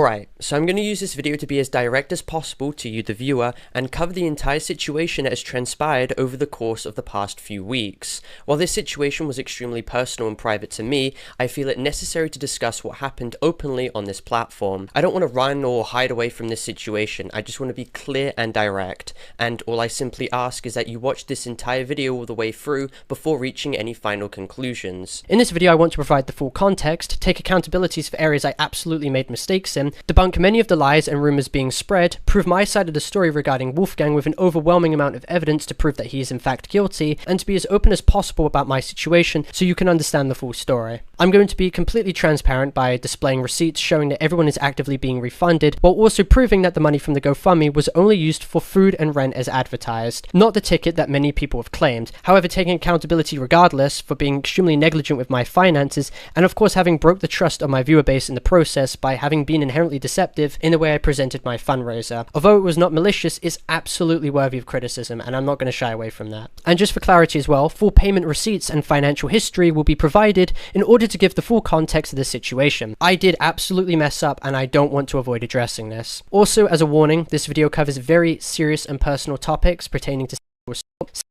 Alright, so I'm going to use this video to be as direct as possible to you the viewer and cover the entire situation that has transpired over the course of the past few weeks. While this situation was extremely personal and private to me, I feel it necessary to discuss what happened openly on this platform. I don't want to run or hide away from this situation, I just want to be clear and direct, and all I simply ask is that you watch this entire video all the way through before reaching any final conclusions. In this video I want to provide the full context, take accountabilities for areas I absolutely made mistakes in, debunk many of the lies and rumours being spread, prove my side of the story regarding Wolfgang with an overwhelming amount of evidence to prove that he is in fact guilty, and to be as open as possible about my situation so you can understand the full story. I'm going to be completely transparent by displaying receipts showing that everyone is actively being refunded, while also proving that the money from the GoFundMe was only used for food and rent as advertised, not the ticket that many people have claimed. However, taking accountability regardless for being extremely negligent with my finances, and of course having broke the trust of my viewer base in the process by having been inherently deceptive in the way I presented my fundraiser. Although it was not malicious, it's absolutely worthy of criticism, and I'm not going to shy away from that. And just for clarity as well, full payment receipts and financial history will be provided in order to give the full context of the situation. I did absolutely mess up, and I don't want to avoid addressing this. Also, as a warning, this video covers very serious and personal topics pertaining to sexual assault,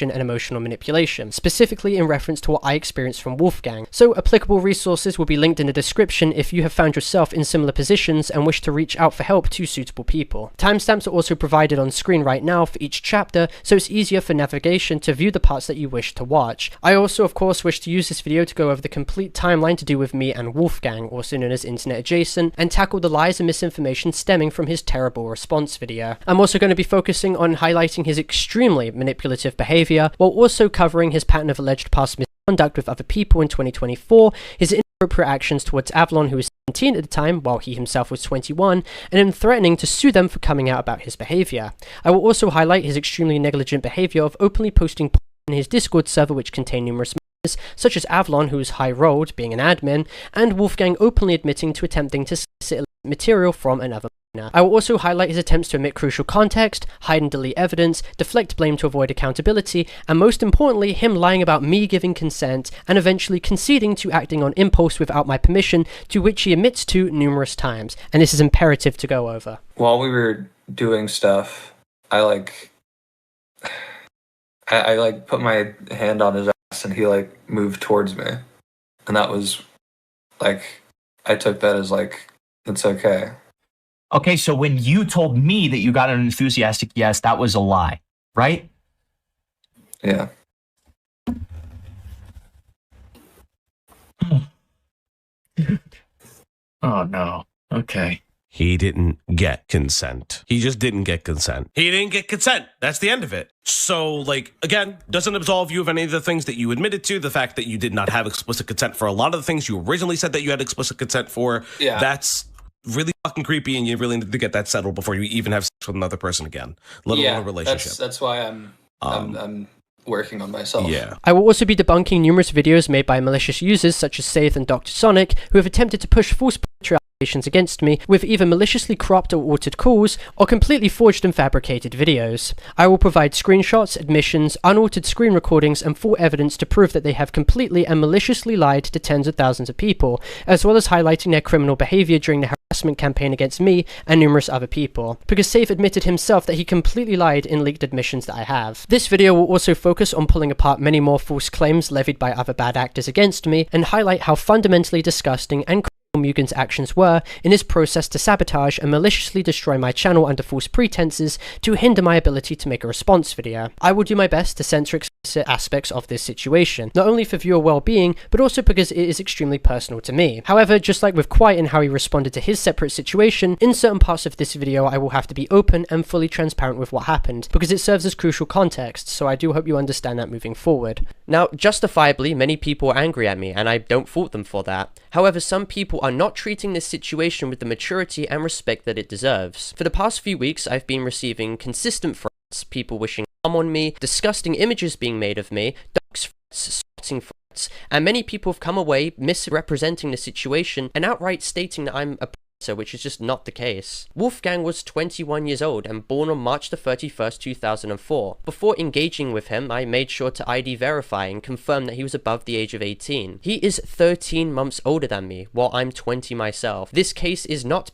and emotional manipulation, specifically in reference to what I experienced from Wolfgang. So applicable resources will be linked in the description if you have found yourself in similar positions and wish to reach out for help to suitable people. Timestamps are also provided on screen right now for each chapter, so it's easier for navigation to view the parts that you wish to watch. I also of course wish to use this video to go over the complete timeline to do with me and Wolfgang, also known as Internet Adjacent, and tackle the lies and misinformation stemming from his terrible response video. I'm also going to be focusing on highlighting his extremely manipulative behavior, while also covering his pattern of alleged past misconduct with other people in 2024, his inappropriate actions towards Avalon, who was 17 at the time, while he himself was 21, and him threatening to sue them for coming out about his behavior. I will also highlight his extremely negligent behavior of openly posting porn in his Discord server which contained numerous members, such as Avalon, who is high-rolled, being an admin, and Wolfgang openly admitting to attempting to solicit material from another. I will also highlight his attempts to omit crucial context, hide and delete evidence, deflect blame to avoid accountability, and most importantly, him lying about me giving consent and eventually conceding to acting on impulse without my permission, to which he admits to numerous times, and this is imperative to go over. While we were doing stuff, I put my hand on his ass and he moved towards me, and that was I took that as it's okay. Okay, so when you told me that you got an enthusiastic yes, that was a lie, right? Yeah. Oh, no. Okay. He didn't get consent. He just didn't get consent. He didn't get consent. That's the end of it. So, again, doesn't absolve you of any of the things that you admitted to. The fact that you did not have explicit consent for a lot of the things you originally said that you had explicit consent for. Yeah. That's really fucking creepy, and you really need to get that settled before you even have sex with another person again, let alone a relationship. That's why I'm working on myself. Yeah. I will also be debunking numerous videos made by malicious users such as Saythe and Dr. Sonic, who have attempted to push false allegations against me with either maliciously cropped or altered calls, or completely forged and fabricated videos. I will provide screenshots, admissions, unaltered screen recordings, and full evidence to prove that they have completely and maliciously lied to tens of thousands of people, as well as highlighting their criminal behavior during the harassment campaign against me and numerous other people, because Saythe admitted himself that he completely lied in leaked admissions that I have. This video will also focus on pulling apart many more false claims levied by other bad actors against me, and highlight how fundamentally disgusting and Mugen's actions were in his process to sabotage and maliciously destroy my channel under false pretenses to hinder my ability to make a response video. I will do my best to censor explicit aspects of this situation, not only for viewer well-being, but also because it is extremely personal to me. However, just like with Quiet and how he responded to his separate situation, in certain parts of this video I will have to be open and fully transparent with what happened, because it serves as crucial context, so I do hope you understand that moving forward. Now, justifiably, many people are angry at me, and I don't fault them for that. However, some people are not treating this situation with the maturity and respect that it deserves. For the past few weeks, I've been receiving consistent threats, people wishing harm on me, disgusting images being made of me, dox threats, spotting threats, and many people have come away misrepresenting the situation and outright stating that I'm a which is just not the case. Wolfgang was 21 years old and born on March the 31st, 2004. Before engaging with him, I made sure to ID verify and confirm that he was above the age of 18. He is 13 months older than me, while I'm 20 myself. This case is not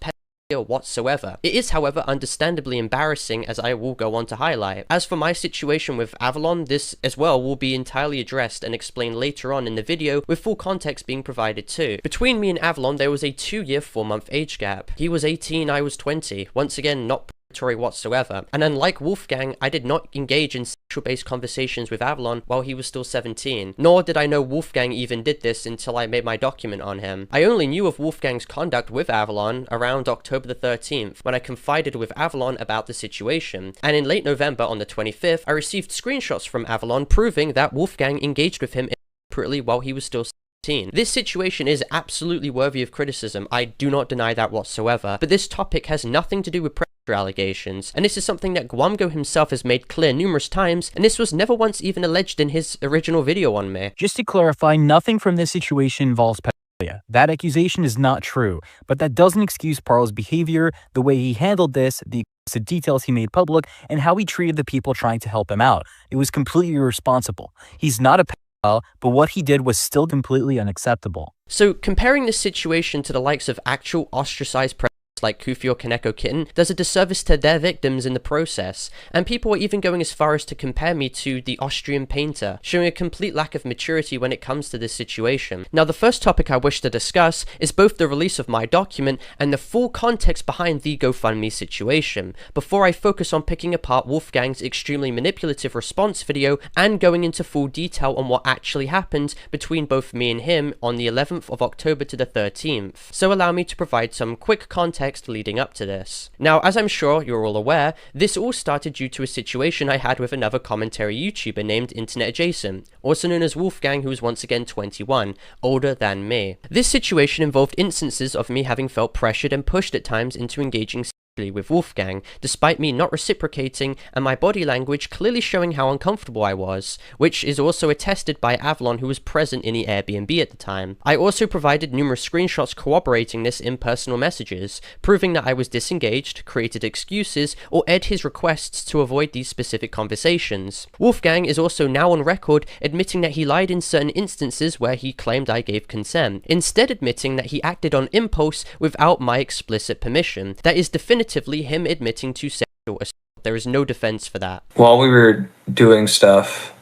whatsoever. It is, however, understandably embarrassing, as I will go on to highlight. As for my situation with Avalon, this as well will be entirely addressed and explained later on in the video, with full context being provided too. Between me and Avalon, there was a 2-year 4-month age gap. He was 18, I was 20. Once again, not whatsoever. And unlike Wolfgang, I did not engage in sexual-based conversations with Avalon while he was still 17, nor did I know Wolfgang even did this until I made my document on him. I only knew of Wolfgang's conduct with Avalon around October the 13th, when I confided with Avalon about the situation, and in late November on the 25th, I received screenshots from Avalon proving that Wolfgang engaged with him inappropriately while he was still 17. This situation is absolutely worthy of criticism, I do not deny that whatsoever, but this topic has nothing to do with allegations, and this is something that Gwamgo himself has made clear numerous times, and this was never once even alleged in his original video on me. Just to clarify, nothing from this situation involves pedophilia. That accusation is not true, but that doesn't excuse Parlo's behavior, the way he handled this, the details he made public, and how he treated the people trying to help him out. It was completely irresponsible. He's not a pedophile, but what he did was still completely unacceptable. So, comparing this situation to the likes of actual ostracized like Kufi or Kaneko Kitten does a disservice to their victims in the process, and people are even going as far as to compare me to the Austrian painter, showing a complete lack of maturity when it comes to this situation. Now, the first topic I wish to discuss is both the release of my document and the full context behind the GoFundMe situation, before I focus on picking apart Wolfgang's extremely manipulative response video and going into full detail on what actually happened between both me and him on the 11th of October to the 13th. So allow me to provide some quick context leading up to this. Now, as I'm sure you're all aware, this all started due to a situation I had with another commentary YouTuber named Internet Adjacent, also known as Wolfgang, who was once again 21, older than me. This situation involved instances of me having felt pressured and pushed at times into engaging with Wolfgang, despite me not reciprocating and my body language clearly showing how uncomfortable I was, which is also attested by Avalon, who was present in the Airbnb at the time. I also provided numerous screenshots corroborating this in personal messages, proving that I was disengaged, created excuses, or aired his requests to avoid these specific conversations. Wolfgang is also now on record admitting that he lied in certain instances where he claimed I gave consent, instead admitting that he acted on impulse without my explicit permission. That is definitively him admitting to sexual assault. There is no defense for that. While we were doing stuff,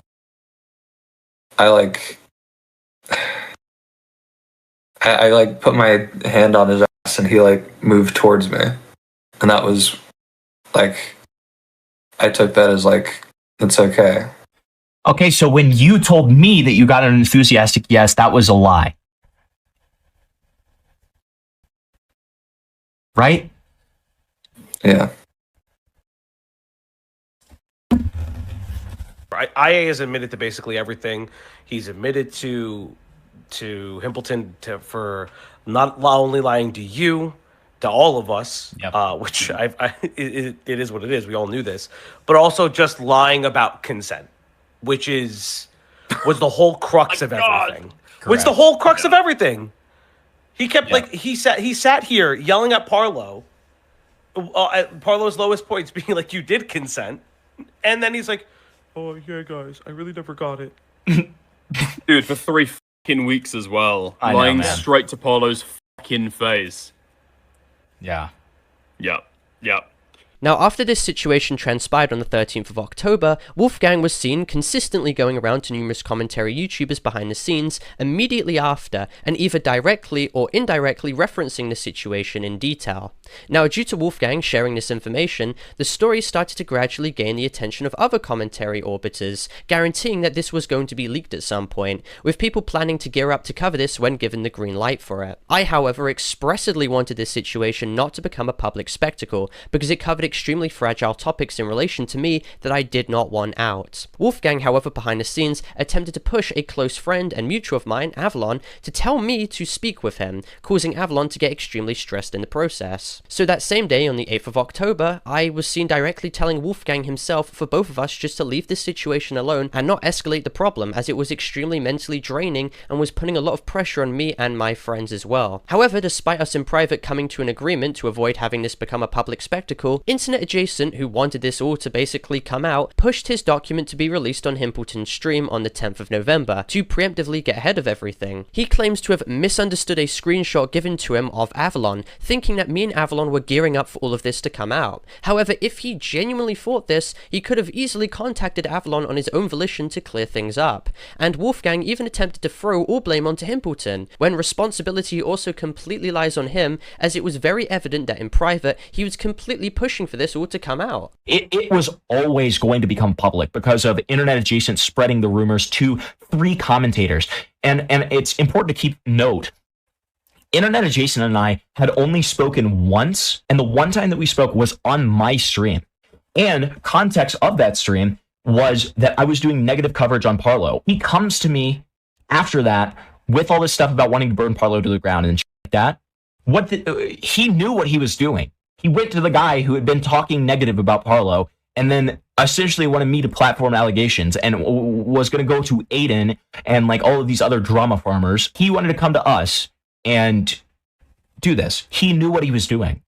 I put my hand on his ass and he moved towards me. And that was I took that as it's okay. Okay, so when you told me that you got an enthusiastic yes, that was a lie. Right? Yeah. Right. IA has admitted to basically everything. He's admitted to Himpleton for not only lying to you, to all of us, yep. Which it is what it is. We all knew this, but also just lying about consent, which was the whole crux of everything. Which the whole crux of everything. He kept he sat here yelling at Parlo. At Parlo's lowest points being like, you did consent, and then he's like, oh yeah guys, I really never got it. Dude, for 3 fucking weeks as well, I lying know, man. straight to Parlo's fucking face. Yeah. Yep. Now, after this situation transpired on the 13th of October, Wolfgang was seen consistently going around to numerous commentary YouTubers behind the scenes immediately after, and either directly or indirectly referencing the situation in detail. Now, due to Wolfgang sharing this information, the story started to gradually gain the attention of other commentary orbiters, guaranteeing that this was going to be leaked at some point, with people planning to gear up to cover this when given the green light for it. I, however, expressly wanted this situation not to become a public spectacle, because it covered extremely fragile topics in relation to me that I did not want out. Wolfgang, however, behind the scenes, attempted to push a close friend and mutual of mine, Avalon, to tell me to speak with him, causing Avalon to get extremely stressed in the process. So that same day, on the 8th of October, I was seen directly telling Wolfgang himself for both of us just to leave this situation alone and not escalate the problem, as it was extremely mentally draining and was putting a lot of pressure on me and my friends as well. However, despite us in private coming to an agreement to avoid having this become a public spectacle, internet adjacent who wanted this all to basically come out pushed his document to be released on Himpleton's stream on the 10th of November to preemptively get ahead of everything. He claims to have misunderstood a screenshot given to him of Avalon, thinking that me and Avalon were gearing up for all of this to come out. However, if he genuinely thought this, he could have easily contacted Avalon on his own volition to clear things up. And Wolfgang even attempted to throw all blame onto Himpleton, when responsibility also completely lies on him, as it was very evident that in private, he was completely pushing for this all to come out. It was always going to become public because of internet adjacent spreading the rumors to 3 commentators. And it's important to keep note. Internet adjacent and I had only spoken once, and the one time that we spoke was on my stream. And context of that stream was that I was doing negative coverage on Parlo. He comes to me after that with all this stuff about wanting to burn Parlo to the ground and shit like that. He knew what he was doing. He went to the guy who had been talking negative about Parlo and then essentially wanted me to platform allegations and was going to go to Aiden and like all of these other drama farmers. He wanted to come to us and do this. He knew what he was doing,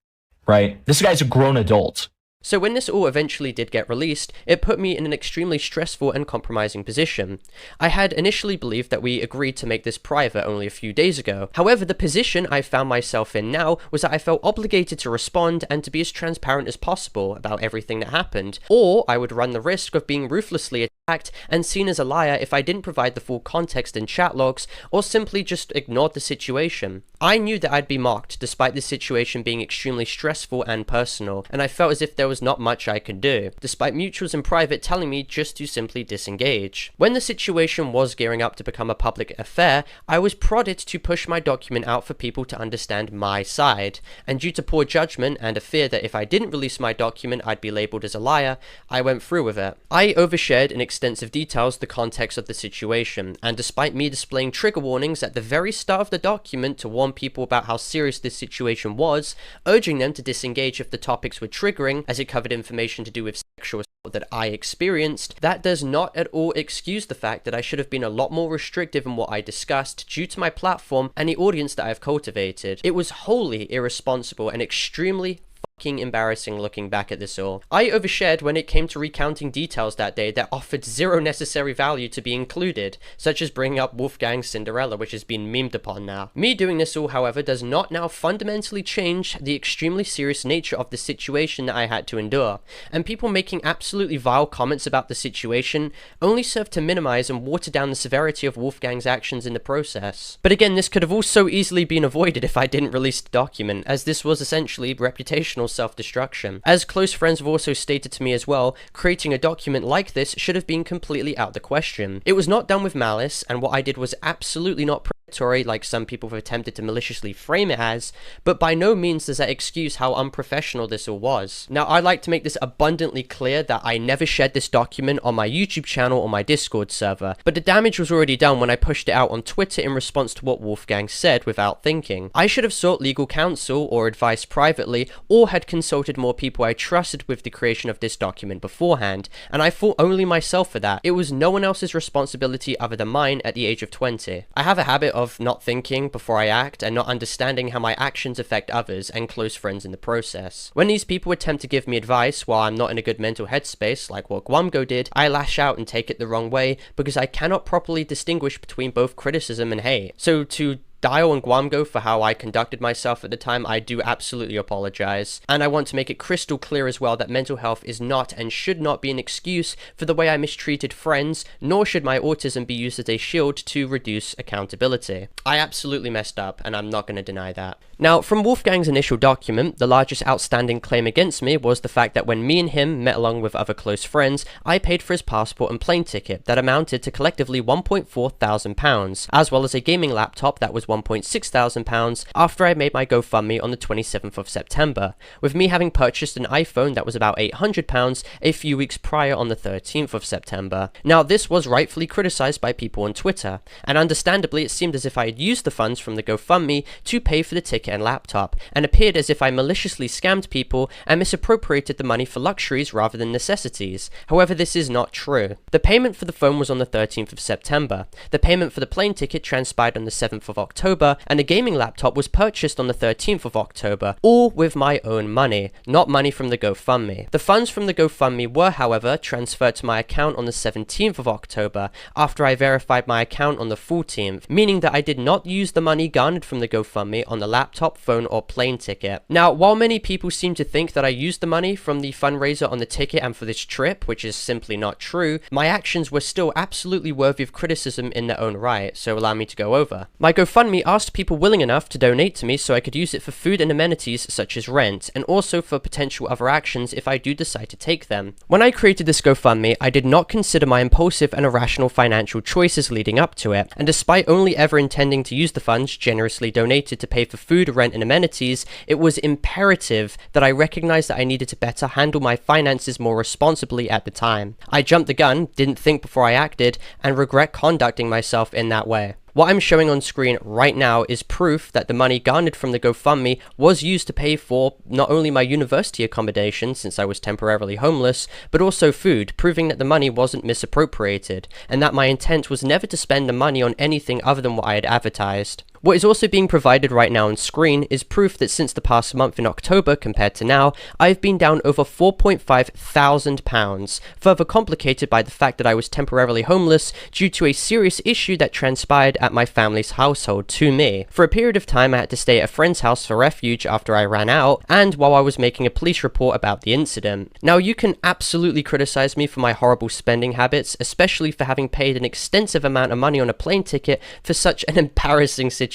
right? This guy's a grown adult. So when this all eventually did get released, it put me in an extremely stressful and compromising position. I had initially believed that we agreed to make this private only a few days ago. However, the position I found myself in now was that I felt obligated to respond and to be as transparent as possible about everything that happened, or I would run the risk of being ruthlessly attacked and seen as a liar if I didn't provide the full context in chat logs, or simply just ignored the situation. I knew that I'd be mocked despite the situation being extremely stressful and personal, and I felt as if there was not much I could do, despite mutuals in private telling me just to simply disengage. When the situation was gearing up to become a public affair, I was prodded to push my document out for people to understand my side, and due to poor judgment and a fear that if I didn't release my document I'd be labelled as a liar, I went through with it. I overshared in extensive details the context of the situation, and despite me displaying trigger warnings at the very start of the document to warn people about how serious this situation was, urging them to disengage if the topics were triggering, as it covered information to do with sexual assault that I experienced, that does not at all excuse the fact that I should have been a lot more restrictive in what I discussed due to my platform and the audience that I've cultivated. It was wholly irresponsible and extremely embarrassing looking back at this all. I overshared when it came to recounting details that day that offered zero necessary value to be included, such as bringing up Wolfgang's Cinderella, which has been memed upon now. Me doing this all, however, does not now fundamentally change the extremely serious nature of the situation that I had to endure, and people making absolutely vile comments about the situation only serve to minimize and water down the severity of Wolfgang's actions in the process. But again, this could have also easily been avoided if I didn't release the document, as this was essentially reputational self-destruction. As close friends have also stated to me as well, creating a document like this should have been completely out the question. It was not done with malice, and what I did was absolutely not predatory like some people have attempted to maliciously frame it as, but by no means does that excuse how unprofessional this all was. Now, I'd like to make this abundantly clear that I never shared this document on my YouTube channel or my Discord server, but the damage was already done when I pushed it out on Twitter in response to what Wolfgang said without thinking. I should have sought legal counsel or advice privately, or had consulted more people I trusted with the creation of this document beforehand, and I fault only myself for that. It was no one else's responsibility other than mine at the age of 20. I have a habit of not thinking before I act and not understanding how my actions affect others and close friends in the process. When these people attempt to give me advice while I'm not in a good mental headspace, like what Gwamgo did, I lash out and take it the wrong way because I cannot properly distinguish between both criticism and hate. So to Dial and Gwamgo for how I conducted myself at the time, I do absolutely apologize. And I want to make it crystal clear as well that mental health is not and should not be an excuse for the way I mistreated friends, nor should my autism be used as a shield to reduce accountability. I absolutely messed up, and I'm not going to deny that. Now, from Wolfgang's initial document, the largest outstanding claim against me was the fact that when me and him met along with other close friends, I paid for his passport and plane ticket that amounted to collectively £1.4 thousand, as well as a gaming laptop that was £1.6 thousand after I made my GoFundMe on the 27th of September, with me having purchased an iPhone that was about £800 a few weeks prior on the 13th of September. Now, this was rightfully criticised by people on Twitter, and understandably it seemed as if I had used the funds from the GoFundMe to pay for the ticket and laptop, and appeared as if I maliciously scammed people and misappropriated the money for luxuries rather than necessities. However, this is not true. The payment for the phone was on the 13th of September. The payment for the plane ticket transpired on the 7th of October, October, and a gaming laptop was purchased on the 13th of October, all with my own money, not money from the GoFundMe. The funds from the GoFundMe were, however, transferred to my account on the 17th of October, after I verified my account on the 14th, meaning that I did not use the money garnered from the GoFundMe on the laptop, phone, or plane ticket. Now, while many people seem to think that I used the money from the fundraiser on the ticket and for this trip, which is simply not true, my actions were still absolutely worthy of criticism in their own right, so allow me to go over. My GoFundMe asked people willing enough to donate to me so I could use it for food and amenities such as rent, and also for potential other actions if I do decide to take them. When I created this GoFundMe, I did not consider my impulsive and irrational financial choices leading up to it, and despite only ever intending to use the funds generously donated to pay for food, rent, and amenities, it was imperative that I recognized that I needed to better handle my finances more responsibly at the time. I jumped the gun, didn't think before I acted, and regret conducting myself in that way. What I'm showing on screen right now is proof that the money garnered from the GoFundMe was used to pay for not only my university accommodation, since I was temporarily homeless, but also food, proving that the money wasn't misappropriated, and that my intent was never to spend the money on anything other than what I had advertised. What is also being provided right now on screen is proof that since the past month in October compared to now, I've been down over £4,500, further complicated by the fact that I was temporarily homeless due to a serious issue that transpired at my family's household to me. For a period of time I had to stay at a friend's house for refuge after I ran out, and while I was making a police report about the incident. Now you can absolutely criticize me for my horrible spending habits, especially for having paid an extensive amount of money on a plane ticket for such an embarrassing situation.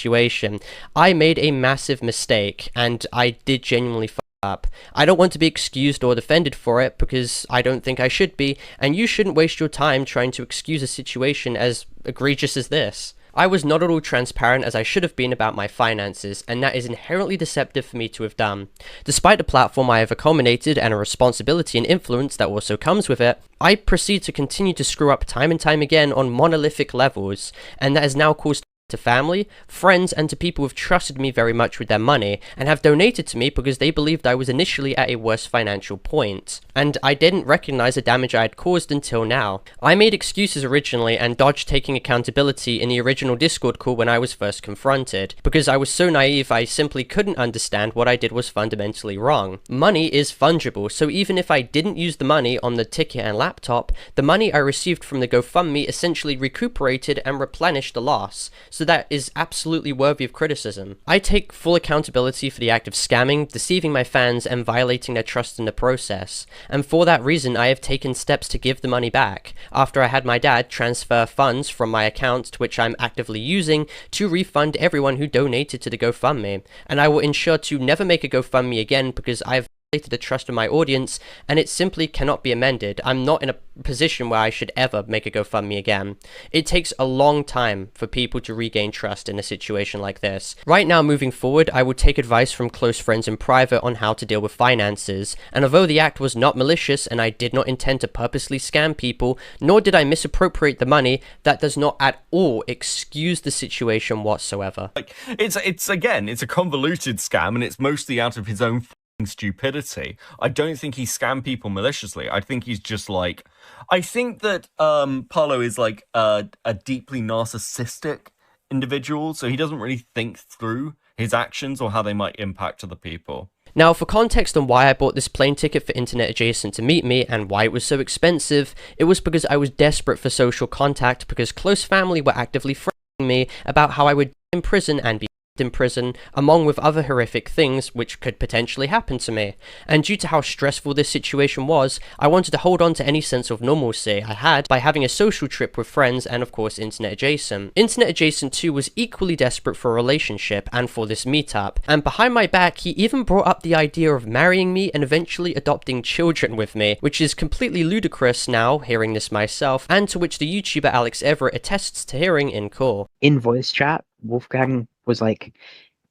I made a massive mistake, and I did genuinely fuck up. I don't want to be excused or defended for it, because I don't think I should be, and you shouldn't waste your time trying to excuse a situation as egregious as this. I was not at all transparent as I should have been about my finances, and that is inherently deceptive for me to have done. Despite the platform I have accumulated and a responsibility and influence that also comes with it, I proceed to continue to screw up time and time again on monolithic levels, and that has now caused to family, friends, and to people who've trusted me very much with their money and have donated to me because they believed I was initially at a worse financial point, and I didn't recognize the damage I had caused until now. I made excuses originally and dodged taking accountability in the original Discord call when I was first confronted, because I was so naive I simply couldn't understand what I did was fundamentally wrong. Money is fungible, so even if I didn't use the money on the ticket and laptop, the money I received from the GoFundMe essentially recuperated and replenished the loss. So that is absolutely worthy of criticism. I take full accountability for the act of scamming, deceiving my fans, and violating their trust in the process, and for that reason I have taken steps to give the money back, after I had my dad transfer funds from my account, to which I'm actively using, to refund everyone who donated to the GoFundMe, and I will ensure to never make a GoFundMe again because I've the trust of my audience, and it simply cannot be amended. I'm not in a position where I should ever make a GoFundMe again. It takes a long time for people to regain trust in a situation like this. Right now, moving forward, I will take advice from close friends in private on how to deal with finances, and although the act was not malicious and I did not intend to purposely scam people, nor did I misappropriate the money, that does not at all excuse the situation whatsoever. Like, it's again, it's a convoluted scam, and it's mostly out of his own stupidity. I don't think he scammed people maliciously. I think he's just like, I think that Parlo is like a deeply narcissistic individual, so he doesn't really think through his actions or how they might impact other people. Now, for context on why I bought this plane ticket for Internet Adjacent to meet me and why it was so expensive, it was because I was desperate for social contact, because close family were actively threatening me about how I would die in prison and be in prison, among with other horrific things which could potentially happen to me. And due to how stressful this situation was, I wanted to hold on to any sense of normalcy I had by having a social trip with friends and of course Internet Adjacent. Internet Adjacent 2 was equally desperate for a relationship and for this meetup, and behind my back he even brought up the idea of marrying me and eventually adopting children with me, which is completely ludicrous now, hearing this myself, and to which the YouTuber Alex Everett attests to hearing in court. In voice chat, Wolfgang was like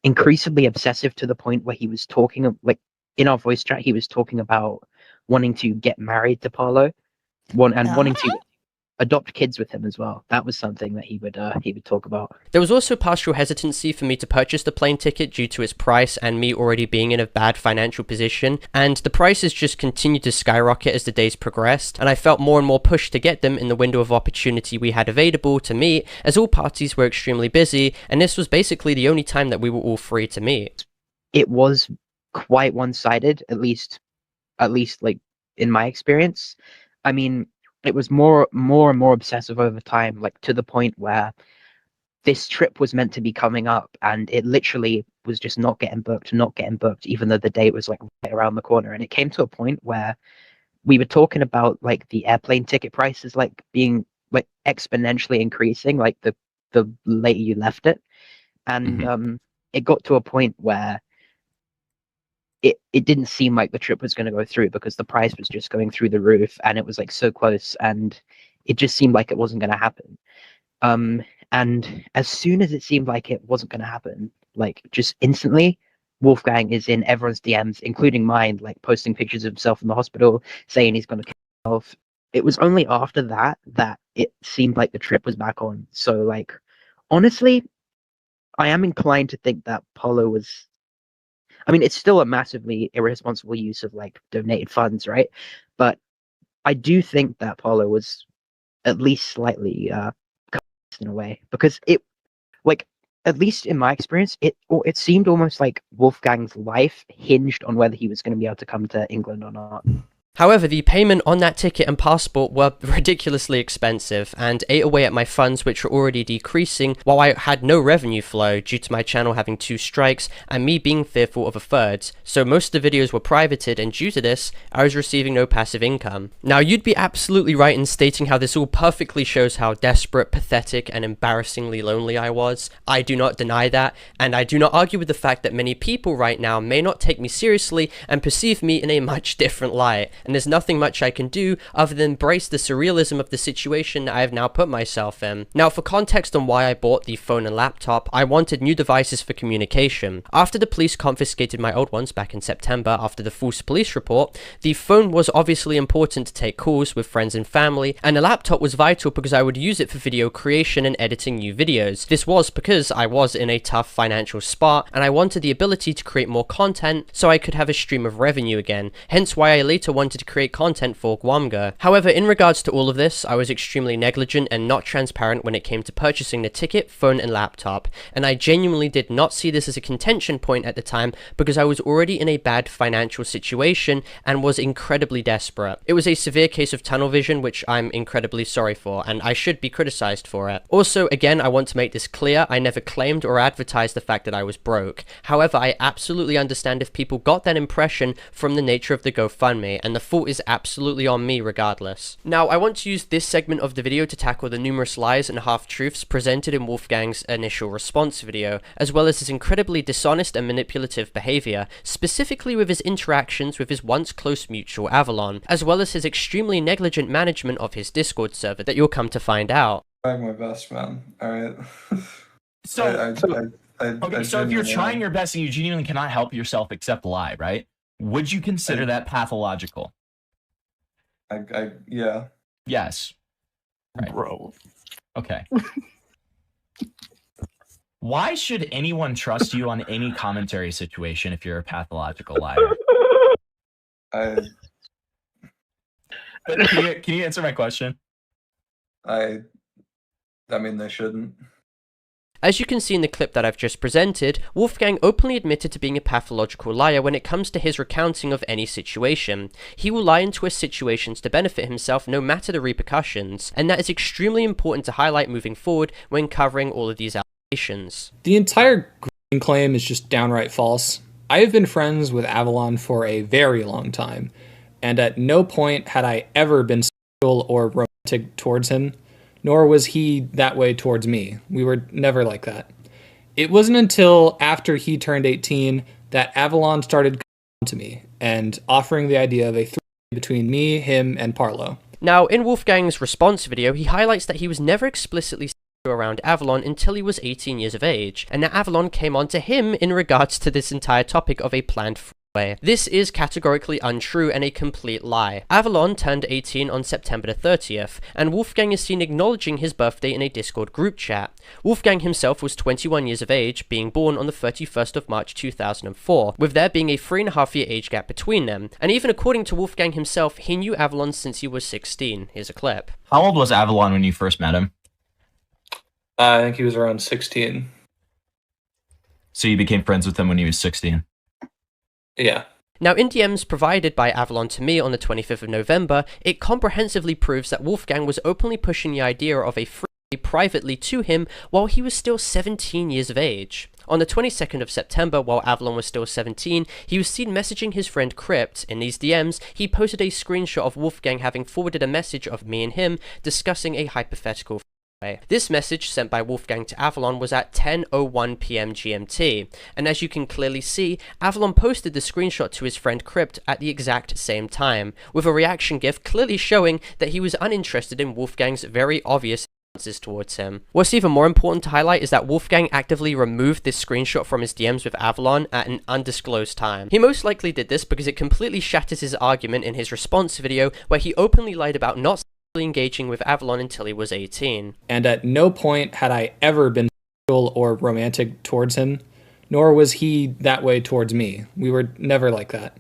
increasingly obsessive to the point where he was talking, like in our voice chat, he was talking about wanting to get married to Parlo, wanting to adopt kids with him as well. That was something that he would talk about. There was also partial hesitancy for me to purchase the plane ticket due to its price and me already being in a bad financial position, and the prices just continued to skyrocket as the days progressed, and I felt more and more pushed to get them in the window of opportunity we had available to meet, as all parties were extremely busy, and this was basically the only time that we were all free to meet. It was quite one-sided, at least like in my experience. I mean, it was more and more obsessive over time, like to the point where this trip was meant to be coming up and it literally was just not getting booked, even though the date was like right around the corner. And it came to a point where we were talking about like the airplane ticket prices like being like exponentially increasing, like the later you left it. And it got to a point where it didn't seem like the trip was going to go through because the price was just going through the roof and it was like so close, and it just seemed like it wasn't going to happen. And as soon as it seemed like it wasn't going to happen, like just instantly, Wolfgang is in everyone's DMs, including mine, like posting pictures of himself in the hospital, saying he's going to kill himself. It was only after that it seemed like the trip was back on. So like, honestly, I am inclined to think that Parlo was, I mean, it's still a massively irresponsible use of like donated funds, right? But I do think that Parlo was at least slightly in a way, because it, like, at least in my experience, it seemed almost like Wolfgang's life hinged on whether he was going to be able to come to England or not. However, the payment on that ticket and passport were ridiculously expensive and ate away at my funds, which were already decreasing, while I had no revenue flow due to my channel having 2 strikes and me being fearful of a third. So most of the videos were privated, and due to this, I was receiving no passive income. Now, you'd be absolutely right in stating how this all perfectly shows how desperate, pathetic, and embarrassingly lonely I was. I do not deny that, and I do not argue with the fact that many people right now may not take me seriously and perceive me in a much different light. And there's nothing much I can do other than embrace the surrealism of the situation I have now put myself in. Now, for context on why I bought the phone and laptop, I wanted new devices for communication. After the police confiscated my old ones back in September after the false police report, the phone was obviously important to take calls with friends and family, and the laptop was vital because I would use it for video creation and editing new videos. This was because I was in a tough financial spot, and I wanted the ability to create more content so I could have a stream of revenue again, hence why I later wanted to create content for Gwamgo. However, in regards to all of this, I was extremely negligent and not transparent when it came to purchasing the ticket, phone, and laptop, and I genuinely did not see this as a contention point at the time because I was already in a bad financial situation and was incredibly desperate. It was a severe case of tunnel vision, which I'm incredibly sorry for, and I should be criticized for it. Also, again, I want to make this clear, I never claimed or advertised the fact that I was broke. However, I absolutely understand if people got that impression from the nature of the GoFundMe, and the fault is absolutely on me regardless. Now, I want to use this segment of the video to tackle the numerous lies and half-truths presented in Wolfgang's initial response video, as well as his incredibly dishonest and manipulative behavior, specifically with his interactions with his once close mutual Avalon, as well as his extremely negligent management of his Discord server that you'll come to find out. Trying my best, man. Alright. So if you're trying your best and you genuinely cannot help yourself except lie, right? Would you consider that pathological? Yeah. Yes. Right. Bro. Okay. Why should anyone trust you on any commentary situation if you're a pathological liar? Can you answer my question? I mean, they shouldn't. As you can see in the clip that I've just presented, Wolfgang openly admitted to being a pathological liar when it comes to his recounting of any situation. He will lie into his situations to benefit himself no matter the repercussions, and that is extremely important to highlight moving forward when covering all of these allegations. The entire Green claim is just downright false. I have been friends with Avalon for a very long time, and at no point had I ever been sexual or romantic towards him, nor was he that way towards me. We were never like that. It wasn't until after he turned 18 that Avalon started coming to me and offering the idea of a three between me, him, and Parlo. Now, in Wolfgang's response video, he highlights that he was never explicitly sexual around Avalon until he was 18 years of age, and that Avalon came on to him in regards to this entire topic of a planned way. This is categorically untrue and a complete lie. Avalon turned 18 on September the 30th, and Wolfgang is seen acknowledging his birthday in a Discord group chat. Wolfgang himself was 21 years of age, being born on the 31st of March 2004, with there being a 3.5-year age gap between them, and even according to Wolfgang himself, he knew Avalon since he was 16. Here's a clip. How old was Avalon when you first met him? I think he was around 16. So you became friends with him when he was 16? Yeah. Now, in DMs provided by Avalon to me on the 25th of November, it comprehensively proves that Wolfgang was openly pushing the idea of a free privately to him while he was still 17 years of age. On the 22nd of September, while Avalon was still 17, he was seen messaging his friend Crypt. In these DMs, he posted a screenshot of Wolfgang having forwarded a message of me and him discussing a hypothetical way. This message sent by Wolfgang to Avalon was at 10:01 p.m. GMT, and as you can clearly see, Avalon posted the screenshot to his friend Crypt at the exact same time, with a reaction gif clearly showing that he was uninterested in Wolfgang's very obvious towards him. What's even more important to highlight is that Wolfgang actively removed this screenshot from his DMs with Avalon at an undisclosed time. He most likely did this because it completely shatters his argument in his response video where he openly lied about not sexually engaging with Avalon until he was 18. And at no point had I ever been sexual or romantic towards him, nor was he that way towards me. We were never like that.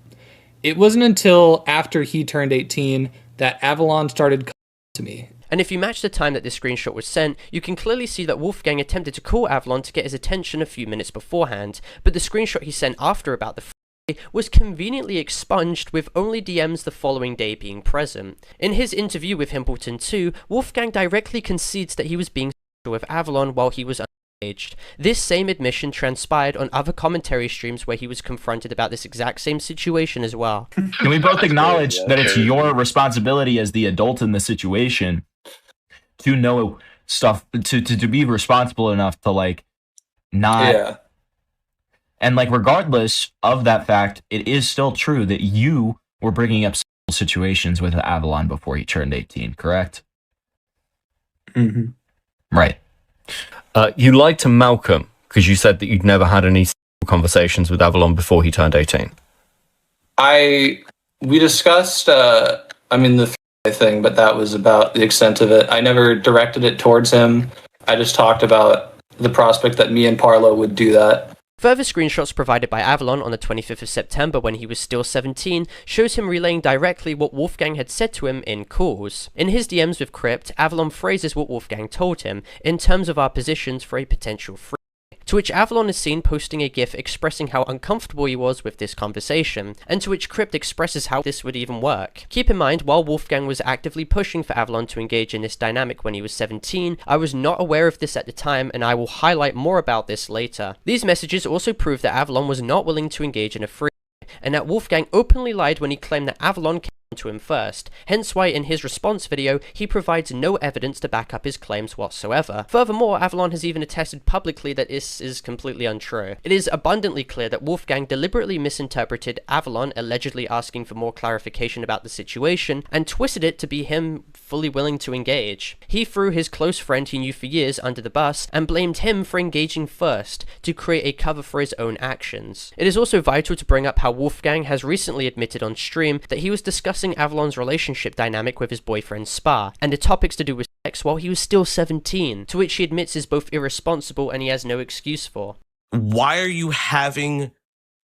It wasn't until after he turned 18 that Avalon started coming to me. And if you match the time that this screenshot was sent, you can clearly see that Wolfgang attempted to call Avalon to get his attention a few minutes beforehand, but the screenshot he sent after about the Friday was conveniently expunged with only DMs the following day being present. In his interview with Himpleton 2, Wolfgang directly concedes that he was being sexual with Avalon while he was unengaged. This same admission transpired on other commentary streams where he was confronted about this exact same situation as well. Can we both acknowledge that it's your responsibility as the adult in the situation to know stuff, to be responsible enough to like not, Yeah. and like regardless of that fact, it is still true that you were bringing up situations with Avalon before he turned 18, correct? Mm-hmm. Right. You lied to Malcolm because you said that you'd never had any conversations with Avalon before he turned 18. We discussed, the thing, but that was about the extent of it. I never directed it towards him. I just talked about the prospect that me and Parlo would do that. Further screenshots provided by Avalon on the 25th of September when he was still 17 shows him relaying directly what Wolfgang had said to him in calls. In his DMs with Crypt, Avalon phrases what Wolfgang told him in terms of our positions for a potential free. To which Avalon is seen posting a gif expressing how uncomfortable he was with this conversation, and to which Crypt expresses how this would even work. Keep in mind, while Wolfgang was actively pushing for Avalon to engage in this dynamic when he was 17, I was not aware of this at the time, and I will highlight more about this later. These messages also prove that Avalon was not willing to engage in a free, and that Wolfgang openly lied when he claimed that Avalon came to him first, hence why in his response video he provides no evidence to back up his claims whatsoever. Furthermore, Avalon has even attested publicly that this is completely untrue. It is abundantly clear that Wolfgang deliberately misinterpreted Avalon allegedly asking for more clarification about the situation and twisted it to be him fully willing to engage. He threw his close friend he knew for years under the bus and blamed him for engaging first to create a cover for his own actions. It is also vital to bring up how Wolfgang has recently admitted on stream that he was discussing Avalon's relationship dynamic with his boyfriend Spa, and the topics to do with sex while he was still 17, to which he admits is both irresponsible and he has no excuse for. Why are you having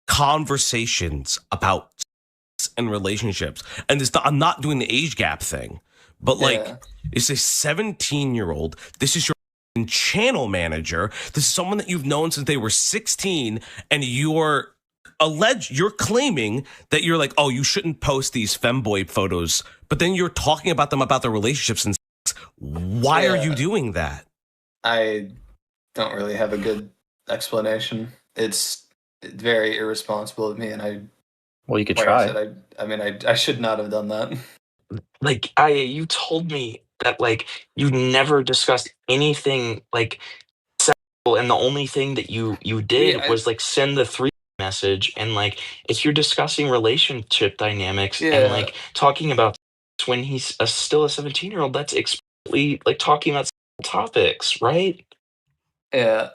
conversations about sex and relationships? And I'm not doing the age gap thing, but it's a 17-year-old. This is your channel manager. This is someone that you've known since they were 16, and you're claiming that you're like, oh, you shouldn't post these femboy photos, but then you're talking about them, about their relationships and sex. Why are you doing that? I don't really have a good explanation. It's very irresponsible of me, and well, you could try. I should not have done that. Like, you told me that like you never discussed anything like sexual, and the only thing that you did was like send the 3 message, and like if you're discussing relationship dynamics and like talking about when he's still a 17-year-old, that's explicitly like talking about topics, right? Yeah.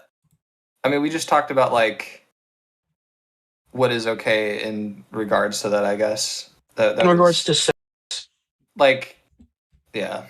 I mean, we just talked about like what is okay in regards to that, I guess. In regards to sex. Like, yeah.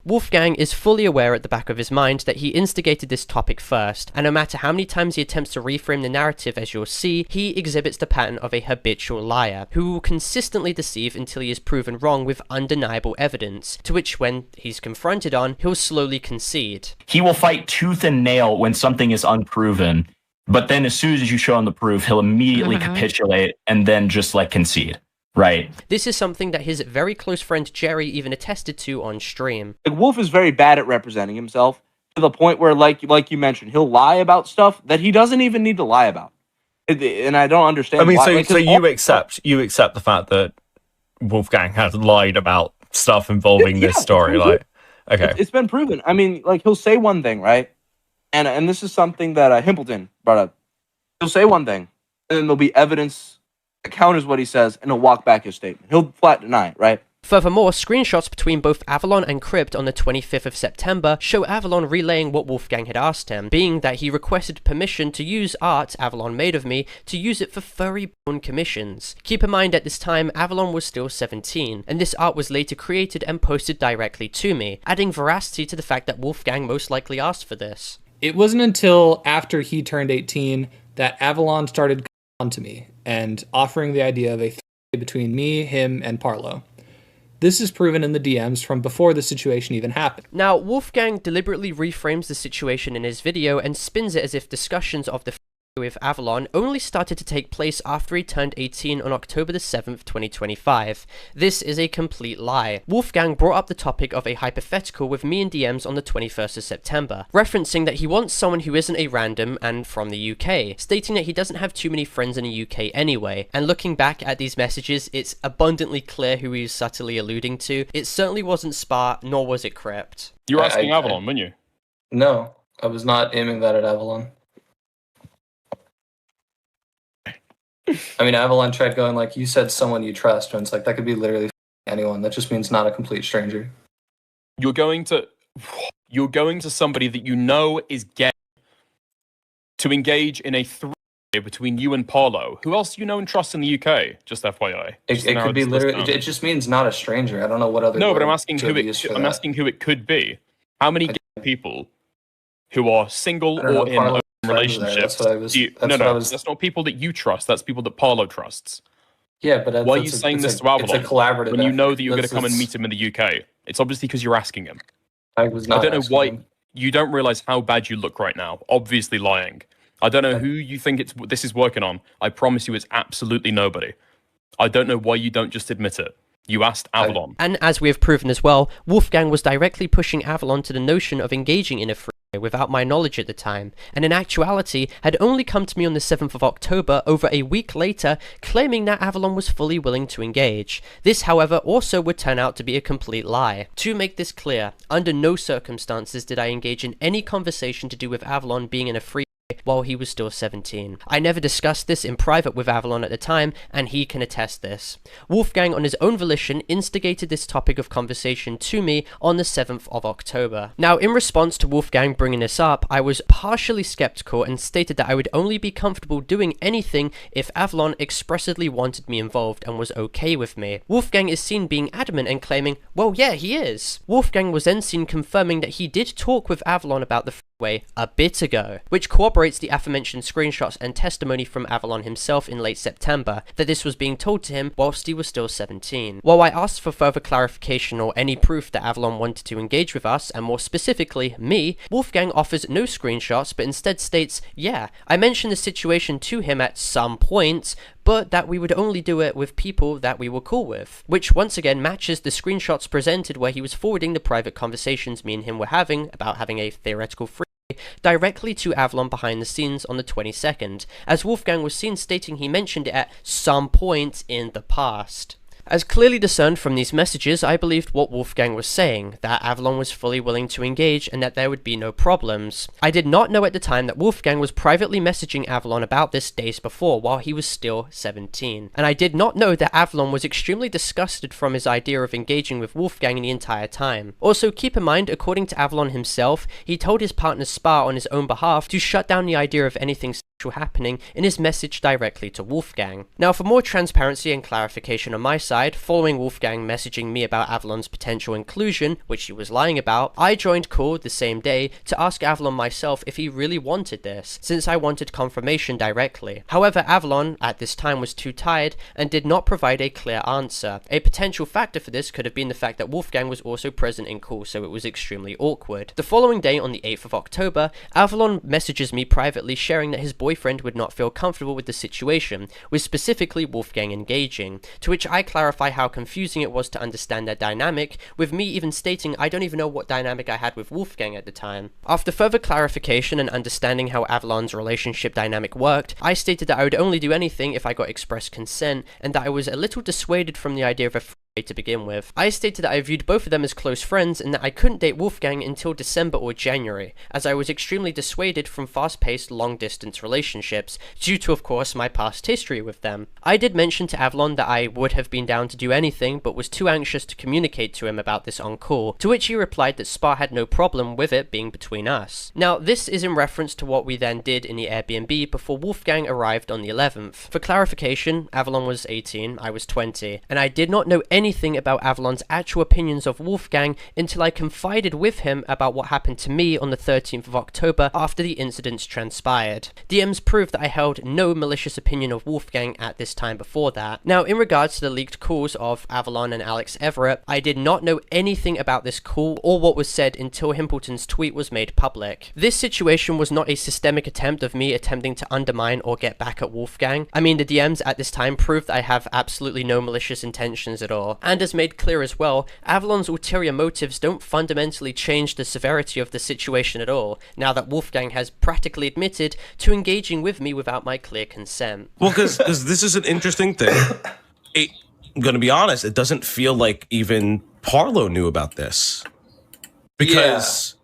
Wolfgang is fully aware at the back of his mind that he instigated this topic first, and no matter how many times he attempts to reframe the narrative, as you'll see, he exhibits the pattern of a habitual liar, who will consistently deceive until he is proven wrong with undeniable evidence, to which when he's confronted on, he'll slowly concede. He will fight tooth and nail when something is unproven, but then as soon as you show him the proof, he'll immediately capitulate and then just like concede. Right. This is something that his very close friend Jerry even attested to on stream. Like, Wolf is very bad at representing himself to the point where, like you mentioned, he'll lie about stuff that he doesn't even need to lie about. And I don't understand. I mean, why. so you accept the fact that Wolfgang has lied about stuff involving this story, like, okay, it's been proven. I mean, like, he'll say one thing, right? And this is something that Himpleton brought up. He'll say one thing, and then there'll be evidence that counters what he says, and he'll walk back his statement. He'll flat deny it, right? Furthermore, screenshots between both Avalon and Crypt on the 25th of September show Avalon relaying what Wolfgang had asked him, being that he requested permission to use art Avalon made of me to use it for furry porn commissions. Keep in mind at this time, Avalon was still 17, and this art was later created and posted directly to me, adding veracity to the fact that Wolfgang most likely asked for this. It wasn't until after he turned 18 that Avalon started coming on to me and offering the idea of a between me, him, and Parlo. This is proven in the DMs from before the situation even happened. Now, Wolfgang deliberately reframes the situation in his video and spins it as if discussions of the with Avalon only started to take place after he turned 18 on October the 7th, 2025. This is a complete lie. Wolfgang brought up the topic of a hypothetical with me in DMs on the 21st of September, referencing that he wants someone who isn't a random and from the UK, stating that he doesn't have too many friends in the UK anyway, and looking back at these messages, it's abundantly clear who he was subtly alluding to. It certainly wasn't Spa, nor was it Crypt. You were asking Avalon, weren't you? No, I was not aiming that at Avalon. I mean, Avalon tried going like, you said someone you trust, and it's like, that could be literally anyone. That just means not a complete stranger. You're going to somebody that you know is gay to engage in a three-way between you and Parlo. Who else do you know and trust in the UK? Just FYI. It could be literally, it just means not a stranger. I don't know what other. No, but I'm asking who it could be. How many gay people who are single or in open relationships? That's not people that you trust. That's people that Parlo trusts. Yeah, but why are you saying this to Avalon? It's a collaborative when you know that you're going effort. to come and meet him in the UK. It's obviously because you're asking him. I don't know why. You don't realize how bad you look right now. Obviously lying. I don't know who you think this is working on. I promise you it's absolutely nobody. I don't know why you don't just admit it. You asked Avalon. And as we have proven as well, Wolfgang was directly pushing Avalon to the notion of engaging in a free without my knowledge at the time, and in actuality had only come to me on the 7th of October over a week later, claiming that Avalon was fully willing to engage. This, however, also would turn out to be a complete lie. To make this clear, under no circumstances did I engage in any conversation to do with Avalon being in a free while he was still 17. I never discussed this in private with Avalon at the time, and he can attest this. Wolfgang, on his own volition, instigated this topic of conversation to me on the 7th of October. Now, in response to Wolfgang bringing this up, I was partially skeptical and stated that I would only be comfortable doing anything if Avalon expressly wanted me involved and was okay with me. Wolfgang is seen being adamant and claiming, well, yeah, he is. Wolfgang was then seen confirming that he did talk with Avalon about the way a bit ago, which corroborates the aforementioned screenshots and testimony from Avalon himself in late September that this was being told to him whilst he was still 17. While I asked for further clarification or any proof that Avalon wanted to engage with us, and more specifically me, Wolfgang offers no screenshots but instead states, yeah, I mentioned the situation to him at some point, but that we would only do it with people that we were cool with, which once again matches the screenshots presented where he was forwarding the private conversations me and him were having about having a theoretical free directly to Avalon behind the scenes on the 22nd, as Wolfgang was seen stating he mentioned it at some point in the past. As clearly discerned from these messages, I believed what Wolfgang was saying, that Avalon was fully willing to engage and that there would be no problems. I did not know at the time that Wolfgang was privately messaging Avalon about this days before while he was still 17. And I did not know that Avalon was extremely disgusted from his idea of engaging with Wolfgang the entire time. Also, keep in mind, according to Avalon himself, he told his partner Spa on his own behalf to shut down the idea of anything happening in his message directly to Wolfgang. Now, for more transparency and clarification on my side, following Wolfgang messaging me about Avalon's potential inclusion, which he was lying about, I joined call the same day to ask Avalon myself if he really wanted this, since I wanted confirmation directly. However, Avalon at this time was too tired and did not provide a clear answer. A potential factor for this could have been the fact that Wolfgang was also present in call, so it was extremely awkward. The following day, on the 8th of October, Avalon messages me privately sharing that his boyfriend would not feel comfortable with the situation, with specifically Wolfgang engaging, to which I clarify how confusing it was to understand their dynamic, with me even stating I don't even know what dynamic I had with Wolfgang at the time. After further clarification and understanding how Avalon's relationship dynamic worked, I stated that I would only do anything if I got express consent, and that I was a little dissuaded from the idea of a to begin with. I stated that I viewed both of them as close friends and that I couldn't date Wolfgang until December or January, as I was extremely dissuaded from fast-paced long-distance relationships, due to of course my past history with them. I did mention to Avalon that I would have been down to do anything, but was too anxious to communicate to him about this on call, to which he replied that Spa had no problem with it being between us. Now, this is in reference to what we then did in the Airbnb before Wolfgang arrived on the 11th. For clarification, Avalon was 18, I was 20, and I did not know anything about Avalon's actual opinions of Wolfgang until I confided with him about what happened to me on the 13th of October after the incidents transpired. DMs proved that I held no malicious opinion of Wolfgang at this time before that. Now, in regards to the leaked calls of Avalon and Alex Everett, I did not know anything about this call or what was said until Himpleton's tweet was made public. This situation was not a systemic attempt of me attempting to undermine or get back at Wolfgang. I mean, the DMs at this time proved that I have absolutely no malicious intentions at all. And as made clear as well, Avalon's ulterior motives don't fundamentally change the severity of the situation at all, now that Wolfgang has practically admitted to engaging with me without my clear consent. Well, because this is an interesting thing. I'm going to be honest, it doesn't feel like even Parlo knew about this. Because...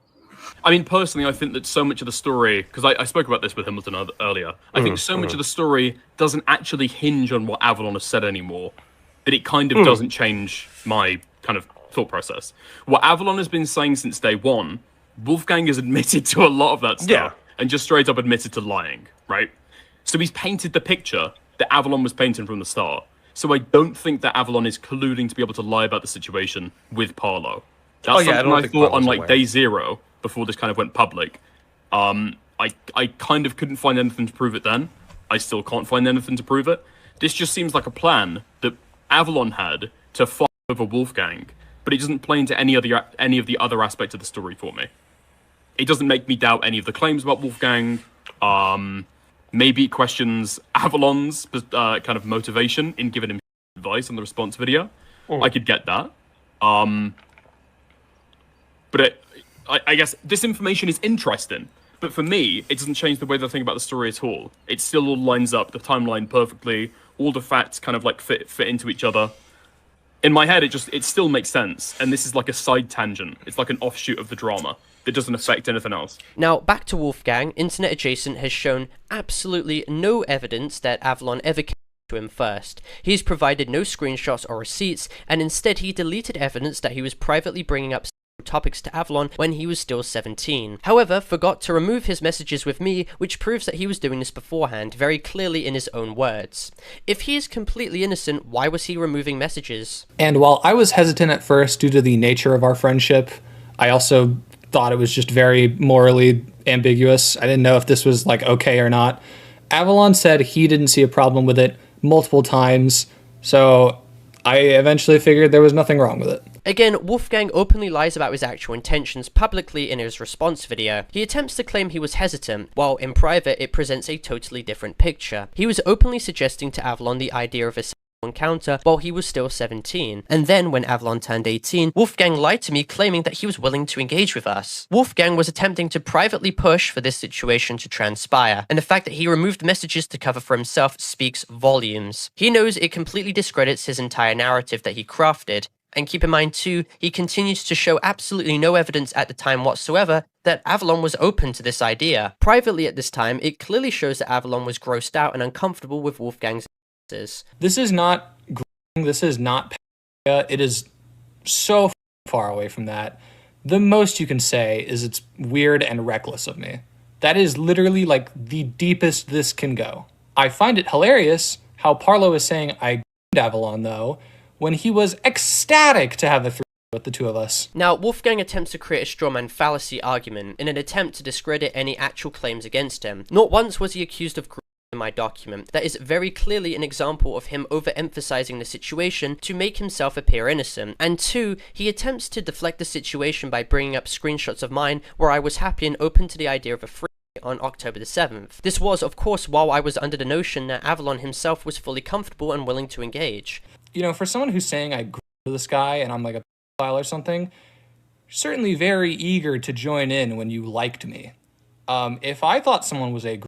I mean, personally, I think that so much of the story, because I spoke about this with Hamilton earlier, I think so much of the story doesn't actually hinge on what Avalon has said anymore, that it kind of doesn't change my kind of thought process. What Avalon has been saying since day one, Wolfgang has admitted to a lot of that stuff, and just straight up admitted to lying, right? So he's painted the picture that Avalon was painting from the start. So I don't think that Avalon is colluding to be able to lie about the situation with Parlo. That's something I thought on like day zero, before this kind of went public. I kind of couldn't find anything to prove it then. I still can't find anything to prove it. This just seems like a plan that Avalon had to fight over Wolfgang, but it doesn't play into any of the other aspects of the story for me. It doesn't make me doubt any of the claims about Wolfgang. Maybe it questions Avalon's kind of motivation in giving him advice on the response video. I could get that. But I guess this information is interesting. But for me, it doesn't change the way that I think about the story at all. It still all lines up, the timeline perfectly. All the facts kind of like fit into each other. In my head, it still makes sense. And this is like a side tangent. It's like an offshoot of the drama that doesn't affect anything else. Now, back to Wolfgang, Internet Adjacent has shown absolutely no evidence that Avalon ever came to him first. He's provided no screenshots or receipts, and instead he deleted evidence that he was privately bringing up topics to Avalon when he was still 17. However, forgot to remove his messages with me, which proves that he was doing this beforehand, very clearly in his own words. If he is completely innocent, why was he removing messages? And while I was hesitant at first due to the nature of our friendship, I also thought it was just very morally ambiguous. I didn't know if this was like okay or not. Avalon said he didn't see a problem with it multiple times, so I eventually figured there was nothing wrong with it. Again, Wolfgang openly lies about his actual intentions publicly in his response video. He attempts to claim he was hesitant, while in private it presents a totally different picture. He was openly suggesting to Avalon the idea of a encounter while he was still 17. And then, when Avalon turned 18, Wolfgang lied to me claiming that he was willing to engage with us. Wolfgang was attempting to privately push for this situation to transpire, and the fact that he removed messages to cover for himself speaks volumes. He knows it completely discredits his entire narrative that he crafted. And keep in mind too, he continues to show absolutely no evidence at the time whatsoever that Avalon was open to this idea. Privately at this time, it clearly shows that Avalon was grossed out and uncomfortable with Wolfgang's answers. This is not grooming, this is not pedophilia. It is so far away from that. The most you can say is it's weird and reckless of me. That is literally like the deepest this can go. I find it hilarious how Parlo is saying I Avalon though, when he was ecstatic to have the three with the two of us. Now, Wolfgang attempts to create a strawman fallacy argument in an attempt to discredit any actual claims against him. Not once was he accused of in my document. That is very clearly an example of him overemphasizing the situation to make himself appear innocent. And 2, he attempts to deflect the situation by bringing up screenshots of mine where I was happy and open to the idea of a free on October the 7th. This was, of course, while I was under the notion that Avalon himself was fully comfortable and willing to engage. You know, for someone who's saying I grew to this guy and I'm like a pedophile or something, certainly very eager to join in when you liked me. If I thought someone was a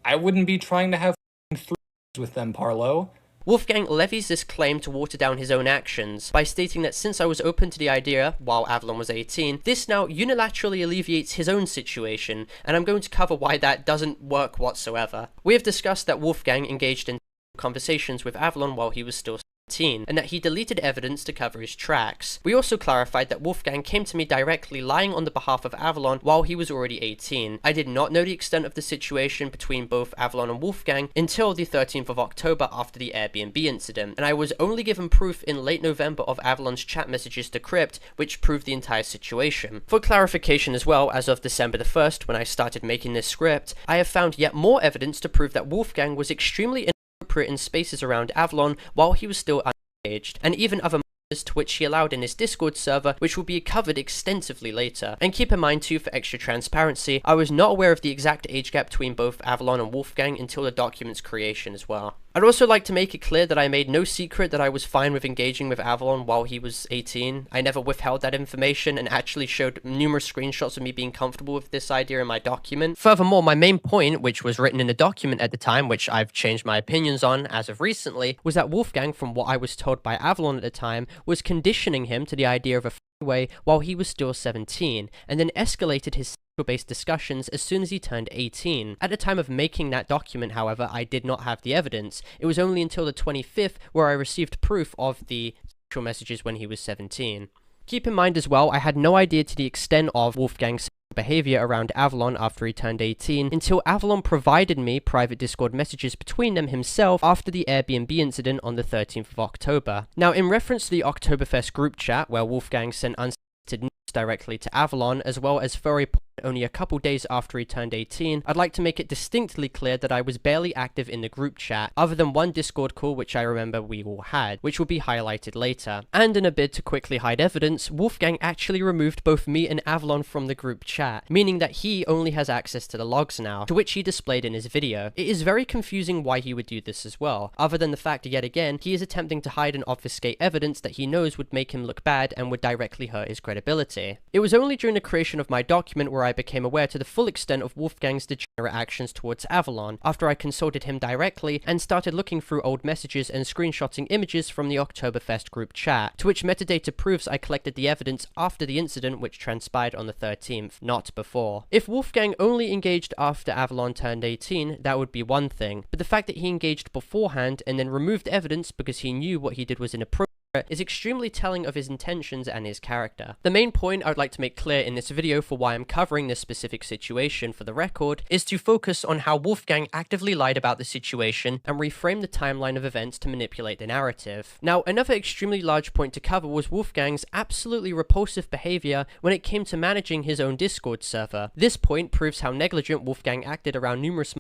I wouldn't be trying to have threes with them, Parlo. Wolfgang levies this claim to water down his own actions by stating that since I was open to the idea while Avalon was 18, this now unilaterally alleviates his own situation, and I'm going to cover why that doesn't work whatsoever. We have discussed that Wolfgang engaged in conversations with Avalon while he was still 17, and that he deleted evidence to cover his tracks. We also clarified that Wolfgang came to me directly lying on the behalf of Avalon while he was already 18. I did not know the extent of the situation between both Avalon and Wolfgang until the 13th of October after the Airbnb incident, and I was only given proof in late November of Avalon's chat messages to Crypt, which proved the entire situation. For clarification as well, as of December the 1st, when I started making this script, I have found yet more evidence to prove that Wolfgang was extremely in spaces around Avalon while he was still unengaged, and even other matters to which he allowed in his Discord server, which will be covered extensively later. And keep in mind too, for extra transparency, I was not aware of the exact age gap between both Avalon and Wolfgang until the document's creation as well. I'd also like to make it clear that I made no secret that I was fine with engaging with Avalon while he was 18. I never withheld that information and actually showed numerous screenshots of me being comfortable with this idea in my document. Furthermore, my main point, which was written in the document at the time, which I've changed my opinions on as of recently, was that Wolfgang, from what I was told by Avalon at the time, was conditioning him to the idea of a freeway while he was still 17, and then escalated his based discussions as soon as he turned 18. At the time of making that document, however, I did not have the evidence. It was only until the 25th where I received proof of the sexual messages when he was 17. Keep in mind as well, I had no idea to the extent of Wolfgang's behavior around Avalon after he turned 18 until Avalon provided me private Discord messages between them himself after the Airbnb incident on the 13th of October. Now, in reference to the Oktoberfest group chat where Wolfgang sent unsolicited news directly to Avalon, as well as furry only a couple days after he turned 18, I'd like to make it distinctly clear that I was barely active in the group chat, other than one Discord call which I remember we all had, which will be highlighted later. And in a bid to quickly hide evidence, Wolfgang actually removed both me and Avalon from the group chat, meaning that he only has access to the logs now, to which he displayed in his video. It is very confusing why he would do this as well, other than the fact that yet again, he is attempting to hide and obfuscate evidence that he knows would make him look bad and would directly hurt his credibility. It was only during the creation of my document where I became aware to the full extent of Wolfgang's degenerate actions towards Avalon, after I consulted him directly and started looking through old messages and screenshotting images from the Oktoberfest group chat, to which metadata proves I collected the evidence after the incident which transpired on the 13th, not before. If Wolfgang only engaged after Avalon turned 18, that would be one thing, but the fact that he engaged beforehand and then removed evidence because he knew what he did was inappropriate is extremely telling of his intentions and his character. The main point I would like to make clear in this video for why I'm covering this specific situation for the record is to focus on how Wolfgang actively lied about the situation and reframe the timeline of events to manipulate the narrative. Now, another extremely large point to cover was Wolfgang's absolutely repulsive behavior when it came to managing his own Discord server. This point proves how negligent Wolfgang acted around numerous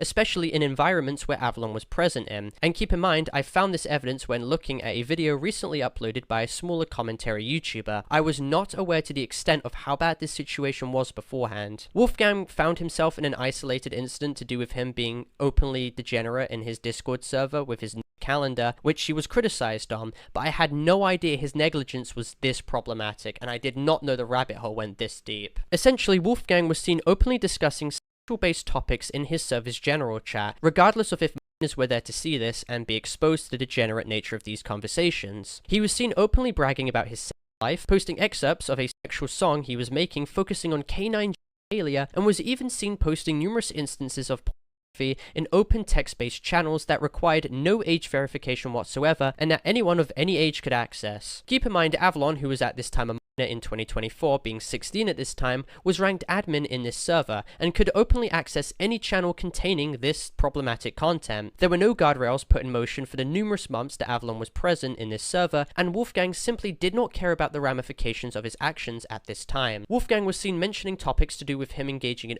especially in environments where Avalon was present in. And keep in mind, I found this evidence when looking at a video recently uploaded by a smaller commentary YouTuber. I was not aware to the extent of how bad this situation was beforehand. Wolfgang found himself in an isolated incident to do with him being openly degenerate in his Discord server with his calendar, which he was criticized on, but I had no idea his negligence was this problematic, and I did not know the rabbit hole went this deep. Essentially, Wolfgang was seen openly discussing based topics in his server's general chat, regardless of if minors were there to see this and be exposed to the degenerate nature of these conversations. He was seen openly bragging about his life, posting excerpts of a sexual song he was making focusing on canine genitalia, and was even seen posting numerous instances of pornography in open text-based channels that required no age verification whatsoever and that anyone of any age could access. Keep in mind Avalon, who was at this time a in 2024, being 16 at this time, was ranked admin in this server and could openly access any channel containing this problematic content. There were no guardrails put in motion for the numerous months that Avalon was present in this server, and Wolfgang simply did not care about the ramifications of his actions at this time. Wolfgang was seen mentioning topics to do with him engaging in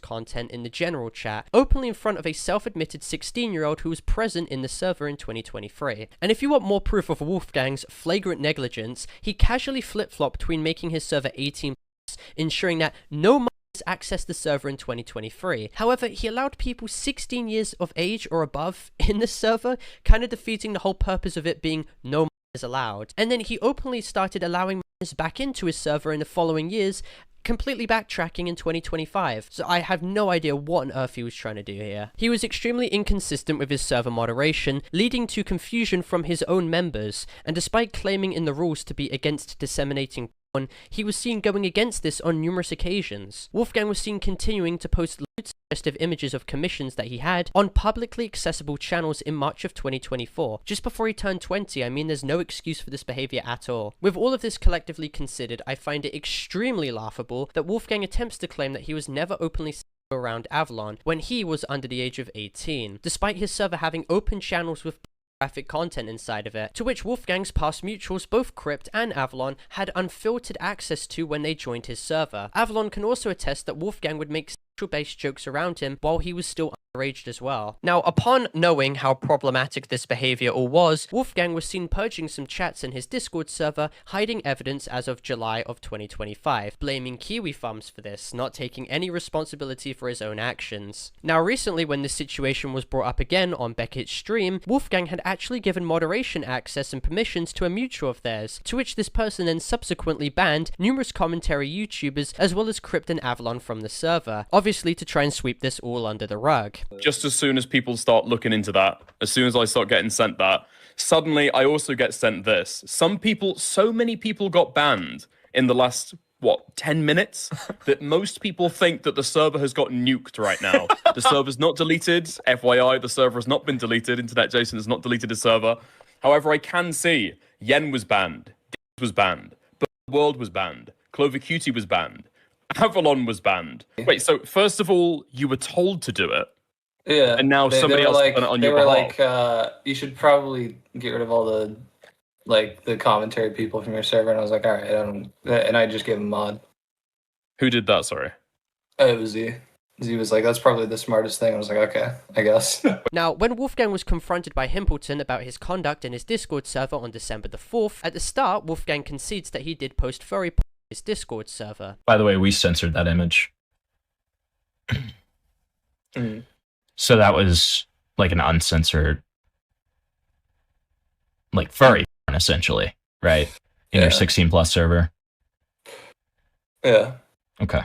content in the general chat, openly in front of a self-admitted 16-year-old who was present in the server in 2023. And if you want more proof of Wolfgang's flagrant negligence, he casually flip-flopped between making his server 18+, ensuring that no minors accessed the server in 2023. However, he allowed people 16 years of age or above in the server, kind of defeating the whole purpose of it being no minors allowed. And then he openly started allowing minors back into his server in the following years, completely backtracking in 2025, so I have no idea what on earth he was trying to do here. He was extremely inconsistent with his server moderation, leading to confusion from his own members, and despite claiming in the rules to be against disseminating porn, he was seen going against this on numerous occasions. Wolfgang was seen continuing to post loads of suggestive images of commissions that he had on publicly accessible channels in March of 2024. Just before he turned 20, I mean, there's no excuse for this behavior at all. With all of this collectively considered, I find it extremely laughable that Wolfgang attempts to claim that he was never openly around Avalon when he was under the age of 18, despite his server having open channels with graphic content inside of it, to which Wolfgang's past mutuals, both Crypt and Avalon, had unfiltered access to when they joined his server. Avalon can also attest that Wolfgang would make sexual-based jokes around him while he was still underaged as well. Now, upon knowing how problematic this behavior all was, Wolfgang was seen purging some chats in his Discord server, hiding evidence as of July of 2025, blaming Kiwi Thumbs for this, not taking any responsibility for his own actions. Now, recently when this situation was brought up again on BuckID's stream, Wolfgang had actually given moderation access and permissions to a mutual of theirs, to which this person then subsequently banned numerous commentary YouTubers as well as Crypt and Avalon from the server, obviously to try and sweep this all under the rug. Just as soon as people start looking into that, as soon as I start getting sent that, suddenly I also get sent this. So many people got banned in the last, 10 minutes, that most people think that the server has got nuked right now. The server's not deleted. FYI, the server has not been deleted. Internet Jason has not deleted his server. However, I can see Yen was banned, was banned, World was banned, Clover Cutie was banned, Avalon was banned. Wait, so first of all, you were told to do it. Yeah. And now somebody else has done it on your behalf. They were like, you should probably get rid of all the commentary people from your server. And I was like, all right, and I just gave him a mod. Who did that, sorry? It was Z. Z was like, that's probably the smartest thing. I was like, okay, I guess. Now, when Wolfgang was confronted by Himpleton about his conduct in his Discord server on December the 4th, at the start, Wolfgang concedes that he did post furry porn on his Discord server. By the way, we censored that image. So that was like an uncensored, like furry porn, essentially, right? In your 16+ server. Yeah. Okay.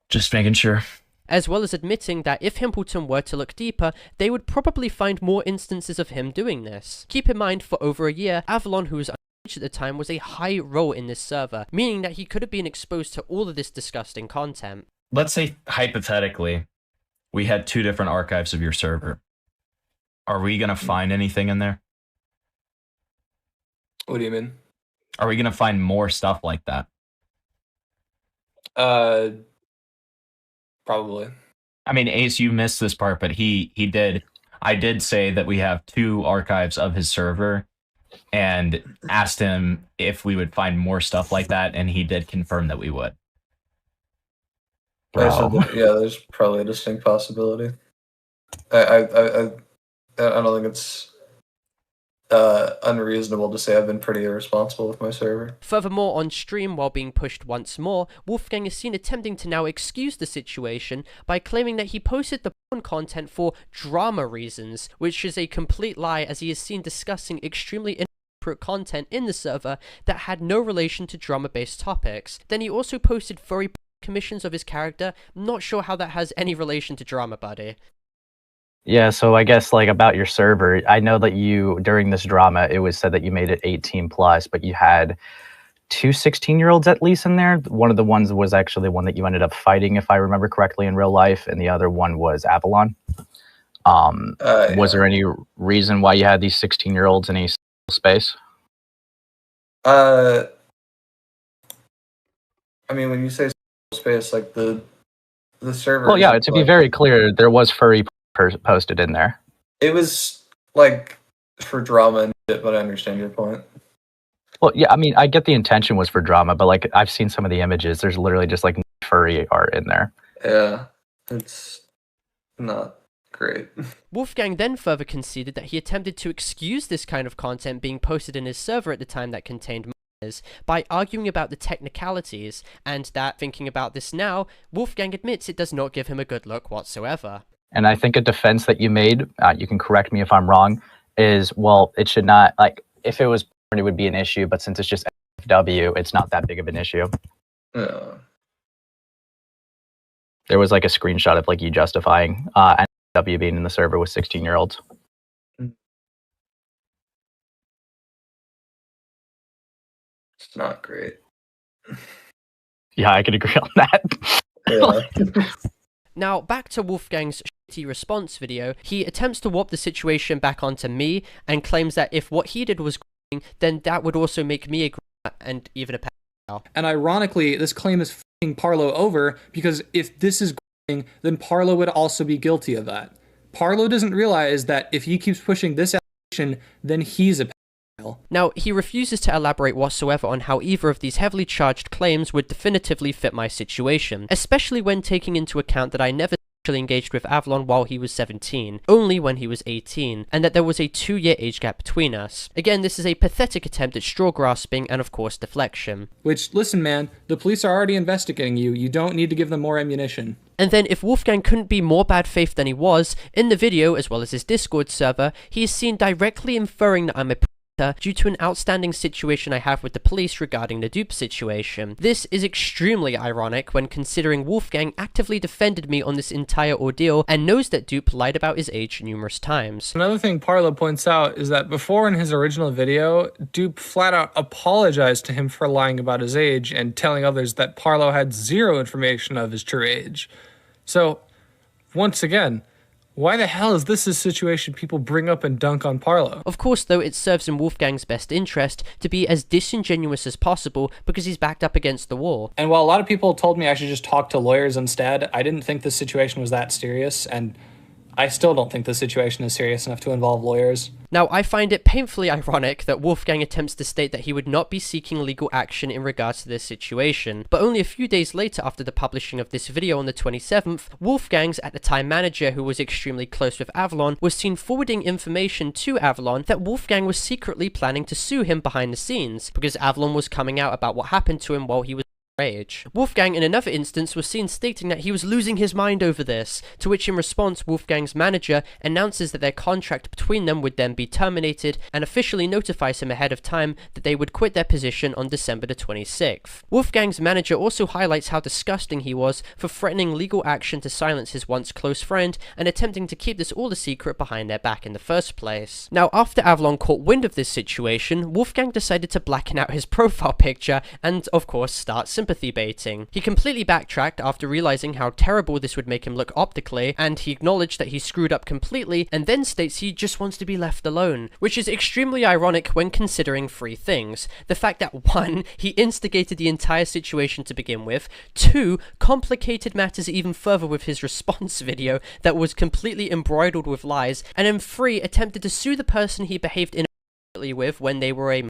Just making sure. As well as admitting that if Himpleton were to look deeper, they would probably find more instances of him doing this. Keep in mind, for over a year, Avalon, who was underage at the time, was a high role in this server, meaning that he could have been exposed to all of this disgusting content. Let's say, hypothetically, we had 2 different archives of your server. Are we going to find anything in there? What do you mean? Are we going to find more stuff like that? Probably. I mean, Ace, you missed this part, but he did. I did say that we have 2 archives of his server and asked him if we would find more stuff like that, and he did confirm that we would. There's probably a distinct possibility. I don't think it's unreasonable to say I've been pretty irresponsible with my server. Furthermore, on stream, while being pushed once more, Wolfgang is seen attempting to now excuse the situation by claiming that he posted the porn content for drama reasons, which is a complete lie, as he is seen discussing extremely inappropriate content in the server that had no relation to drama-based topics. Then he also posted furry commissions of his character. Not sure how that has any relation to drama, buddy. Yeah, so I guess like about your server, I know that you, during this drama, it was said that you made it 18+, but you had 2 16-year-olds at least in there. One of the ones was actually the one that you ended up fighting, if I remember correctly, in real life, and the other one was Avalon. Was there any reason why you had these 16-year-olds in a space? I mean, when you say space, like the server. Well, yeah, isn't, to be like, very clear, there was furry posted in there. it was like for drama and shit, but I understand your point. Well, yeah, I mean, I get the intention was for drama, but like I've seen some of the images. There's literally just like furry art in there. Yeah, it's not great. Wolfgang then further conceded that he attempted to excuse this kind of content being posted in his server at the time that contained minors by arguing about the technicalities, and that, thinking about this now, Wolfgang admits it does not give him a good look whatsoever. And I think a defense that you made, you can correct me if I'm wrong, is, well, it should not, like, if it was porn, it would be an issue, but since it's just FW, it's not that big of an issue. Yeah. There was like a screenshot of like you justifying FW being in the server with 16-year-olds. It's not great. Yeah, I could agree on that. Yeah. Now, back to Wolfgang's shitty response video, he attempts to warp the situation back onto me and claims that if what he did was grooming, then that would also make me a groomer and even a pedophile. And ironically, this claim is f***ing Parlo over, because if this is grooming, then Parlo would also be guilty of that. Parlo doesn't realize that if he keeps pushing this allegation, then he's a pedophile. Now, he refuses to elaborate whatsoever on how either of these heavily charged claims would definitively fit my situation, especially when taking into account that I never sexually engaged with Avalon while he was 17, only when he was 18, and that there was a 2-year age gap between us. Again, this is a pathetic attempt at straw grasping and of course deflection. Which, listen man, the police are already investigating you, you don't need to give them more ammunition. And then, if Wolfgang couldn't be more bad faith than he was, in the video, as well as his Discord server, he is seen directly inferring that I'm a due to an outstanding situation I have with the police regarding the Dupe situation. This is extremely ironic when considering Wolfgang actively defended me on this entire ordeal and knows that Dupe lied about his age numerous times. Another thing Parlo points out is that before in his original video, Dupe flat out apologized to him for lying about his age and telling others that Parlo had zero information of his true age. So, once again, why the hell is this a situation people bring up and dunk on Parlo? Of course, though, it serves in Wolfgang's best interest to be as disingenuous as possible because he's backed up against the wall. And while a lot of people told me I should just talk to lawyers instead, I didn't think this situation was that serious, and I still don't think the situation is serious enough to involve lawyers. Now, I find it painfully ironic that Wolfgang attempts to state that he would not be seeking legal action in regards to this situation, but only a few days later after the publishing of this video on the 27th, Wolfgang's at the time manager, who was extremely close with Avalon, was seen forwarding information to Avalon that Wolfgang was secretly planning to sue him behind the scenes, because Avalon was coming out about what happened to him while he was age. Wolfgang, in another instance, was seen stating that he was losing his mind over this, to which in response Wolfgang's manager announces that their contract between them would then be terminated and officially notifies him ahead of time that they would quit their position on December the 26th. Wolfgang's manager also highlights how disgusting he was for threatening legal action to silence his once close friend and attempting to keep this all a secret behind their back in the first place. Now, after Avalon caught wind of this situation, Wolfgang decided to blacken out his profile picture and, of course, start sympathizing baiting. He completely backtracked after realizing how terrible this would make him look optically, and he acknowledged that he screwed up completely, and then states he just wants to be left alone, which is extremely ironic when considering 3 things. The fact that 1, he instigated the entire situation to begin with, 2, complicated matters even further with his response video that was completely embroidered with lies, and then 3, attempted to sue the person he behaved inappropriately with when they were a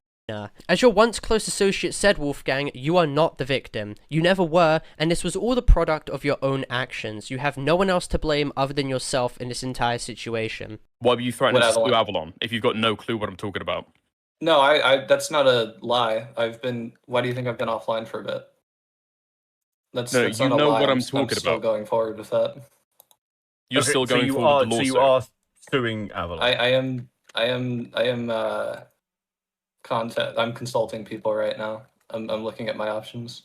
As your once close associate said, Wolfgang, you are not the victim. You never were, and this was all the product of your own actions. You have no one else to blame other than yourself in this entire situation. Why were you threatening to sue Avalon if you've got no clue what I'm talking about? No, I that's not a lie. Why do you think I've been offline for a bit? That's no, that's you not know a lie. what I'm I'm talking still about. going forward with that. You're still going forward with the lawsuit. So you are suing Avalon. I am content. I'm consulting people right now. I'm looking at my options.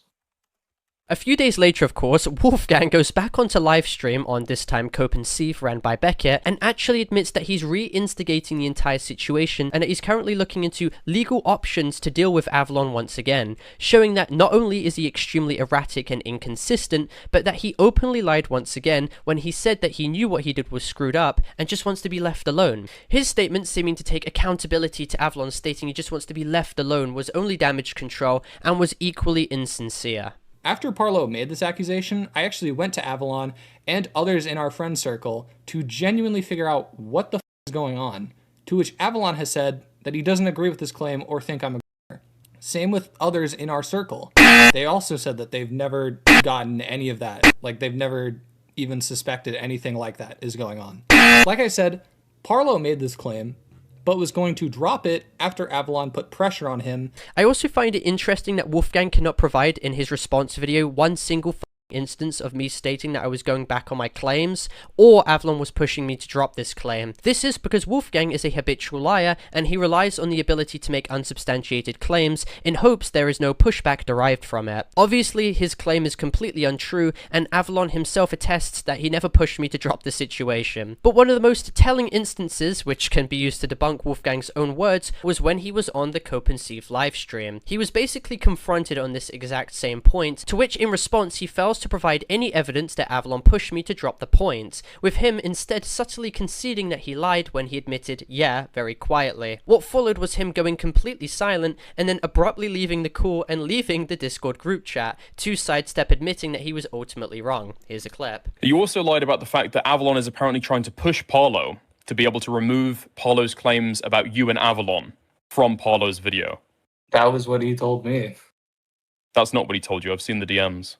A few days later, of course, Wolfgang goes back onto livestream on this time Copenhagen ran by Beckett and actually admits that he's re-instigating the entire situation and that he's currently looking into legal options to deal with Avalon once again, showing that not only is he extremely erratic and inconsistent, but that he openly lied once again when he said that he knew what he did was screwed up and just wants to be left alone. His statement seeming to take accountability to Avalon, stating he just wants to be left alone, was only damage control and was equally insincere. After Parlo made this accusation, I actually went to Avalon and others in our friend circle to genuinely figure out what the f is going on, to which Avalon has said that he doesn't agree with this claim or think I'm a g***er. Same with others in our circle. They also said that they've never gotten any of that, like they've never even suspected anything like that is going on. Like I said, Parlo made this claim, but was going to drop it after Avalon put pressure on him. I also find it interesting that Wolfgang cannot provide in his response video one single instance of me stating that I was going back on my claims, or Avalon was pushing me to drop this claim. This is because Wolfgang is a habitual liar, and he relies on the ability to make unsubstantiated claims in hopes there is no pushback derived from it. Obviously, his claim is completely untrue, and Avalon himself attests that he never pushed me to drop the situation. But one of the most telling instances, which can be used to debunk Wolfgang's own words, was when he was on the Copenhagen livestream. He was basically confronted on this exact same point, to which in response he fails to provide any evidence that Avalon pushed me to drop the point, with him instead subtly conceding that he lied when he admitted, yeah, very quietly. What followed was him going completely silent and then abruptly leaving the call and leaving the Discord group chat, to sidestep admitting that he was ultimately wrong. Here's a clip. You also lied about the fact that Avalon is apparently trying to push Parlo to be able to remove Parlo's claims about you and Avalon from Parlo's video. That was what he told me. That's not what he told you. I've seen the DMs.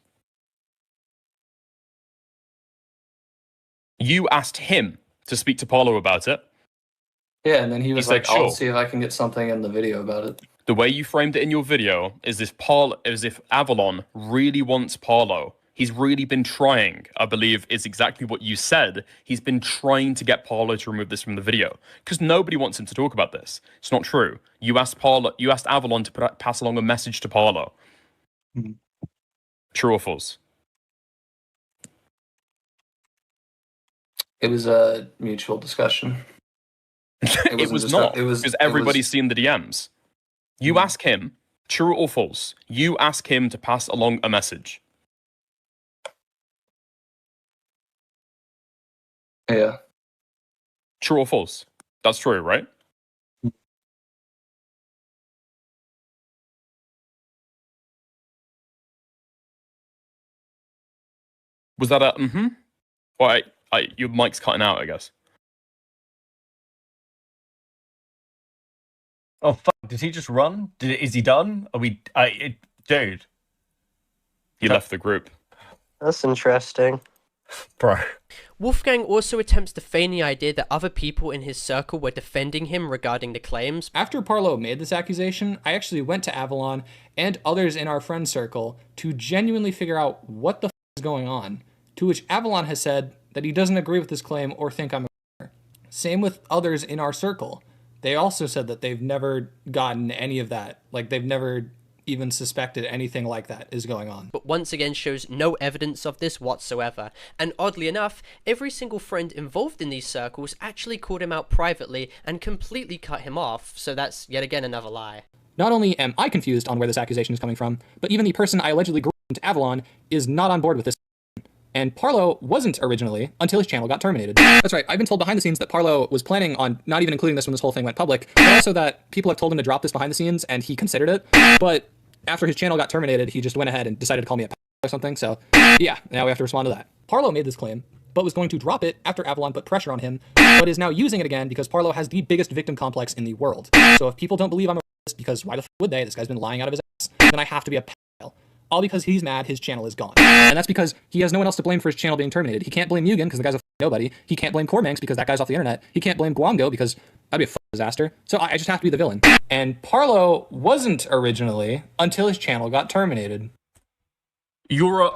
You asked him to speak to Parlo about it. Yeah, and then he was like, said, I'll sure. see if I can get something in the video about it. The way you framed it in your video is if Avalon really wants Parlo. He's really been trying, I believe is exactly what you said. He's been trying to get Parlo to remove this from the video because nobody wants him to talk about this. It's not true. You asked Avalon to pass along a message to Parlo. Mm-hmm. True or false? It was a mutual discussion. It was not, because everybody's seen the DMs. You ask him, true or false, you ask him to pass along a message. Yeah. True or false? That's true, right? Was that a mm-hmm? Well, your mic's cutting out, I guess. Oh fuck! Did he just run? Is he done? Are we? Dude. He left the group. That's interesting. Bro. Wolfgang also attempts to feign the idea that other people in his circle were defending him regarding the claims. After Parlo made this accusation, I actually went to Avalon and others in our friend circle to genuinely figure out what the f is going on, to which Avalon has said that he doesn't agree with this claim or think I'm a g***er. Same with others in our circle. They also said that they've never gotten any of that, like they've never even suspected anything like that is going on. But once again shows no evidence of this whatsoever. And oddly enough, every single friend involved in these circles actually called him out privately and completely cut him off, so that's yet again another lie. Not only am I confused on where this accusation is coming from, but even the person I allegedly groomed to Avalon is not on board with this. And Parlo wasn't originally until his channel got terminated. That's right, I've been told behind the scenes that Parlo was planning on not even including this when this whole thing went public, but also that people have told him to drop this behind the scenes and he considered it, but after his channel got terminated, he just went ahead and decided to call me a or something, so yeah, now we have to respond to that. Parlo made this claim, but was going to drop it after Avalon put pressure on him, but is now using it again because Parlo has the biggest victim complex in the world. So if people don't believe I'm a racist, because why the f would they? This guy's been lying out of his ass, then I have to be a pal. All because he's mad his channel is gone. And that's because he has no one else to blame for his channel being terminated. He can't blame Mugen because the guy's a nobody. He can't blame Kormanx because that guy's off the internet. He can't blame Gwamgo because that'd be a disaster. So I just have to be the villain. And Parlo wasn't originally until his channel got terminated. You're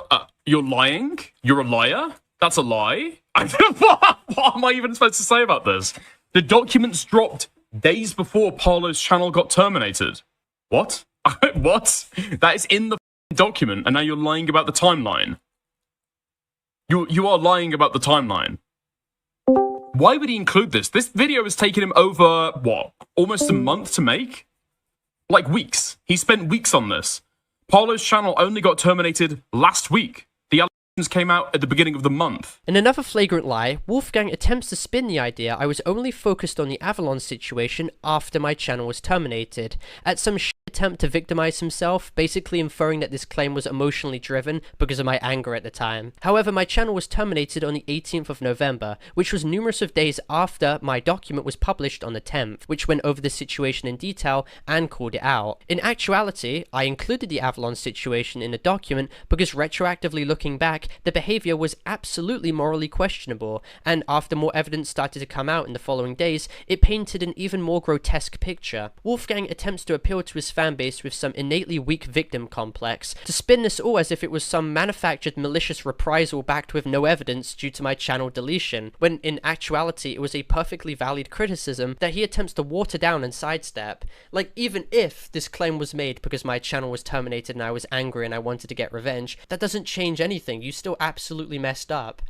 lying? You're a liar? That's a lie? What am I even supposed to say about this? The documents dropped days before Parlo's channel got terminated. What? What? That is in the document, and now you're lying about the timeline. You are lying about the timeline. Why would he include this? This video has taken him over, what, almost a month to make? Like weeks. He spent weeks on this. Parlo's channel only got terminated last week. The allegations came out at the beginning of the month. In another flagrant lie, Wolfgang attempts to spin the idea I was only focused on the Avalon situation after my channel was terminated. At some attempt to victimize himself, basically inferring that this claim was emotionally driven because of my anger at the time. However, my channel was terminated on the 18th of November, which was numerous of days after my document was published on the 10th, which went over the situation in detail and called it out. In actuality, I included the Avalon situation in the document because retroactively looking back, the behavior was absolutely morally questionable, and after more evidence started to come out in the following days, it painted an even more grotesque picture. Wolfgang attempts to appeal to his fanbase with some innately weak victim complex, to spin this all as if it was some manufactured malicious reprisal backed with no evidence due to my channel deletion, when in actuality it was a perfectly valid criticism that he attempts to water down and sidestep. Like, even if this claim was made because my channel was terminated and I was angry and I wanted to get revenge, that doesn't change anything. You still absolutely messed up.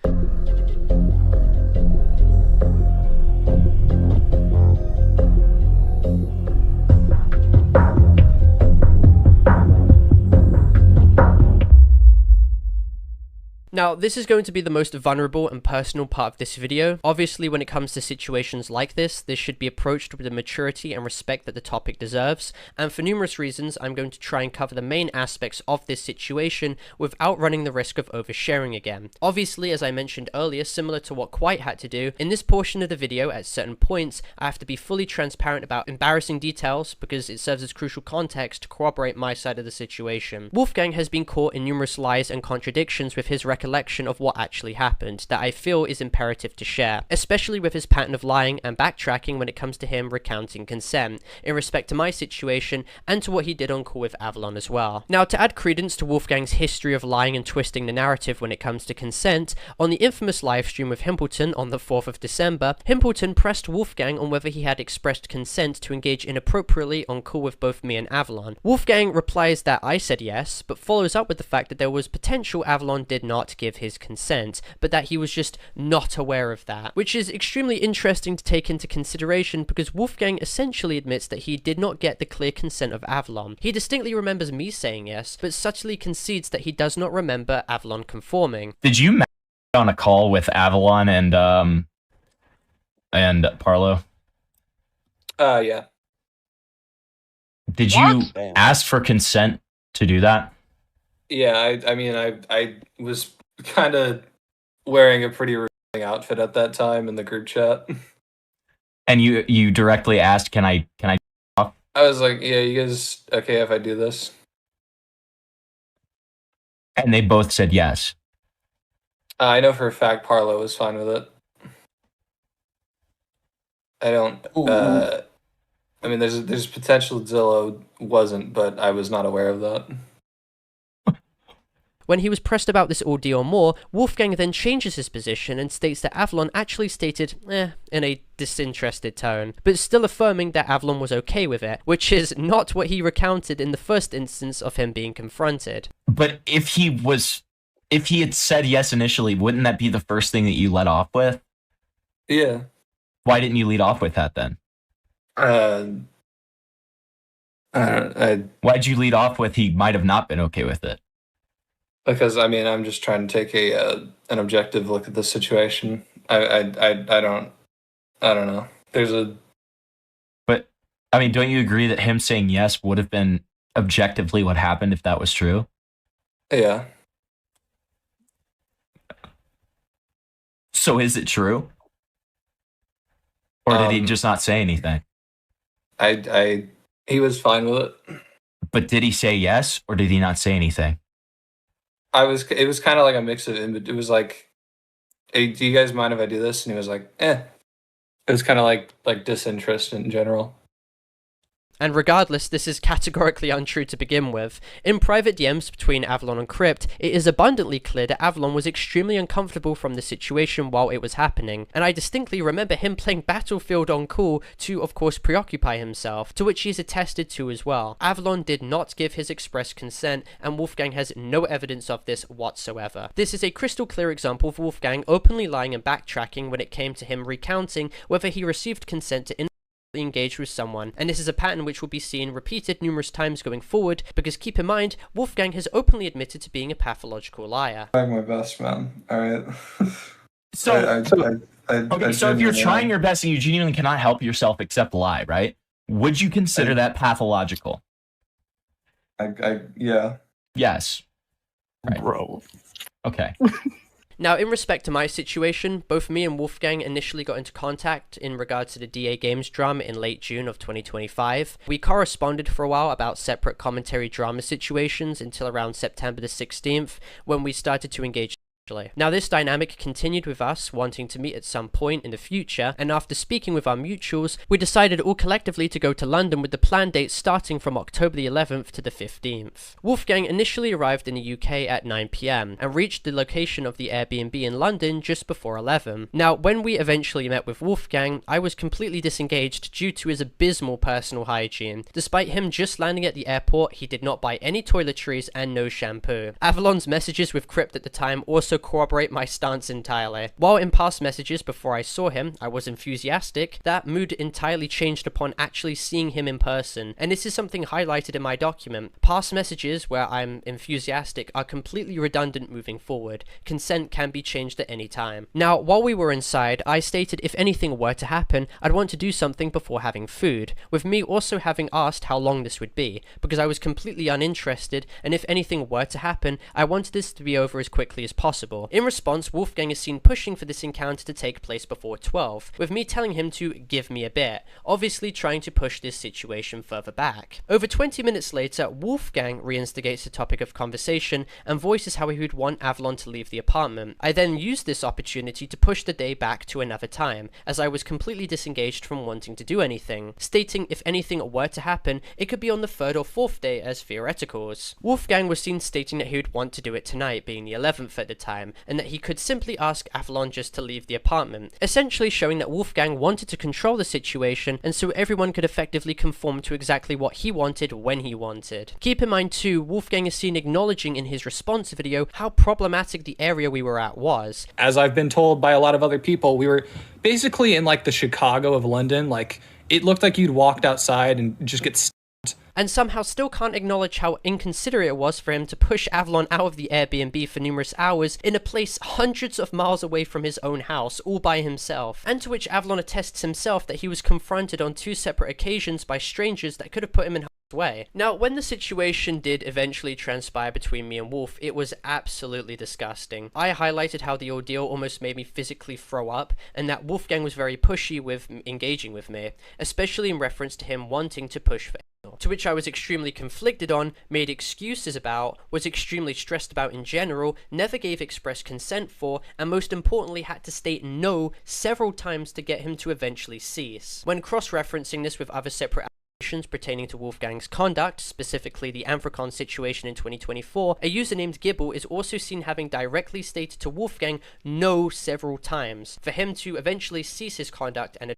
Now, this is going to be the most vulnerable and personal part of this video. Obviously, when it comes to situations like this should be approached with the maturity and respect that the topic deserves, and for numerous reasons, I'm going to try and cover the main aspects of this situation without running the risk of oversharing again. Obviously, as I mentioned earlier, similar to what Quite had to do, in this portion of the video, at certain points, I have to be fully transparent about embarrassing details because it serves as crucial context to corroborate my side of the situation. Wolfgang has been caught in numerous lies and contradictions with his recollection of what actually happened that I feel is imperative to share, especially with his pattern of lying and backtracking when it comes to him recounting consent, in respect to my situation and to what he did on call with Avalon as well. Now, to add credence to Wolfgang's history of lying and twisting the narrative when it comes to consent, on the infamous livestream with Himpleton on the 4th of December, Himpleton pressed Wolfgang on whether he had expressed consent to engage inappropriately on call with both me and Avalon. Wolfgang replies that I said yes, but follows up with the fact that there was potential Avalon did not give his consent, but that he was just not aware of that, which is extremely interesting to take into consideration because Wolfgang essentially admits that he did not get the clear consent of Avalon. He distinctly remembers me saying yes, but subtly concedes that he does not remember Avalon conforming. Did you on a call with Avalon and Parlo? Yeah. Did you ask for consent to do that? Yeah, I mean, I was kind of wearing a pretty revealing outfit at that time in the group chat. And you directly asked, can I talk? I was like, yeah, you guys okay if I do this? And they both said yes. I know for a fact Parlo was fine with it. I don't. I mean, there's potential Zillow wasn't, but I was not aware of that. When he was pressed about this ordeal more, Wolfgang then changes his position and states that Avalon actually stated, in a disinterested tone, but still affirming that Avalon was okay with it, which is not what he recounted in the first instance of him being confronted. But if he had said yes initially, wouldn't that be the first thing that you led off with? Yeah. Why didn't you lead off with that then? Why'd you lead off with he might have not been okay with it? Because I mean, I'm just trying to take an objective look at the situation. I don't know. But I mean, don't you agree that him saying yes would have been objectively what happened if that was true? Yeah. So is it true? Or did he just not say anything? He was fine with it. But did he say yes, or did he not say anything? It was kind of like a mix of it was like, hey, do you guys mind if I do this? And he was like, eh. It was kind of like disinterest in general. And regardless, this is categorically untrue to begin with. In private DMs between Avalon and Crypt, it is abundantly clear that Avalon was extremely uncomfortable from the situation while it was happening, and I distinctly remember him playing Battlefield on call to, of course, preoccupy himself, to which he's attested to as well. Avalon did not give his express consent, and Wolfgang has no evidence of this whatsoever. This is a crystal clear example of Wolfgang openly lying and backtracking when it came to him recounting whether he received consent to engage with someone, and this is a pattern which will be seen repeated numerous times going forward, because keep in mind, Wolfgang has openly admitted to being a pathological liar. I'm my best, man. Alright. So, okay, so if you're trying your best and you genuinely cannot help yourself except lie, right? Would you consider that pathological? Yeah. Yes. Right. Bro. Okay. Now, in respect to my situation, both me and Wolfgang initially got into contact in regards to the DA Games drama in late June of 2025. We corresponded for a while about separate commentary drama situations until around September the 16th, when we started to engage. Now, this dynamic continued with us wanting to meet at some point in the future, and after speaking with our mutuals, we decided all collectively to go to London with the planned date starting from October the 11th to the 15th. Wolfgang initially arrived in the UK at 9 PM and reached the location of the Airbnb in London just before 11. Now, when we eventually met with Wolfgang, I was completely disengaged due to his abysmal personal hygiene. Despite him just landing at the airport, he did not buy any toiletries and no shampoo. Avalon's messages with Crypt at the time also corroborate my stance entirely. While in past messages before I saw him, I was enthusiastic, that mood entirely changed upon actually seeing him in person, and this is something highlighted in my document. Past messages where I'm enthusiastic are completely redundant moving forward. Consent can be changed at any time. Now, while we were inside, I stated if anything were to happen, I'd want to do something before having food, with me also having asked how long this would be, because I was completely uninterested, and if anything were to happen, I wanted this to be over as quickly as possible. In response, Wolfgang is seen pushing for this encounter to take place before 12, with me telling him to give me a bit, obviously trying to push this situation further back. Over 20 minutes later, Wolfgang reinstigates the topic of conversation and voices how he would want Avalon to leave the apartment. I then used this opportunity to push the day back to another time, as I was completely disengaged from wanting to do anything, stating if anything were to happen, it could be on the 3rd or 4th day as theoreticals. Wolfgang was seen stating that he would want to do it tonight, being the 11th at the time, and that he could simply ask Avalon just to leave the apartment, essentially showing that Wolfgang wanted to control the situation and so everyone could effectively conform to exactly what he wanted when he wanted. Keep in mind too, Wolfgang is seen acknowledging in his response video how problematic the area we were at was. As I've been told by a lot of other people, we were basically in like the Chicago of London. Like, it looked like you'd walked outside and just get and somehow still can't acknowledge how inconsiderate it was for him to push Avalon out of the Airbnb for numerous hours in a place hundreds of miles away from his own house, all by himself, and to which Avalon attests himself that he was confronted on 2 separate occasions by strangers that could have put him in harm's way. Now, when the situation did eventually transpire between me and Wolf, it was absolutely disgusting. I highlighted how the ordeal almost made me physically throw up, and that Wolfgang was very pushy with engaging with me, especially in reference to him wanting to push for to which I was extremely conflicted on, made excuses about, was extremely stressed about in general, never gave express consent for, and most importantly had to state no several times to get him to eventually cease. When cross-referencing this with other separate allegations pertaining to Wolfgang's conduct, specifically the Anthrocon situation in 2024, a user named Gibble is also seen having directly stated to Wolfgang no several times, for him to eventually cease his conduct and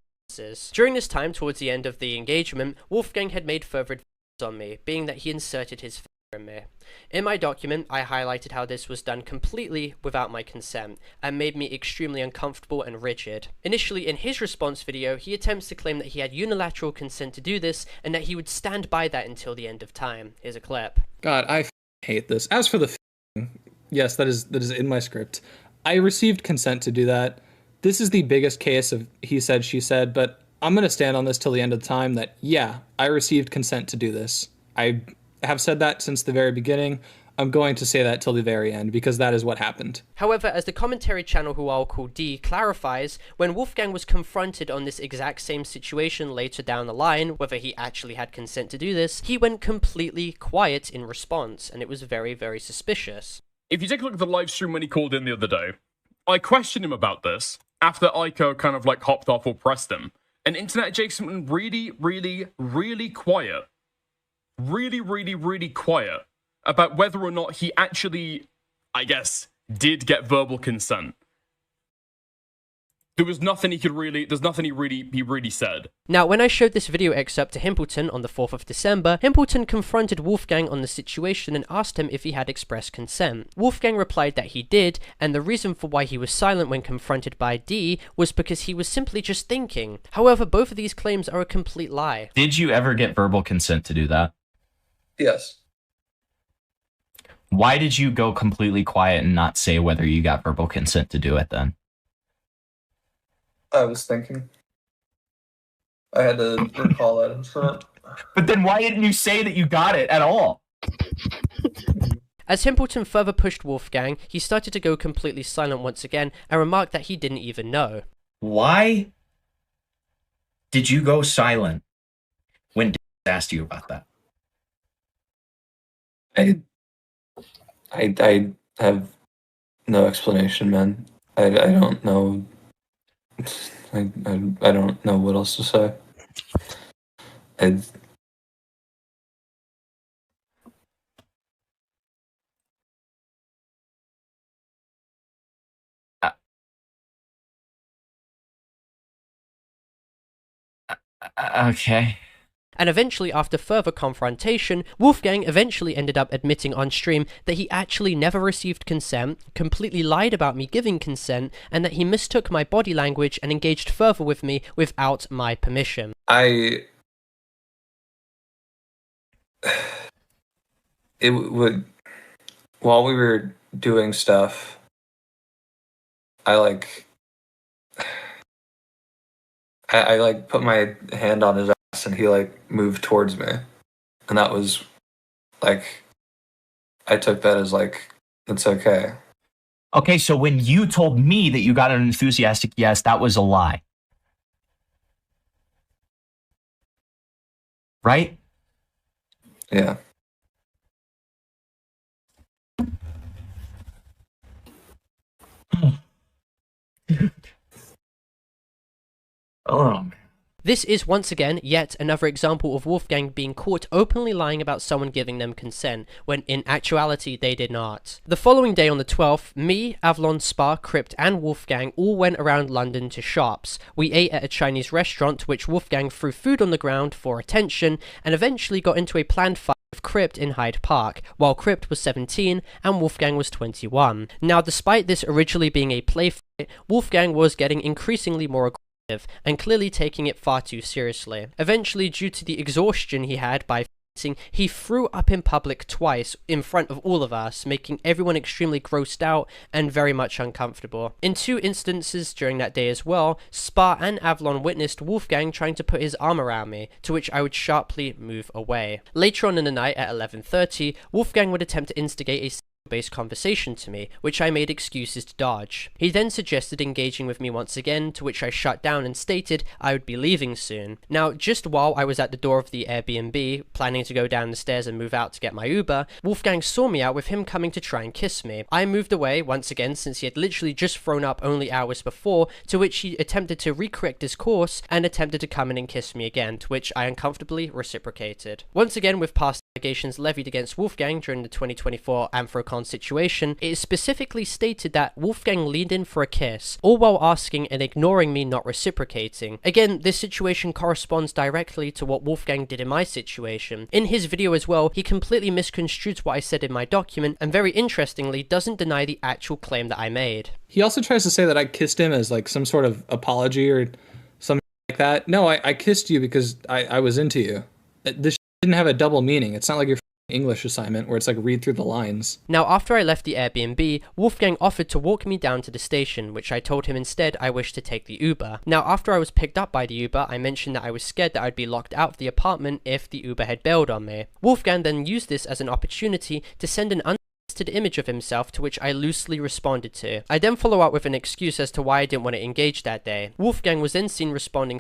during this time, towards the end of the engagement, Wolfgang had made further advances on me, being that he inserted his finger in me. In my document, I highlighted how this was done completely without my consent, and made me extremely uncomfortable and rigid. Initially, in his response video, he attempts to claim that he had unilateral consent to do this, and that he would stand by that until the end of time. Here's a clip. God, I hate this. As for the yes, that is in my script. I received consent to do that. This is the biggest case of he said, she said, but I'm going to stand on this till the end of time that, yeah, I received consent to do this. I have said that since the very beginning. I'm going to say that till the very end, because that is what happened. However, as the commentary channel who I'll call D clarifies, when Wolfgang was confronted on this exact same situation later down the line, whether he actually had consent to do this, he went completely quiet in response, and it was very, very suspicious. If you take a look at the live stream when he called in the other day, I questioned him about this after Ico kind of like hopped off or pressed him. And internet Jason went really, really, really quiet. Really, really, really quiet about whether or not he actually, I guess, did get verbal consent. There's nothing he really said. Now, when I showed this video excerpt to Himpleton on the 4th of December, Himpleton confronted Wolfgang on the situation and asked him if he had expressed consent. Wolfgang replied that he did, and the reason for why he was silent when confronted by D was because he was simply just thinking. However, both of these claims are a complete lie. Did you ever get verbal consent to do that? Yes. Why did you go completely quiet and not say whether you got verbal consent to do it then? I was thinking. I had to recall that incident. But then why didn't you say that you got it at all? As Himpleton further pushed Wolfgang, he started to go completely silent once again and remarked that he didn't even know. Why did you go silent when D asked you about that? I have no explanation, man. I don't know. I don't know what else to say. Okay. And eventually, after further confrontation, Wolfgang eventually ended up admitting on stream that he actually never received consent, completely lied about me giving consent, and that he mistook my body language and engaged further with me without my permission. It would, while we were doing stuff, I put my hand on his ass and he moved towards me, and that was I took that as it's okay. Okay, so when you told me that you got an enthusiastic yes, that was a lie. Right? Yeah. Oh. This is once again yet another example of Wolfgang being caught openly lying about someone giving them consent, when in actuality they did not. The following day on the 12th, me, Avalon, Spa, Crypt and Wolfgang all went around London to shops. We ate at a Chinese restaurant to which Wolfgang threw food on the ground for attention, and eventually got into a planned fight with Crypt in Hyde Park, while Crypt was 17 and Wolfgang was 21. Now, despite this originally being a play fight, Wolfgang was getting increasingly more aggressive and clearly taking it far too seriously. Eventually, due to the exhaustion he had by fighting, he threw up in public twice in front of all of us, making everyone extremely grossed out and very much uncomfortable. In 2 instances during that day as well, Spa and Avalon witnessed Wolfgang trying to put his arm around me, to which I would sharply move away. Later on in the night at 11:30, Wolfgang would attempt to instigate a based conversation to me, which I made excuses to dodge. He then suggested engaging with me once again, to which I shut down and stated I would be leaving soon. Now, just while I was at the door of the Airbnb, planning to go down the stairs and move out to get my Uber, Wolfgang saw me out with him coming to try and kiss me. I moved away once again since he had literally just thrown up only hours before, to which he attempted to recorrect his course and attempted to come in and kiss me again, to which I uncomfortably reciprocated. Once again, with past allegations levied against Wolfgang during the 2024 Anthrocon situation, it is specifically stated that Wolfgang leaned in for a kiss, all while asking and ignoring me not reciprocating. Again, this situation corresponds directly to what Wolfgang did in my situation. In his video as well, he completely misconstrued what I said in my document, and very interestingly doesn't deny the actual claim that I made. He also tries to say that I kissed him as some sort of apology or something like that. No, I kissed you because I was into you. This didn't have a double meaning. It's not like your English assignment where it's read through the lines. Now, after I left the Airbnb, Wolfgang offered to walk me down to the station, which I told him instead I wished to take the Uber. Now, after I was picked up by the Uber, I mentioned that I was scared that I'd be locked out of the apartment if the Uber had bailed on me. Wolfgang then used this as an opportunity to send an unlisted image of himself, to which I loosely responded to. I then follow up with an excuse as to why I didn't want to engage that day. Wolfgang was then seen responding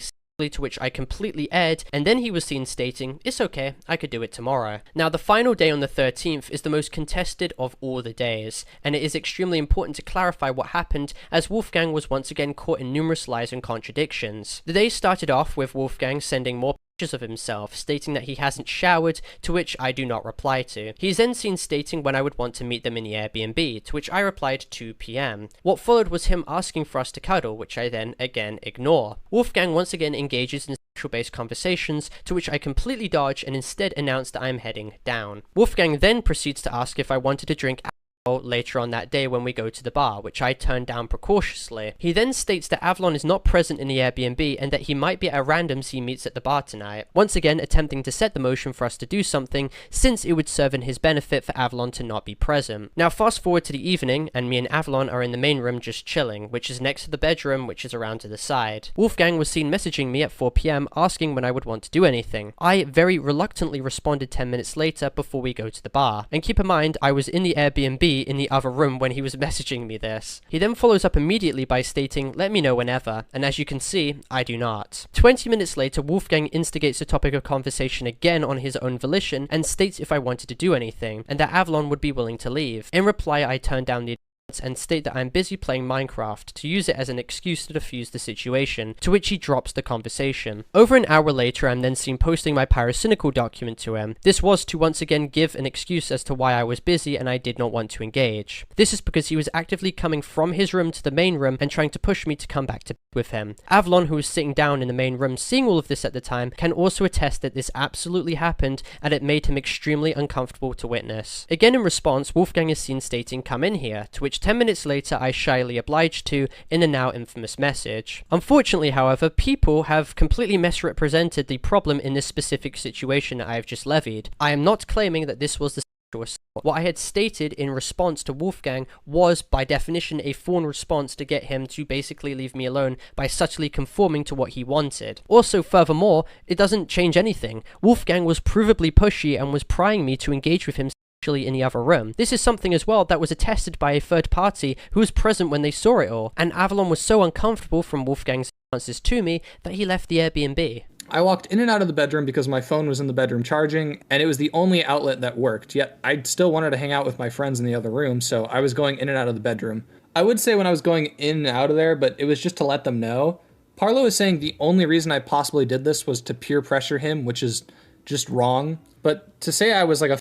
to which I completely aired, and then he was seen stating, "It's okay, I could do it tomorrow." Now, the final day on the 13th is the most contested of all the days, and it is extremely important to clarify what happened, as Wolfgang was once again caught in numerous lies and contradictions. The day started off with Wolfgang sending more pictures of himself, stating that he hasn't showered, to which I do not reply to. He is then seen stating when I would want to meet them in the Airbnb, to which I replied 2 PM. What followed was him asking for us to cuddle, which I then again ignore. Wolfgang once again engages in sexual-based conversations, to which I completely dodge and instead announce that I am heading down. Wolfgang then proceeds to ask if I wanted to drink later on that day when we go to the bar, which I turned down precautiously. He then states that Avalon is not present in the Airbnb and that he might be at randoms he meets at the bar tonight, once again attempting to set the motion for us to do something, since it would serve in his benefit for Avalon to not be present. Now fast forward to the evening, and me and Avalon are in the main room just chilling, which is next to the bedroom, which is around to the side. Wolfgang was seen messaging me at 4 PM asking when I would want to do anything. I very reluctantly responded 10 minutes later before we go to the bar. And keep in mind, I was in the Airbnb in the other room when he was messaging me this. He then follows up immediately by stating, "Let me know whenever," and as you can see, I do not. 20 minutes later, Wolfgang instigates the topic of conversation again on his own volition and states if I wanted to do anything, and that Avalon would be willing to leave. In reply, I turn down the and state that I'm busy playing Minecraft to use it as an excuse to defuse the situation, to which he drops the conversation. Over an hour later, I'm then seen posting my pyrocynical document to him. This was to once again give an excuse as to why I was busy and I did not want to engage. This is because he was actively coming from his room to the main room and trying to push me to come back to with him. Avalon, who was sitting down in the main room seeing all of this at the time, can also attest that this absolutely happened and it made him extremely uncomfortable to witness. Again in response, Wolfgang is seen stating, "Come in here," to which 10 minutes later I shyly obliged to in the now infamous message. Unfortunately, however, people have completely misrepresented the problem in this specific situation that I have just levied. I am not claiming that this was the sexual assault. What I had stated in response to Wolfgang was, by definition, a fawn response to get him to basically leave me alone by subtly conforming to what he wanted. Also, furthermore, it doesn't change anything. Wolfgang was provably pushy and was prying me to engage with him in the other room. This is something as well that was attested by a third party who was present when they saw it all, and Avalon was so uncomfortable from Wolfgang's answers to me that he left the Airbnb. I walked in and out of the bedroom because my phone was in the bedroom charging, and it was the only outlet that worked, yet I still wanted to hang out with my friends in the other room, so I was going in and out of the bedroom. I would say when I was going in and out of there, but it was just to let them know. Parlo is saying the only reason I possibly did this was to peer pressure him, which is just wrong, but to say I was like a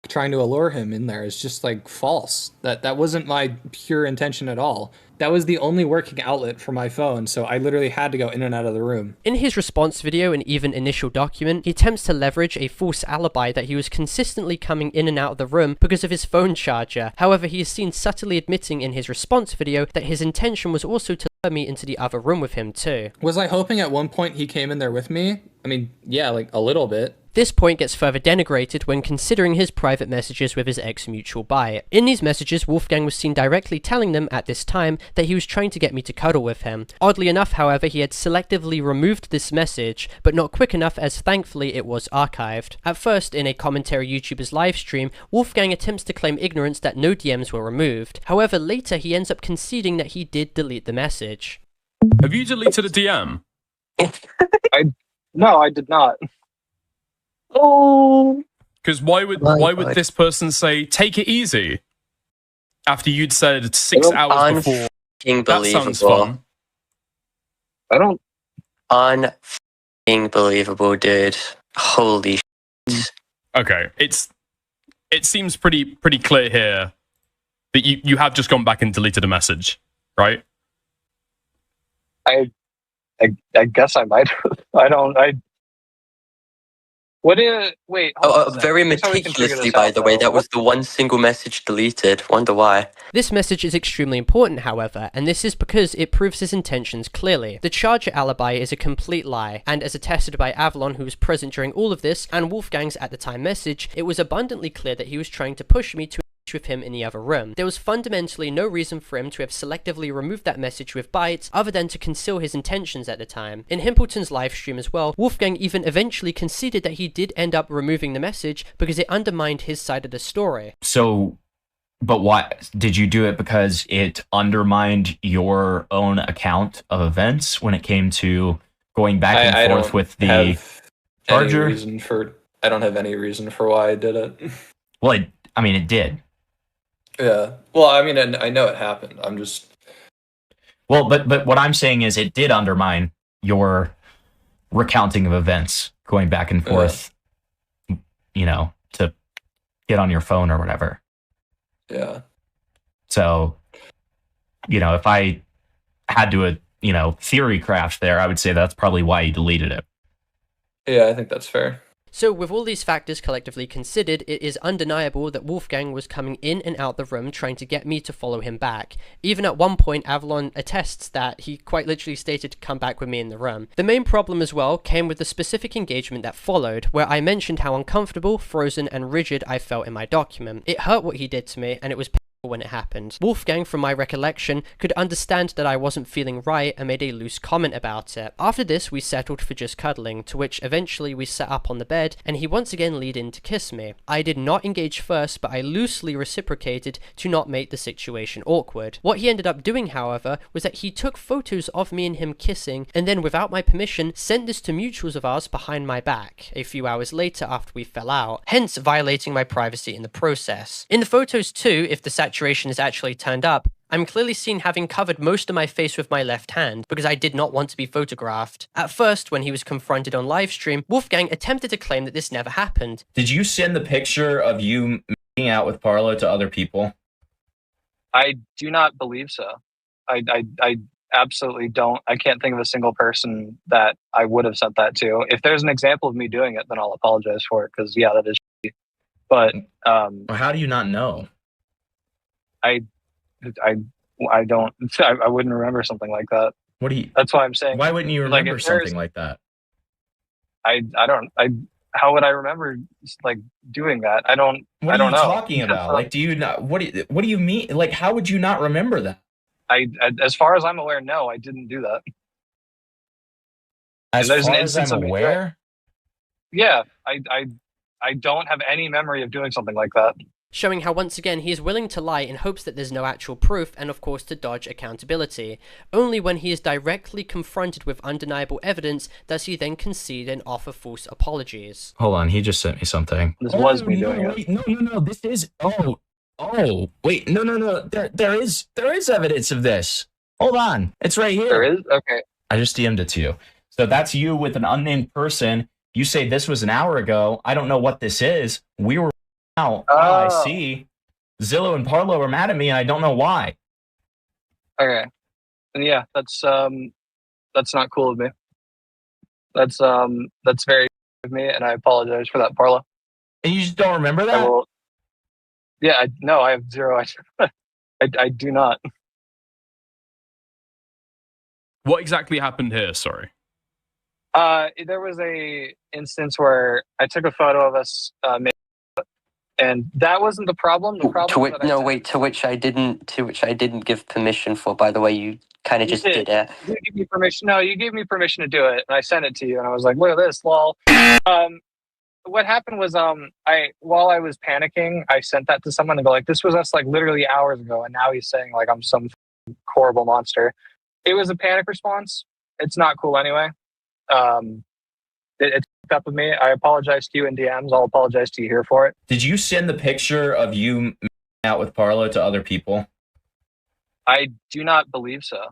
trying to allure him in there is just like false. That wasn't my pure intention at all. That was the only working outlet for my phone, so I literally had to go in and out of the room. In his response video and even initial document, he attempts to leverage a false alibi that he was consistently coming in and out of the room because of his phone charger. However, he is seen subtly admitting in his response video that his intention was also to lure me into the other room with him too. Was I hoping at one point he came in there with me? I mean, yeah, like a little bit. This point gets further denigrated when considering his private messages with his ex-mutual buy. In these messages, Wolfgang was seen directly telling them at this time that he was trying to get me to cuddle with him. Oddly enough, however, he had selectively removed this message, but not quick enough as thankfully it was archived. At first, in a commentary YouTuber's livestream, Wolfgang attempts to claim ignorance that no DMs were removed. However, later he ends up conceding that he did delete the message. Have you deleted a DM? No, I did not. Oh. Because why would this person say take it easy after you'd said 6 hours before? That sounds fun. I don't. Unbelievable, dude. Holy shit. Okay, it seems pretty clear here that you have just gone back and deleted a message, right? I guess I might. Wait. Very meticulously, by the way. That was the one single message deleted. Wonder why. This message is extremely important, however, and this is because it proves his intentions clearly. The charger alibi is a complete lie, and as attested by Avalon, who was present during all of this, and Wolfgang's at the time message, it was abundantly clear that he was trying to push me to with him in the other room. There was fundamentally no reason for him to have selectively removed that message with bytes other than to conceal his intentions at the time. In Himpleton's livestream as well, Wolfgang even eventually conceded that he did end up removing the message because it undermined his side of the story. So, but why did you do it? Because it undermined your own account of events when it came to going back and I forth don't with the have charger. I don't have any reason for why I did it. Well, it did. Yeah. Well, I mean, I know it happened. I'm just. Well, but what I'm saying is it did undermine your recounting of events, going back and forth, to get on your phone or whatever. Yeah. So, if I had to, theory craft there, I would say that's probably why you deleted it. Yeah, I think that's fair. So with all these factors collectively considered, it is undeniable that Wolfgang was coming in and out the room trying to get me to follow him back. Even at one point, Avalon attests that he quite literally stated to come back with me in the room. The main problem as well came with the specific engagement that followed, where I mentioned how uncomfortable, frozen, and rigid I felt in my document. It hurt what he did to me, and it was painful when it happened. Wolfgang, from my recollection, could understand that I wasn't feeling right and made a loose comment about it. After this, we settled for just cuddling, to which eventually we sat up on the bed and he once again leaned in to kiss me. I did not engage first, but I loosely reciprocated to not make the situation awkward. What he ended up doing, however, was that he took photos of me and him kissing and then, without my permission, sent this to mutuals of ours behind my back a few hours later after we fell out, hence violating my privacy in the process. In the photos too, if the saturation is actually turned up, I'm clearly seen having covered most of my face with my left hand, because I did not want to be photographed. At first, when he was confronted on livestream, Wolfgang attempted to claim that this never happened. Did you send the picture of you making out with Parlo to other people? I do not believe so. I absolutely don't. I can't think of a single person that I would have sent that to. If there's an example of me doing it, then I'll apologize for it, because yeah, that is shitty. But how do you not know? I don't. I wouldn't remember something like that. What do you? That's why I'm saying. Why wouldn't you remember something like that? I don't. How would I remember doing that? I don't. What I don't are you know. talking about? Do you not? What do you mean? How would you not remember that? As far as I'm aware, no, I didn't do that. As far as I'm aware, yeah, I don't have any memory of doing something like that. Showing how once again he is willing to lie in hopes that there's no actual proof, and of course to dodge accountability. Only when he is directly confronted with undeniable evidence does he then concede and offer false apologies. Hold on, he just sent me something. This was me doing it. No, this is... wait, no. There is evidence of this. Hold on, it's right here. There is? Okay. I just DM'd it to you. So that's you with an unnamed person. You say this was an hour ago. I don't know what this is. We were out. I see. Zillow and Parlo are mad at me, and I don't know why. Okay. And yeah, that's not cool of me. That's very of me, and I apologize for that, Parlo. And you just don't remember that? Yeah, no, I have zero idea. I do not. What exactly happened here? Sorry. There was a instance where I took a photo of us, and that wasn't the problem. The problem. To which I didn't give permission for. By the way, you kind of just did it. You gave me permission. No, you gave me permission to do it, and I sent it to you, and I was like, "Look at this, lol." What happened was, while I was panicking, I sent that to someone and go like, "This was us like literally hours ago," and now he's saying like I'm some horrible monster. It was a panic response. It's not cool anyway. It's up with me. I apologize to you in DMs. I'll apologize to you here for it. Did you send the picture of you out with Parlo to other people? I do not believe so.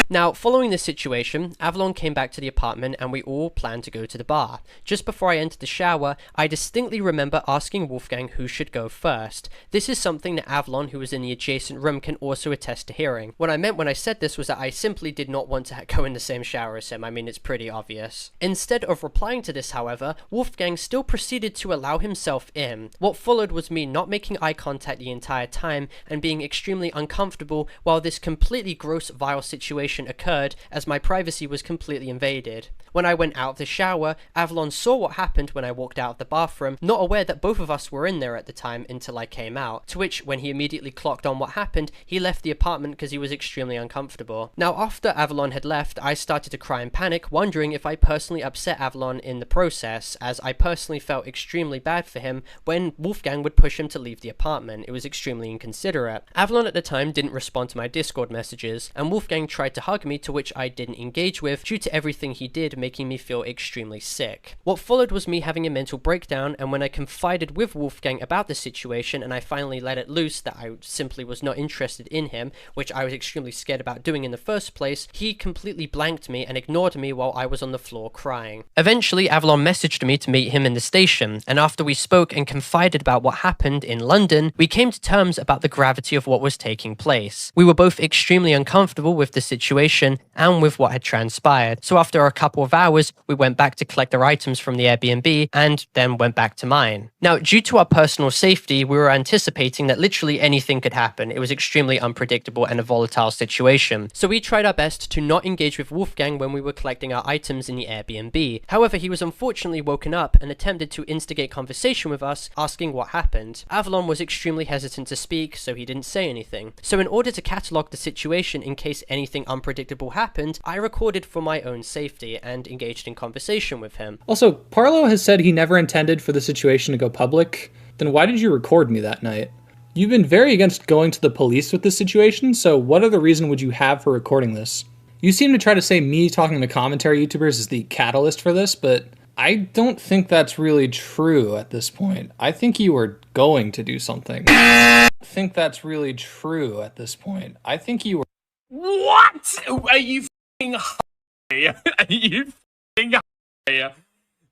Now, following this situation, Avalon came back to the apartment and we all planned to go to the bar. Just before I entered the shower, I distinctly remember asking Wolfgang who should go first. This is something that Avalon, who was in the adjacent room, can also attest to hearing. What I meant when I said this was that I simply did not want to go in the same shower as him. I mean, it's pretty obvious. Instead of replying to this, however, Wolfgang still proceeded to allow himself in. What followed was me not making eye contact the entire time and being extremely uncomfortable while this completely gross, vile situation occurred, as my privacy was completely invaded. When I went out of the shower, Avalon saw what happened when I walked out of the bathroom, not aware that both of us were in there at the time until I came out, to which, when he immediately clocked on what happened, he left the apartment because he was extremely uncomfortable. Now, after Avalon had left, I started to cry and panic, wondering if I personally upset Avalon in the process, as I personally felt extremely bad for him when Wolfgang would push him to leave the apartment. It was extremely inconsiderate. Avalon at the time didn't respond to my Discord messages, and Wolfgang tried to hug me, to which I didn't engage with due to everything he did making me feel extremely sick. What followed was me having a mental breakdown, and when I confided with Wolfgang about the situation and I finally let it loose that I simply was not interested in him, which I was extremely scared about doing in the first place, he completely blanked me and ignored me while I was on the floor crying. Eventually, Avalon messaged me to meet him in the station, and after we spoke and confided about what happened in London, we came to terms about the gravity of what was taking place. We were both extremely uncomfortable with the situation and with what had transpired, so after a couple of hours, we went back to collect our items from the Airbnb and then went back to mine. Now, due to our personal safety, we were anticipating that literally anything could happen. It was extremely unpredictable and a volatile situation, so we tried our best to not engage with Wolfgang when we were collecting our items in the Airbnb. However, he was unfortunately woken up and attempted to instigate conversation with us, asking what happened. Avalon was extremely hesitant to speak, so he didn't say anything. So in order to catalogue the situation in case anything unpredictable happened, I recorded for my own safety and engaged in conversation with him. Also, Parlo has said he never intended for the situation to go public. Then why did you record me that night? You've been very against going to the police with this situation, so what other reason would you have for recording this? You seem to try to say me talking to commentary YouTubers is the catalyst for this, but I don't think that's really true at this point. I think you were going to do something. I think that's really true at this point. I think you were... What? Are you f***ing high? Are you f***ing high?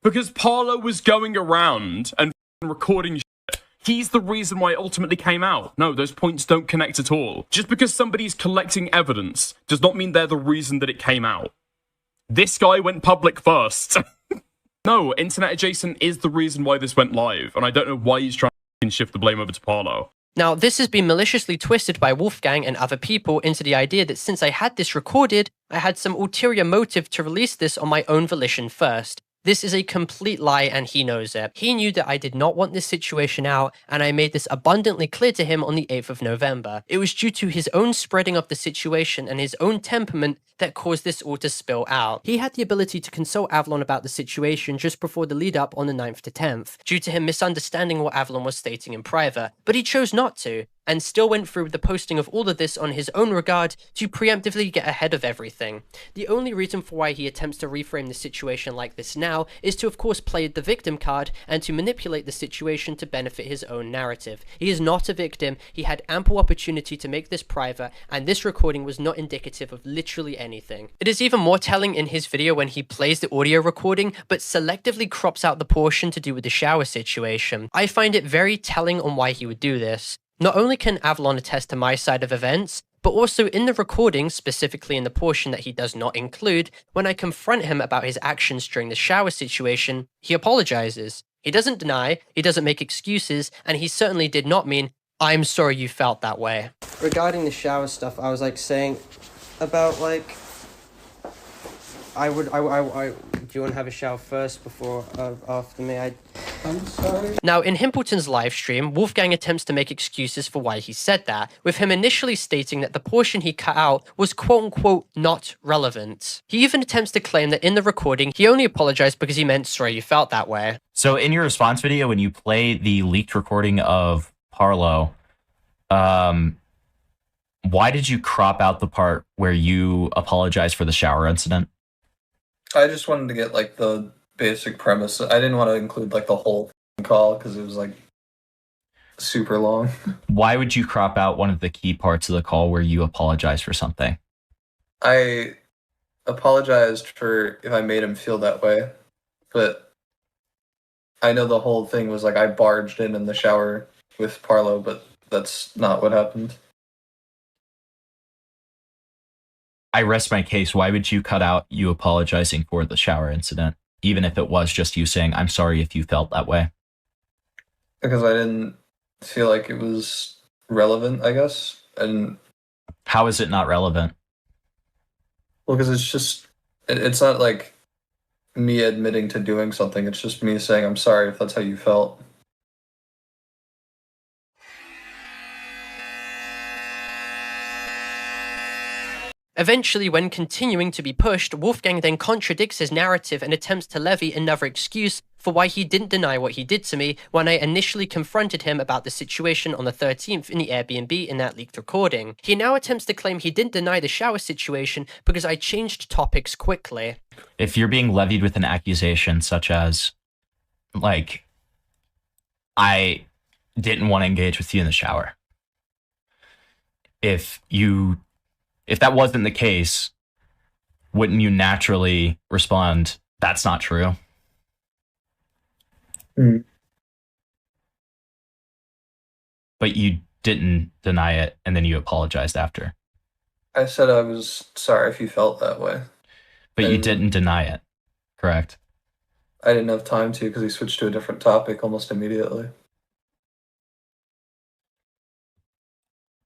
Because Parlo was going around and recording shit. He's the reason why it ultimately came out. No, those points don't connect at all. Just because somebody's collecting evidence does not mean they're the reason that it came out. This guy went public first. No, Internet Adjacent is the reason why this went live, and I don't know why he's trying to shift the blame over to Parlo. Now, this has been maliciously twisted by Wolfgang and other people into the idea that since I had this recorded, I had some ulterior motive to release this on my own volition first. This is a complete lie and he knows it. He knew that I did not want this situation out, and I made this abundantly clear to him on the 8th of November. It was due to his own spreading of the situation and his own temperament that caused this all to spill out. He had the ability to consult Avalon about the situation just before the lead up on the 9th to 10th, due to him misunderstanding what Avalon was stating in private, but he chose not to, and still went through the posting of all of this on his own regard to preemptively get ahead of everything. The only reason for why he attempts to reframe the situation like this now is to of course play the victim card and to manipulate the situation to benefit his own narrative. He is not a victim, he had ample opportunity to make this private, and this recording was not indicative of literally anything. It is even more telling in his video when he plays the audio recording but selectively crops out the portion to do with the shower situation. I find it very telling on why he would do this. Not only can Avalon attest to my side of events, but also in the recording, specifically in the portion that he does not include, when I confront him about his actions during the shower situation, he apologizes. He doesn't deny, he doesn't make excuses, and he certainly did not mean, "I'm sorry you felt that way." Regarding the shower stuff, I was saying about do you want to have a shower first before after me? I'm sorry. Now, in Himpleton's livestream, Wolfgang attempts to make excuses for why he said that, with him initially stating that the portion he cut out was quote-unquote not relevant. He even attempts to claim that in the recording, he only apologized because he meant sorry you felt that way. So in your response video, when you play the leaked recording of Parlo, why did you crop out the part where you apologized for the shower incident? I just wanted to get the basic premise. I didn't want to include the whole call because it was super long. Why would you crop out one of the key parts of the call where you apologize for something? I apologized for if I made him feel that way, but I know the whole thing was I barged in the shower with Parlo, but that's not what happened. I rest my case. Why would you cut out you apologizing for the shower incident, even if it was just you saying, "I'm sorry if you felt that way"? Because I didn't feel like it was relevant, I guess. And how is it not relevant? Well, because it's not me admitting to doing something. It's just me saying, "I'm sorry if that's how you felt." Eventually, when continuing to be pushed, Wolfgang then contradicts his narrative and attempts to levy another excuse for why he didn't deny what he did to me when I initially confronted him about the situation on the 13th in the Airbnb in that leaked recording. He now attempts to claim he didn't deny the shower situation because I changed topics quickly. If you're being levied with an accusation such as, like, I didn't want to engage with you in the shower, if that wasn't the case, wouldn't you naturally respond, that's not true? Mm. But you didn't deny it, and then you apologized after. I said I was sorry if you felt that way. But you didn't deny it, correct? I didn't have time to because he switched to a different topic almost immediately.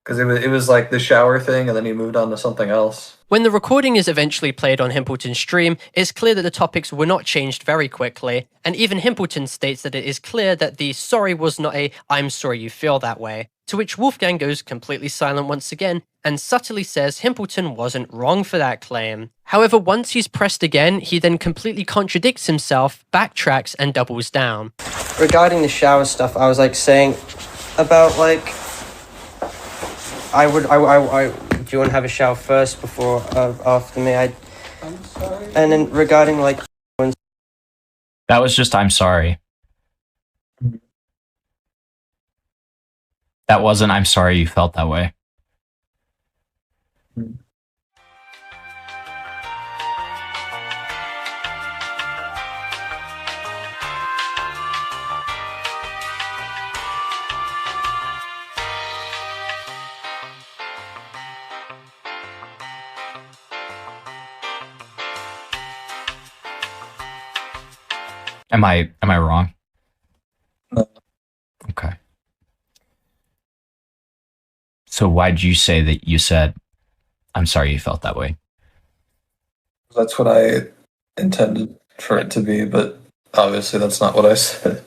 Because it was like the shower thing, and then he moved on to something else. When the recording is eventually played on Himpleton's stream, it's clear that the topics were not changed very quickly, and even Himpleton states that it is clear that the sorry was not a I'm sorry you feel that way, to which Wolfgang goes completely silent once again, and subtly says Himpleton wasn't wrong for that claim. However, once he's pressed again, he then completely contradicts himself, backtracks, and doubles down. Regarding the shower stuff, I was like saying about like, do you want to have a shower first before, after me? I'm sorry. And then regarding like... That was just, I'm sorry. That wasn't, I'm sorry you felt that way. Am I wrong? No. Okay. So why did you say that you said, I'm sorry you felt that way? That's what I intended for it to be, but obviously that's not what I said.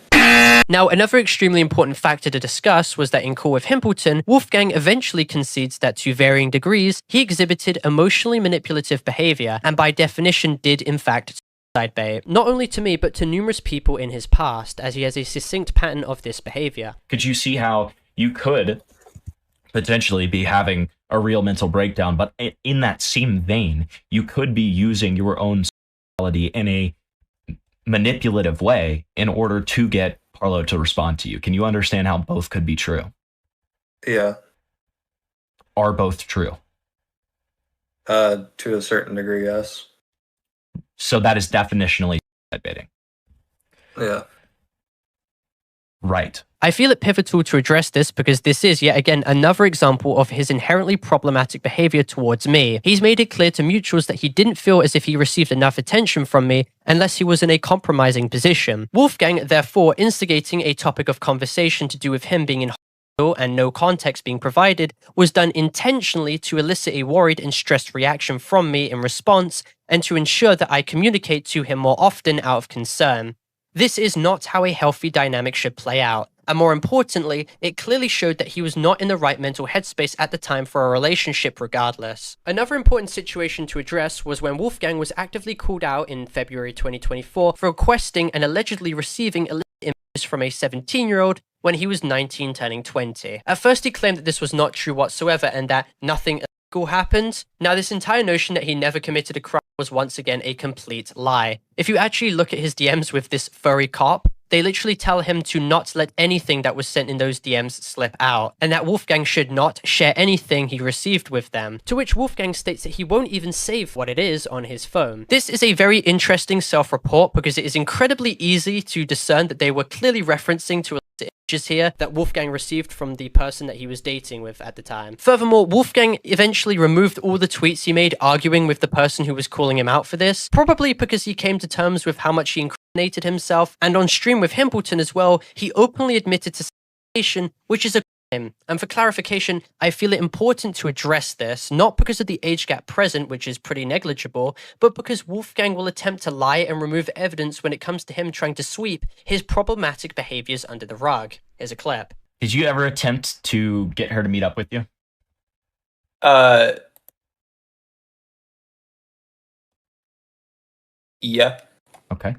Now, another extremely important factor to discuss was that in Call with Himpleton, Wolfgang eventually concedes that to varying degrees, he exhibited emotionally manipulative behavior, and by definition did in fact suicide bait, not only to me, but to numerous people in his past, as he has a succinct pattern of this behavior. Could you see how you could potentially be having a real mental breakdown, but in that same vein, you could be using your own sexuality in a manipulative way in order to get Parlo to respond to you? Can you understand how both could be true? Yeah. Are both true? To a certain degree, yes. So that is definitionally suicide baiting. Yeah. Right. I feel it pivotal to address this because this is, yet again, another example of his inherently problematic behavior towards me. He's made it clear to mutuals that he didn't feel as if he received enough attention from me unless he was in a compromising position. Wolfgang, therefore, instigating a topic of conversation to do with him being in hospital and no context being provided, was done intentionally to elicit a worried and stressed reaction from me in response and to ensure that I communicate to him more often out of concern. This is not how a healthy dynamic should play out. And more importantly, it clearly showed that he was not in the right mental headspace at the time for a relationship regardless. Another important situation to address was when Wolfgang was actively called out in February 2024 for requesting and allegedly receiving illicit images from a 17-year-old when he was 19 turning 20. At first he claimed that this was not true whatsoever and that nothing illegal happened. Now this entire notion that he never committed a crime was once again a complete lie. If you actually look at his DMs with this furry cop, they literally tell him to not let anything that was sent in those DMs slip out, and that Wolfgang should not share anything he received with them, to which Wolfgang states that he won't even save what it is on his phone. This is a very interesting self-report because it is incredibly easy to discern that they were clearly referencing to images here that Wolfgang received from the person that he was dating with at the time. Furthermore, Wolfgang eventually removed all the tweets he made arguing with the person who was calling him out for this, probably because he came to terms with how much he incriminated himself, and on stream with Himpleton as well, he openly admitted to sexualization, which is a crime. And for clarification, I feel it important to address this, not because of the age gap present, which is pretty negligible, but because Wolfgang will attempt to lie and remove evidence when it comes to him trying to sweep his problematic behaviors under the rug. Here's a clip. Did you ever attempt to get her to meet up with you? Yeah. Okay.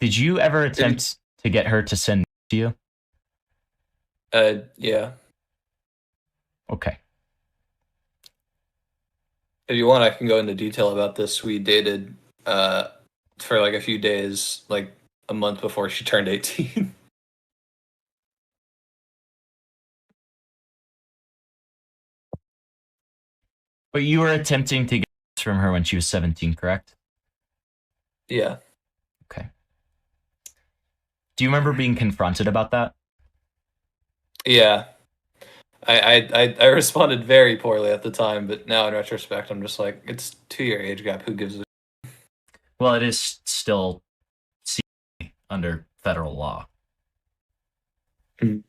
Did you ever attempt to get her to send to you? Yeah. Okay. If you want, I can go into detail about this. We dated for like a few days, like a month before she turned 18. But you were attempting to get this from her when she was 17, correct? Yeah. Okay. Do you remember being confronted about that? Yeah. I responded very poorly at the time, but now in retrospect, I'm just like, it's 2-year age gap. Who gives a? Well, it is still under federal law. Mm.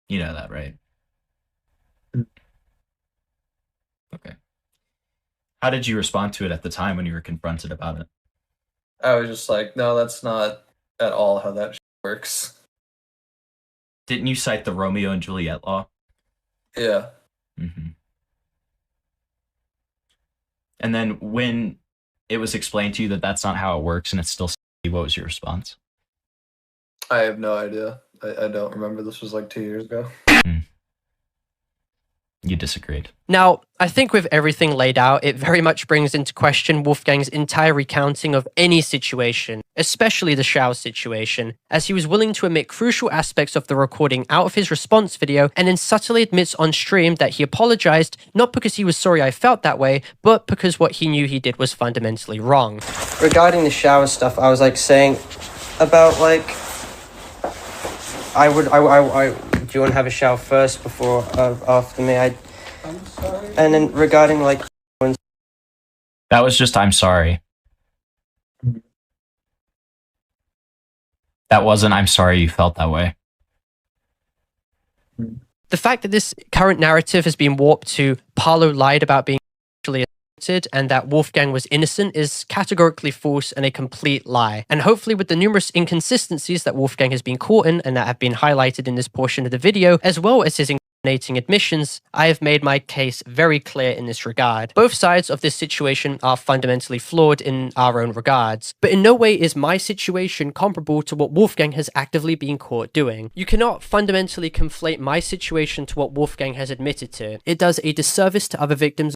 You know that, right? Mm. Okay. How did you respond to it at the time when you were confronted about it? I was just like, no, that's not at all how that works. Didn't you cite the Romeo and Juliet law? Yeah. Mm-hmm. And then when it was explained to you that that's not how it works and it's still, what was your response? I have no idea. I don't remember. This was like 2 years ago. You disagreed. Now, I think with everything laid out, it very much brings into question Wolfgang's entire recounting of any situation, especially the shower situation, as he was willing to omit crucial aspects of the recording out of his response video and then subtly admits on stream that he apologized, not because he was sorry I felt that way, but because what he knew he did was fundamentally wrong. Regarding the shower stuff, I was like saying about like I do you want to have a shower first before after me? I'm sorry. And then regarding like that was just I'm sorry. That wasn't I'm sorry you felt that way. The fact that this current narrative has been warped to Parlo lied about being actually assaulted and that Wolfgang was innocent is categorically false and a complete lie. And hopefully with the numerous inconsistencies that Wolfgang has been caught in and that have been highlighted in this portion of the video, as well as his incriminating admissions, I have made my case very clear in this regard. Both sides of this situation are fundamentally flawed in our own regards, but in no way is my situation comparable to what Wolfgang has actively been caught doing. You cannot fundamentally conflate my situation to what Wolfgang has admitted to. It does a disservice to other victims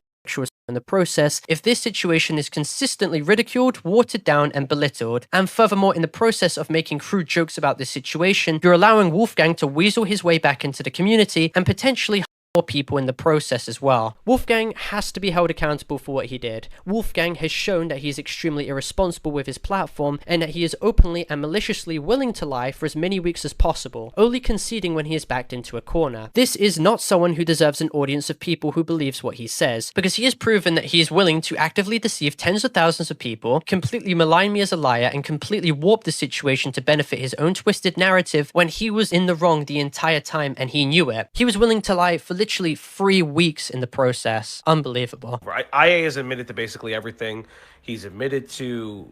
in the process if this situation is consistently ridiculed, watered down, and belittled. And furthermore, in the process of making crude jokes about this situation, you're allowing Wolfgang to weasel his way back into the community and potentially more people in the process as well. Wolfgang has to be held accountable for what he did. Wolfgang has shown that he is extremely irresponsible with his platform and that he is openly and maliciously willing to lie for as many weeks as possible, only conceding when he is backed into a corner. This is not someone who deserves an audience of people who believes what he says, because he has proven that he is willing to actively deceive tens of thousands of people, completely malign me as a liar, and completely warp the situation to benefit his own twisted narrative when he was in the wrong the entire time and he knew it. He was willing to lie for literally 3 weeks in the process. Unbelievable. Right. IA has admitted to basically everything. He's admitted to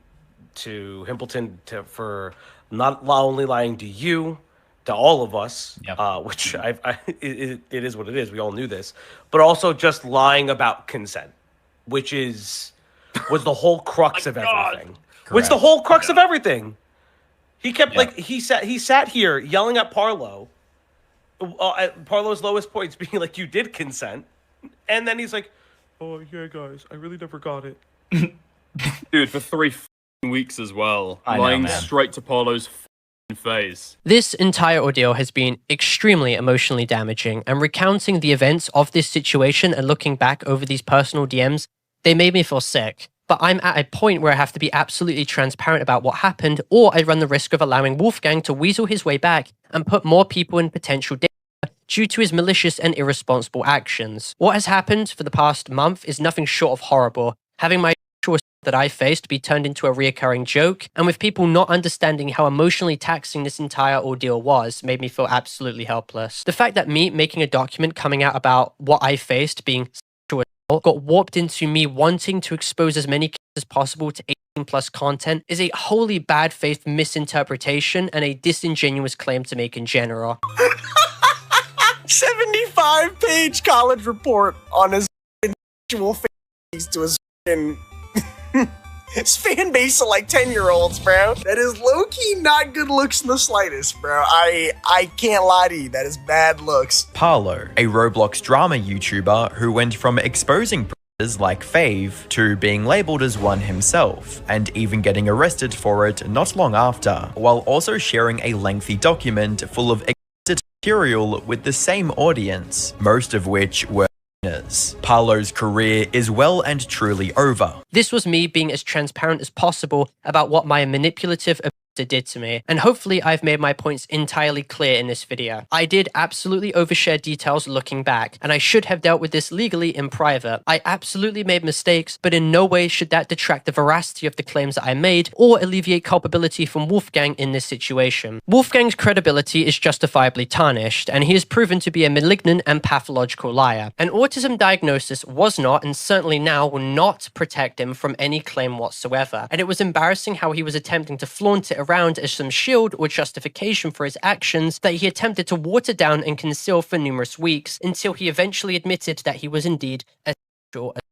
Himpleton for not only lying to you, to all of us, which it is what it is. We all knew this, but also just lying about consent, which was the whole crux of everything. What's the whole crux of everything? He kept he sat here yelling at Parlo. At Parlo's lowest points being like, you did consent, and then he's like, oh yeah guys, I really never got it. Dude, for 3 weeks as well, lying straight to Parlo's face. This entire ordeal has been extremely emotionally damaging, and recounting the events of this situation and looking back over these personal DMs, they made me feel sick. But I'm at a point where I have to be absolutely transparent about what happened, or I run the risk of allowing Wolfgang to weasel his way back and put more people in potential danger due to his malicious and irresponsible actions. What has happened for the past month is nothing short of horrible. Having my sexual assault that I faced be turned into a reoccurring joke, and with people not understanding how emotionally taxing this entire ordeal was, made me feel absolutely helpless. The fact that me making a document coming out about what I faced being got warped into me wanting to expose as many kids as possible to 18+ content is a wholly bad faith misinterpretation and a disingenuous claim to make in general. 75-page college report on his actual face to his His fan base are like 10-year-olds, bro. That is low-key not good looks in the slightest, bro. I can't lie to you. That is bad looks. Parlo, a Roblox drama YouTuber who went from exposing predators like Frevv to being labeled as one himself, and even getting arrested for it not long after, while also sharing a lengthy document full of edited material with the same audience, most of which were Parlo's career is well and truly over. This was me being as transparent as possible about what my manipulative abuser did to me, and hopefully I've made my points entirely clear in this video. I did absolutely overshare details looking back, and I should have dealt with this legally in private. I absolutely made mistakes, but in no way should that detract the veracity of the claims that I made, or alleviate culpability from Wolfgang in this situation. Wolfgang's credibility is justifiably tarnished, and he is proven to be a malignant and pathological liar. An autism diagnosis was not, and certainly now will not, protect him from any claim whatsoever, and it was embarrassing how he was attempting to flaunt it around as some shield or justification for his actions that he attempted to water down and conceal for numerous weeks, until he eventually admitted that he was indeed a sexual assaulter.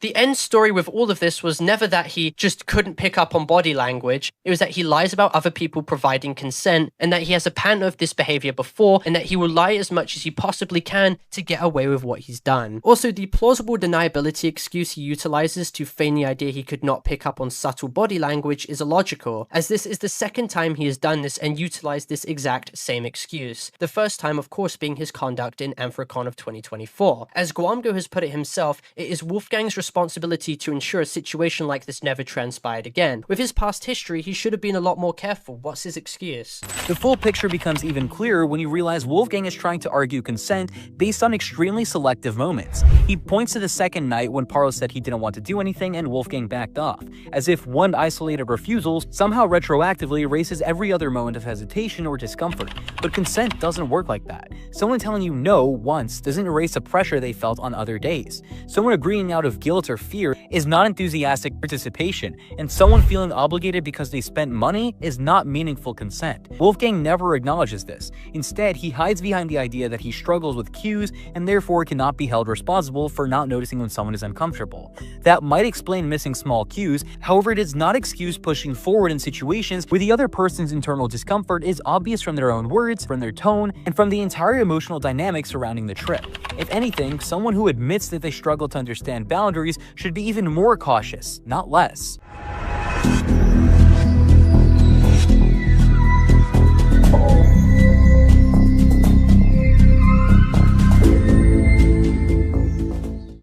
The end story with all of this was never that he just couldn't pick up on body language, it was that he lies about other people providing consent, and that he has a pattern of this behavior before, and that he will lie as much as he possibly can to get away with what he's done. Also, the plausible deniability excuse he utilizes to feign the idea he could not pick up on subtle body language is illogical, as this is the second time he has done this and utilized this exact same excuse. The first time, of course, being his conduct in Anthrocon of 2024. As Gwamgo has put it himself, it is Wolfgang's responsibility to ensure a situation like this never transpired again. With his past history, he should have been a lot more careful. What's his excuse? The full picture becomes even clearer when you realize Wolfgang is trying to argue consent based on extremely selective moments. He points to the second night when Parlo said he didn't want to do anything and Wolfgang backed off, as if one isolated refusal somehow retroactively erases every other moment of hesitation or discomfort. But consent doesn't work like that. Someone telling you no once doesn't erase the pressure they felt on other days. Someone agreeing out of guilt or fear is not enthusiastic participation, and someone feeling obligated because they spent money is not meaningful consent. Wolfgang never acknowledges this. Instead, he hides behind the idea that he struggles with cues and therefore cannot be held responsible for not noticing when someone is uncomfortable. That might explain missing small cues, however, it does not excuse pushing forward in situations where the other person's internal discomfort is obvious from their own words, from their tone, and from the entire emotional dynamic surrounding the trip. If anything, someone who admits that they struggle to understand boundaries should be even more cautious, not less.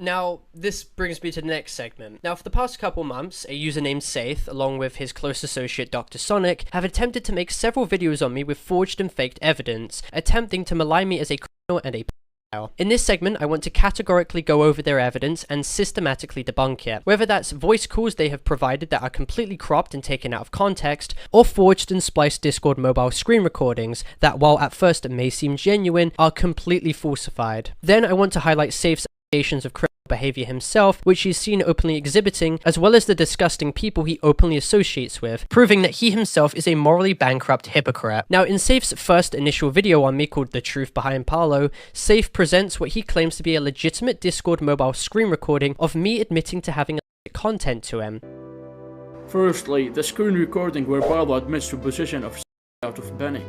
Now, this brings me to the next segment. Now, for the past couple months, a user named Saythe, along with his close associate Dr. Sonic, have attempted to make several videos on me with forged and faked evidence, attempting to malign me as a criminal and a pedophile. In this segment, I want to categorically go over their evidence and systematically debunk it, whether that's voice calls they have provided that are completely cropped and taken out of context, or forged and spliced Discord mobile screen recordings that, while at first may seem genuine, are completely falsified. Then I want to highlight Saythe's allegations of criminal behavior himself, which he's seen openly exhibiting, as well as the disgusting people he openly associates with, proving that he himself is a morally bankrupt hypocrite. Now, in Saythe's first initial video on me called The Truth Behind Parlo, Saythe presents what he claims to be a legitimate Discord mobile screen recording of me admitting to having illicit content to him. Firstly, the screen recording where Parlo admits to possession of out of panic.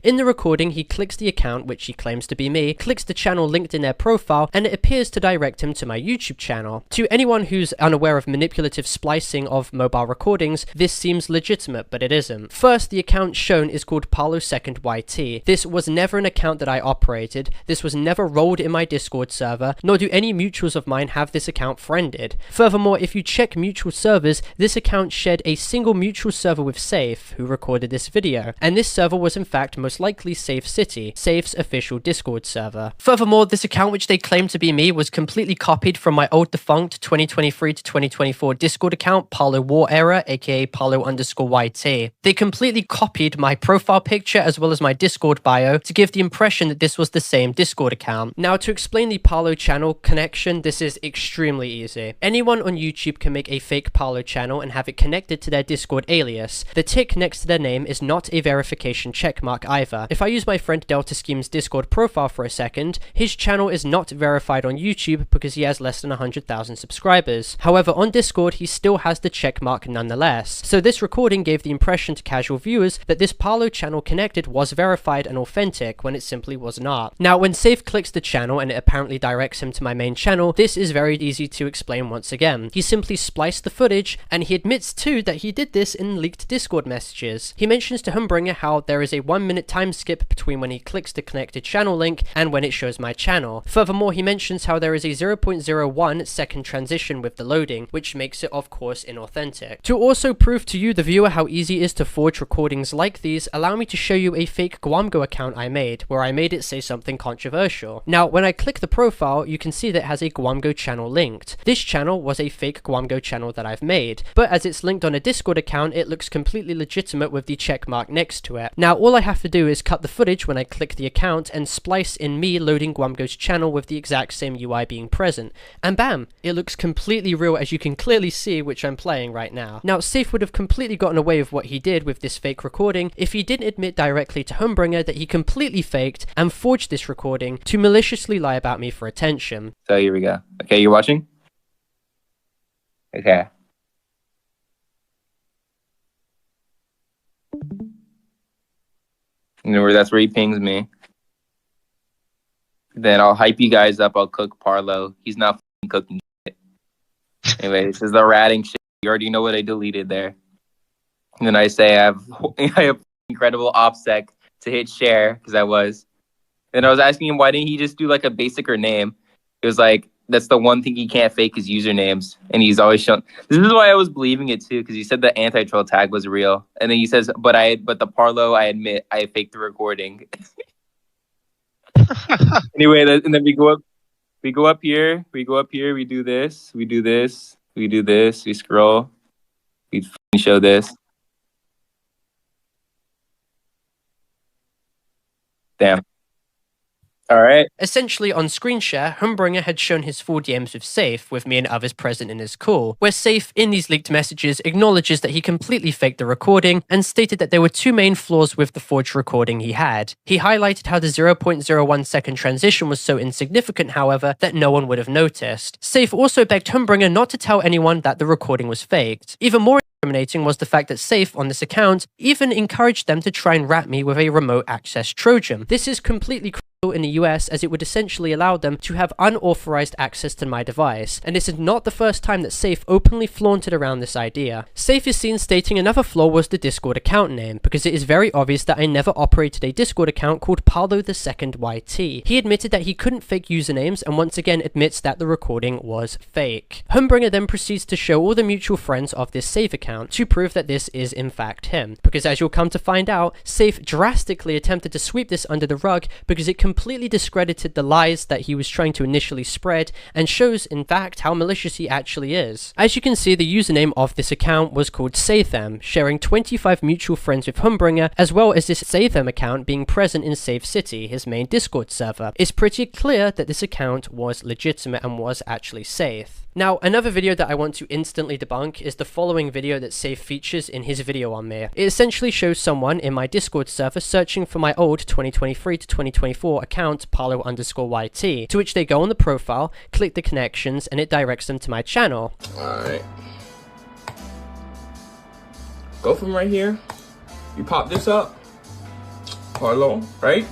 In the recording, he clicks the account, which he claims to be me, clicks the channel linked in their profile, and it appears to direct him to my YouTube channel. To anyone who's unaware of manipulative splicing of mobile recordings, this seems legitimate, but it isn't. First, the account shown is called Parlo2ndYT. This was never an account that I operated, this was never rolled in my Discord server, nor do any mutuals of mine have this account friended. Furthermore, if you check mutual servers, this account shared a single mutual server with Saythe, who recorded this video, and this server was in fact most likely Saythe City, Saythe's official Discord server. Furthermore, this account which they claim to be me was completely copied from my old defunct 2023 to 2024 Discord account, Parlo War Era, aka Parlo_YT. They completely copied my profile picture as well as my Discord bio to give the impression that this was the same Discord account. Now, to explain the Parlo channel connection, this is extremely easy. Anyone on YouTube can make a fake Parlo channel and have it connected to their Discord alias. The tick next to their name is not a verification checkmark either. Saythe. If I use my friend Delta Scheme's Discord profile for a second, his channel is not verified on YouTube because he has less than 100,000 subscribers. However, on Discord, he still has the checkmark nonetheless. So this recording gave the impression to casual viewers that this Parlo channel connected was verified and authentic when it simply was not. Now, when Saythe clicks the channel and it apparently directs him to my main channel, this is very easy to explain once again. He simply spliced the footage, and he admits too that he did this in leaked Discord messages. He mentions to Humbringer how there is a 1-minute time skip between when he clicks the connected channel link and when it shows my channel. Furthermore, he mentions how there is a 0.01 second transition with the loading, which makes it of course inauthentic. To also prove to you, the viewer, how easy it is to forge recordings like these, allow me to show you a fake Gwamgo account I made, where I made it say something controversial. Now, when I click the profile, you can see that it has a Gwamgo channel linked. This channel was a fake Gwamgo channel that I've made, but as it's linked on a Discord account, it looks completely legitimate with the check mark next to it. Now, all I have to do is cut the footage when I click the account and splice in me loading Gwamgo's channel with the exact same UI being present, and bam, it looks completely real, as you can clearly see, which I'm playing right now. Now, Saythe would have completely gotten away with what he did with this fake recording if he didn't admit directly to Humbringer that he completely faked and forged this recording to maliciously lie about me for attention. So here we go. Okay, you're watching? Okay. That's where he pings me. Then I'll hype you guys up. I'll cook Parlo. He's not cooking shit. Anyway, this is the ratting shit. You already know what I deleted there. And then I say I have incredible OPSEC to hit share, because I was. And I was asking him, why didn't he just do like a basicer name? It was like, that's the one thing he can't fake is usernames. And he's always shown. This is why I was believing it too, because he said the anti-troll tag was real. And then he says, but the Parlo, I admit, I faked the recording. Anyway, and then we go up here, we do this, we scroll, we show this. Damn. All right. Essentially, on screen share, Humbringer had shown his full DMs with Saythe, with me and others present in his call, where Saythe, in these leaked messages, acknowledges that he completely faked the recording and stated that there were two main flaws with the forged recording he had. He highlighted how the 0.01 second transition was so insignificant, however, that no one would have noticed. Saythe also begged Humbringer not to tell anyone that the recording was faked. Even more incriminating was the fact that Saythe, on this account, even encouraged them to try and rat me with a remote access Trojan. This is completely in the US, as it would essentially allow them to have unauthorized access to my device, and this is not the first time that Saythe openly flaunted around this idea. Saythe is seen stating another flaw was the Discord account name, because it is very obvious that I never operated a Discord account called Parlo II YT. He admitted that he couldn't fake usernames, and once again admits that the recording was fake. Humbringer then proceeds to show all the mutual friends of this Saythe account to prove that this is in fact him, because as you'll come to find out, Saythe drastically attempted to sweep this under the rug because it completely discredited the lies that he was trying to initially spread and shows in fact how malicious he actually is. As you can see, the username of this account was called Saythe, sharing 25 mutual friends with Humbringer, as well as this Saythe account being present in Saythe City, his main Discord server. It's pretty clear that this account was legitimate and was actually Saythe. Now, another video that I want to instantly debunk is the following video that Saythe features in his video on me. It essentially shows someone in my Discord server searching for my old 2023 to 2024 account, Parlo_YT, to which they go on the profile, click the connections, and it directs them to my channel. Alright. Go from right here. You pop this up. Parlo, right?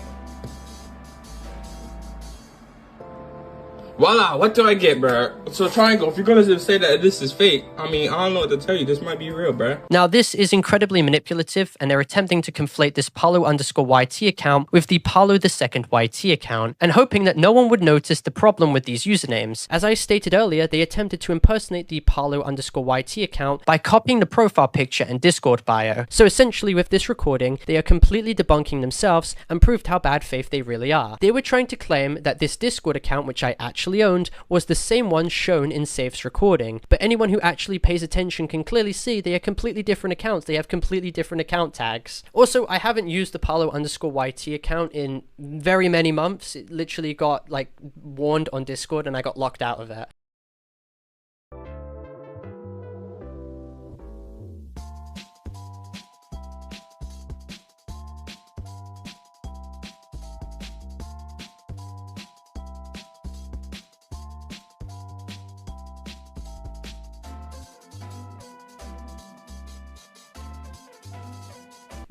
Voila, what do I get, bro? So Triangle, if you're gonna say that this is fake, I mean, I don't know what to tell you. This might be real, bro. Now, this is incredibly manipulative, and they're attempting to conflate this Parlo_YT account with the Parlo II YT account, and hoping that no one would notice the problem with these usernames. As I stated earlier, they attempted to impersonate the Parlo_YT account by copying the profile picture and Discord bio. So essentially, with this recording, they are completely debunking themselves and proved how bad faith they really are. They were trying to claim that this Discord account, which I actually owned, was the same one shown in Saythe's recording, but anyone who actually pays attention can clearly see they are completely different accounts. They have completely different account tags. Also, I haven't used the Parlo_YT account in very many months. It literally got like warned on Discord and I got locked out of it.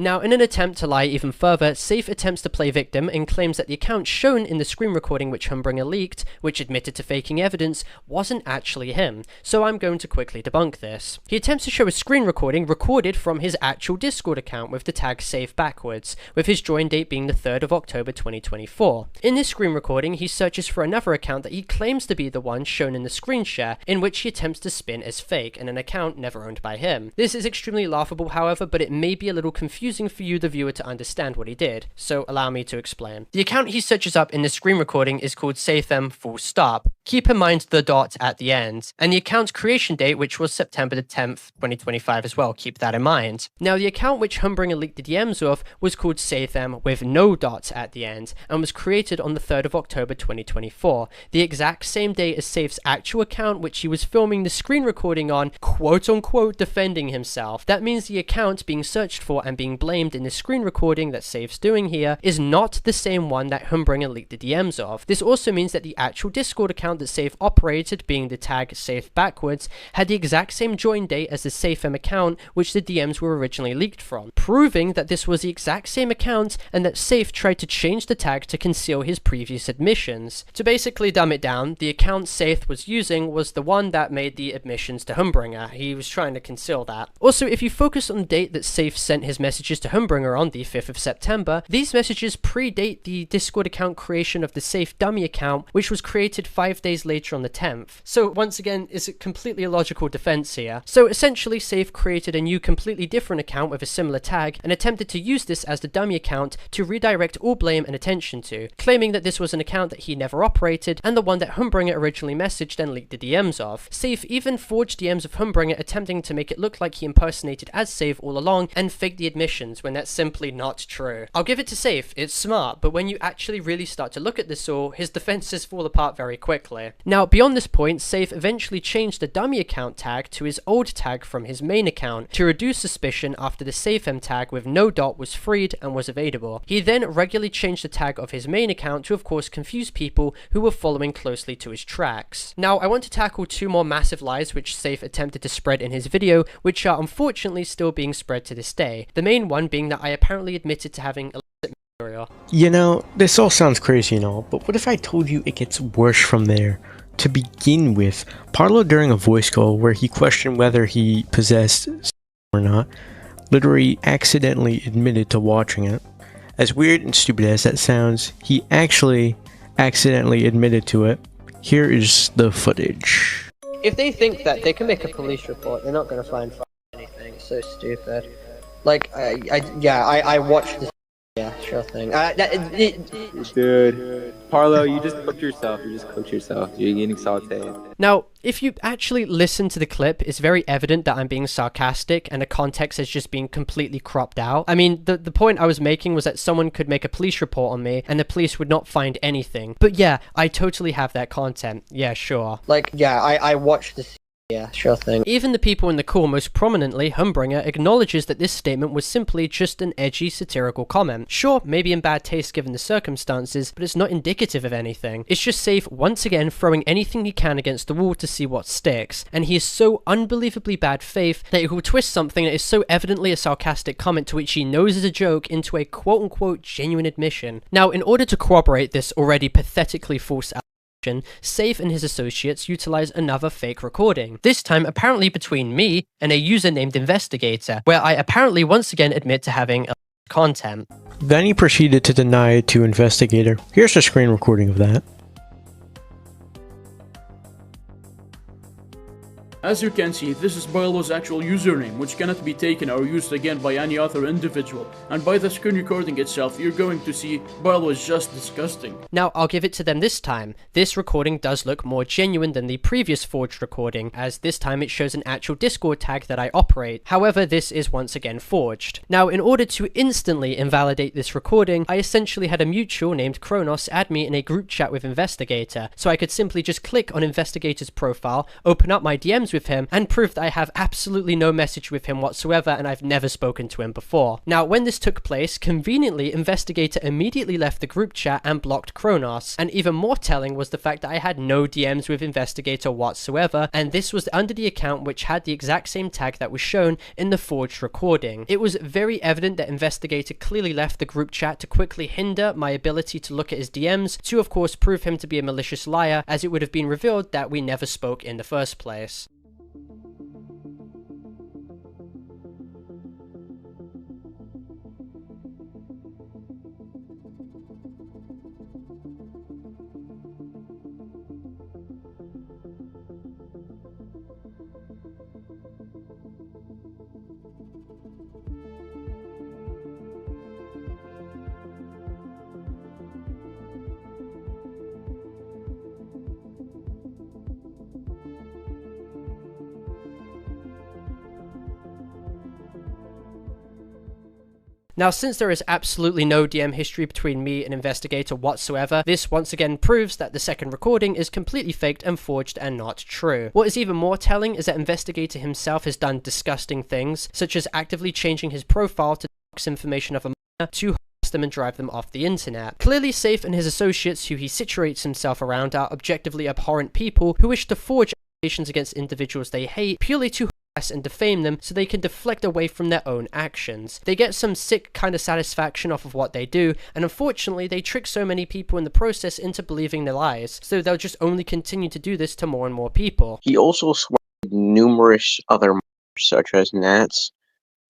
Now, in an attempt to lie even further, Saythe attempts to play victim and claims that the account shown in the screen recording which Humbringer leaked, which admitted to faking evidence, wasn't actually him, so I'm going to quickly debunk this. He attempts to show a screen recording recorded from his actual Discord account with the tag Saythe backwards, with his join date being the 3rd of October 2024. In this screen recording, he searches for another account that he claims to be the one shown in the screen share, in which he attempts to spin as fake and an account never owned by him. This is extremely laughable, however, but it may be a little confusing for you, the viewer, to understand what he did, so allow me to explain. The account he searches up in the screen recording is called Saythe full stop. Keep in mind the dot at the end, and the account's creation date, which was September the 10th, 2025 as well, keep that in mind. Now, the account which Humbringer leaked the DMs of was called Saythe with no dots at the end, and was created on the 3rd of October 2024, the exact same day as Saythe's actual account which he was filming the screen recording on, quote-unquote defending himself. That means the account being searched for and being blamed in the screen recording that Saythe's doing here is not the same one that Humbringer leaked the DMs of. This also means that the actual Discord account that Saythe operated, being the tag Saythe backwards, had the exact same join date as the Saythe account which the DMs were originally leaked from, proving that this was the exact same account and that Saythe tried to change the tag to conceal his previous admissions. To basically dumb it down, the account Saythe was using was the one that made the admissions to Humbringer. He was trying to conceal that. Also, if you focus on the date that Saythe sent his messages to Humbringer on the 5th of September, these messages predate the Discord account creation of the Saythe dummy account, which was created 5 days later on the 10th. So once again, it's a completely illogical defense here. So essentially, Saythe created a new completely different account with a similar tag and attempted to use this as the dummy account to redirect all blame and attention to, claiming that this was an account that he never operated and the one that Humbringer originally messaged and leaked the DMs of. Saythe even forged DMs of Humbringer, attempting to make it look like he impersonated as Saythe all along and faked the admissions when that's simply not true. I'll give it to Saythe, it's smart, but when you actually really start to look at this all, his defenses fall apart very quickly. Now, beyond this point, Saythe eventually changed the dummy account tag to his old tag from his main account to reduce suspicion after the Saythe tag with no dot was freed and was available. He then regularly changed the tag of his main account to of course confuse people who were following closely to his tracks. Now, I want to tackle two more massive lies which Saythe attempted to spread in his video, which are unfortunately still being spread to this day. The main one being that I apparently admitted to having illicit material. You know, this all sounds crazy and all, but what if I told you it gets worse from there? To begin with, Parlo, during a voice call where he questioned whether he possessed or not, literally accidentally admitted to watching it. As weird and stupid as that sounds, he actually accidentally admitted to it. Here is the footage. If they think that they can make a police report, they're not going to find anything. It's so stupid. Like, I watched this. Yeah, sure thing. Dude, Parlo, you just cooked yourself. You just cooked yourself. You're getting sauteed. Now, if you actually listen to the clip, it's very evident that I'm being sarcastic and the context has just been completely cropped out. I mean, the point I was making was that someone could make a police report on me and the police would not find anything. But yeah, I totally have that content. Yeah, sure. Like, yeah, I watched this. Yeah, sure thing. Even the people in the call, most prominently Humbringer, acknowledges that this statement was simply just an edgy, satirical comment. Sure, maybe in bad taste given the circumstances, but it's not indicative of anything. It's just Saythe once again throwing anything he can against the wall to see what sticks, and he is so unbelievably bad faith that he will twist something that is so evidently a sarcastic comment to which he knows is a joke into a quote-unquote genuine admission. Now, in order to corroborate this already pathetically false Saythe and his associates utilize another fake recording, this time apparently between me and a user named Investigator, where I apparently once again admit to having content. Then he proceeded to deny it to Investigator. Here's a screen recording of that. As you can see, this is Parlo's actual username, which cannot be taken or used again by any other individual, and by the screen recording itself, you're going to see Parlo is just disgusting. Now, I'll give it to them this time. This recording does look more genuine than the previous forged recording, as this time it shows an actual Discord tag that I operate. However, this is once again forged. Now, in order to instantly invalidate this recording, I essentially had a mutual named Kronos add me in a group chat with Investigator, so I could simply just click on Investigator's profile, open up my DMs DMs with him and prove that I have absolutely no message with him whatsoever and I've never spoken to him before. Now, when this took place, conveniently, Investigator immediately left the group chat and blocked Kronos, and even more telling was the fact that I had no DMs with Investigator whatsoever, and this was under the account which had the exact same tag that was shown in the forged recording. It was very evident that Investigator clearly left the group chat to quickly hinder my ability to look at his DMs, to of course prove him to be a malicious liar, as it would have been revealed that we never spoke in the first place. Now, since there is absolutely no DM history between me and Investigator whatsoever, this once again proves that the second recording is completely faked and forged and not true. What is even more telling is that Investigator himself has done disgusting things, such as actively changing his profile to dox information of a minor to harass them and drive them off the internet. Clearly, Saythe and his associates who he situates himself around are objectively abhorrent people who wish to forge accusations against individuals they hate purely to and defame them so they can deflect away from their own actions. They get some sick kind of satisfaction off of what they do, and unfortunately they trick so many people in the process into believing their lies, so they'll just only continue to do this to more and more people. He also swayed numerous other minors, such as Nats,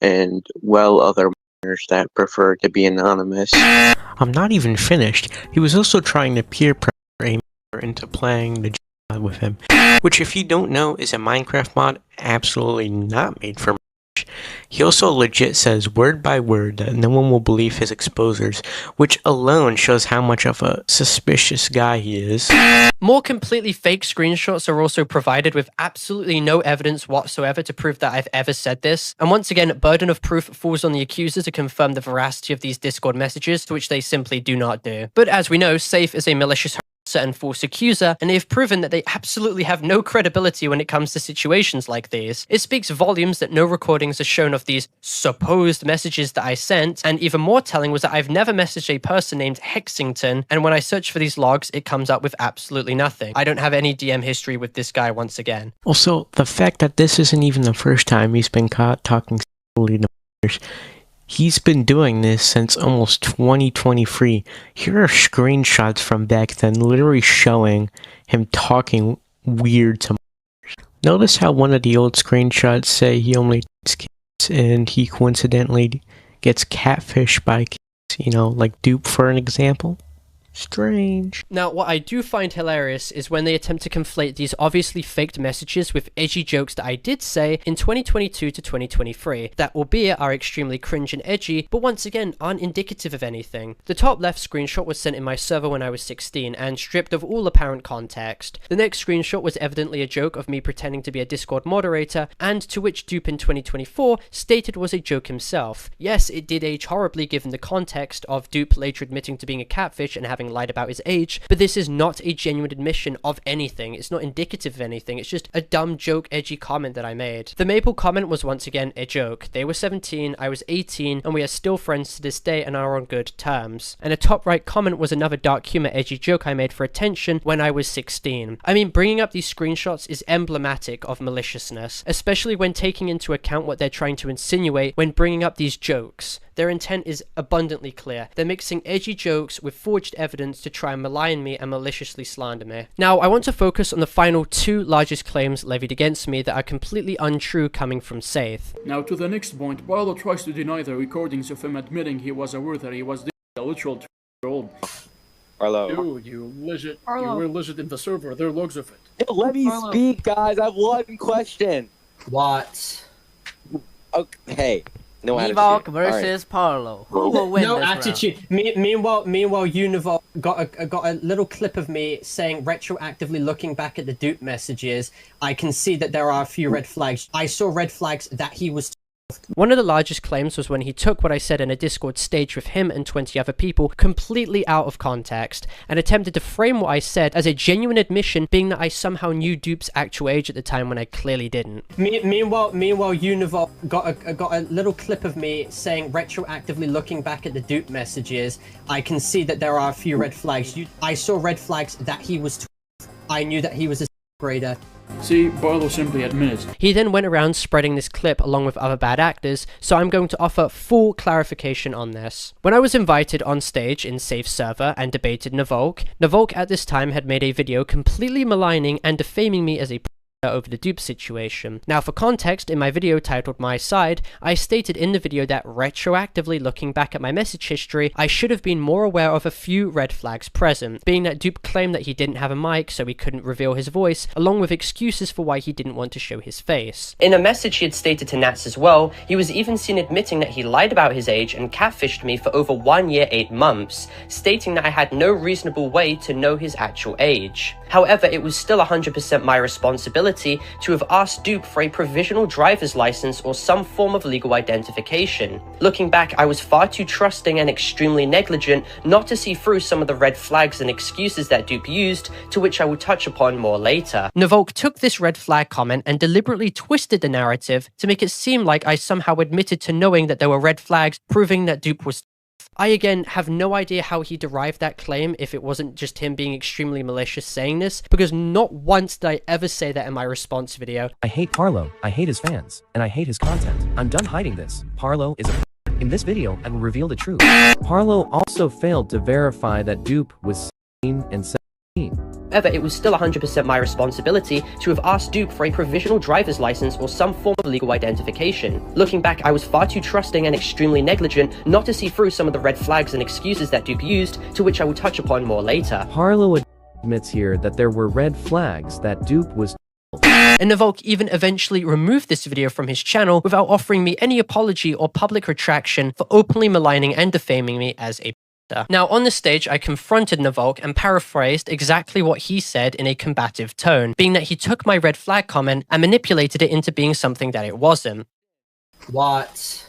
and other minors that prefer to be anonymous. I'm not even finished. He was also trying to peer pressure a minor into playing the with him, which if you don't know is a Minecraft mod absolutely not made for Minecraft. He also legit says word by word that no one will believe his exposers, which alone shows how much of a suspicious guy he is. More completely fake screenshots are also provided with absolutely no evidence whatsoever to prove that I've ever said this, and once again, burden of proof falls on the accuser to confirm the veracity of these Discord messages, which they simply do not do. But as we know, Saythe is a malicious and false accuser, and they've proven that they absolutely have no credibility when it comes to situations like these. It speaks volumes that no recordings are shown of these supposed messages that I sent, and even more telling was that I've never messaged a person named Hexington, and when I search for these logs, it comes up with absolutely nothing. I don't have any DM history with this guy once again. Also, the fact that this isn't even the first time he's been caught talking sexually to minors. He's been doing this since almost 2023. Here are screenshots from back then literally showing him talking weird to minors. Notice how one of the old screenshots say he only dates kids and he coincidentally gets catfished by kids, you know, like Dupe for an example. Strange. Now, what I do find hilarious is when they attempt to conflate these obviously faked messages with edgy jokes that I did say in 2022 to 2023, that albeit are extremely cringe and edgy, but once again aren't indicative of anything. The top left screenshot was sent in my server when I was 16 and stripped of all apparent context. The next screenshot was evidently a joke of me pretending to be a Discord moderator, and to which Dupe in 2024 stated was a joke himself. Yes, it did age horribly given the context of Dupe later admitting to being a catfish and having lied about his age, but this is not a genuine admission of anything. It's not indicative of anything. It's just a dumb joke edgy comment that I made. The Maple comment was once again a joke. They were 17, I was 18, and we are still friends to this day and are on good terms. And a top right comment was another dark humor edgy joke I made for attention when I was 16. I mean, bringing up these screenshots is emblematic of maliciousness, especially when taking into account what they're trying to insinuate when bringing up these jokes. Their intent is abundantly clear. They're mixing edgy jokes with forged evidence to try and malign me and maliciously slander me. Now, I want to focus on the final two largest claims levied against me that are completely untrue coming from Saythe. Now to the next point, Parlo tries to deny the recordings of him admitting he was aware that he was a literal 2-year-old. Parlo. Dude, you were legit in the server, there are logs of it. Yo, let me speak, guys. I have one question. What? Okay, hey. No Nyvalk attitude. versus Parlo. Who will win no this attitude. round? Meanwhile, Nyvalk got a little clip of me saying, retroactively looking back at the Dupe messages, I can see that there are a few red flags. I saw red flags that he was One of the largest claims was when he took what I said in a Discord stage with him and 20 other people completely out of context and attempted to frame what I said as a genuine admission, being that I somehow knew Dupe's actual age at the time when I clearly didn't. Meanwhile, Nyvalk got a little clip of me saying, retroactively looking back at the Dupe messages, I can see that there are a few red flags. I saw red flags that he was 12. I knew that he was a grader. See, Parlo simply admits. He then went around spreading this clip along with other bad actors, so I'm going to offer full clarification on this. When I was invited on stage in Saythe's server and debated Nyvalk at this time had made a video completely maligning and defaming me as a over the Dupe situation. Now for context, in my video titled My Side, I stated in the video that retroactively looking back at my message history, I should have been more aware of a few red flags present, being that Dupe claimed that he didn't have a mic so he couldn't reveal his voice, along with excuses for why he didn't want to show his face. In a message he had stated to Nats as well, he was even seen admitting that he lied about his age and catfished me for over 1 year 8 months, stating that I had no reasonable way to know his actual age. However, it was still 100% my responsibility to have asked Dupe for a provisional driver's license or some form of legal identification. Looking back, I was far too trusting and extremely negligent not to see through some of the red flags and excuses that Dupe used, to which I will touch upon more later. Nyvalk took this red flag comment and deliberately twisted the narrative to make it seem like I somehow admitted to knowing that there were red flags, proving that Dupe was. I again have no idea how he derived that claim if it wasn't just him being extremely malicious saying this, because not once did I ever say that in my response video. I hate Parlo, I hate his fans, and I hate his content. I'm done hiding this. Parlo is a in this video, I will reveal the truth. Parlo also failed to verify that Dupe was 16 and 17. However, it was still 100% my responsibility to have asked Dupe for a provisional driver's license or some form of legal identification. Looking back, I was far too trusting and extremely negligent not to see through some of the red flags and excuses that Dupe used, to which I will touch upon more later. Parlo admits here that there were red flags that Dupe was. And Nyvalk even eventually removed this video from his channel without offering me any apology or public retraction for openly maligning and defaming me as a. Now, on the stage, I confronted Nyvalk and paraphrased exactly what he said in a combative tone, being that he took my red flag comment and manipulated it into being something that it wasn't. What?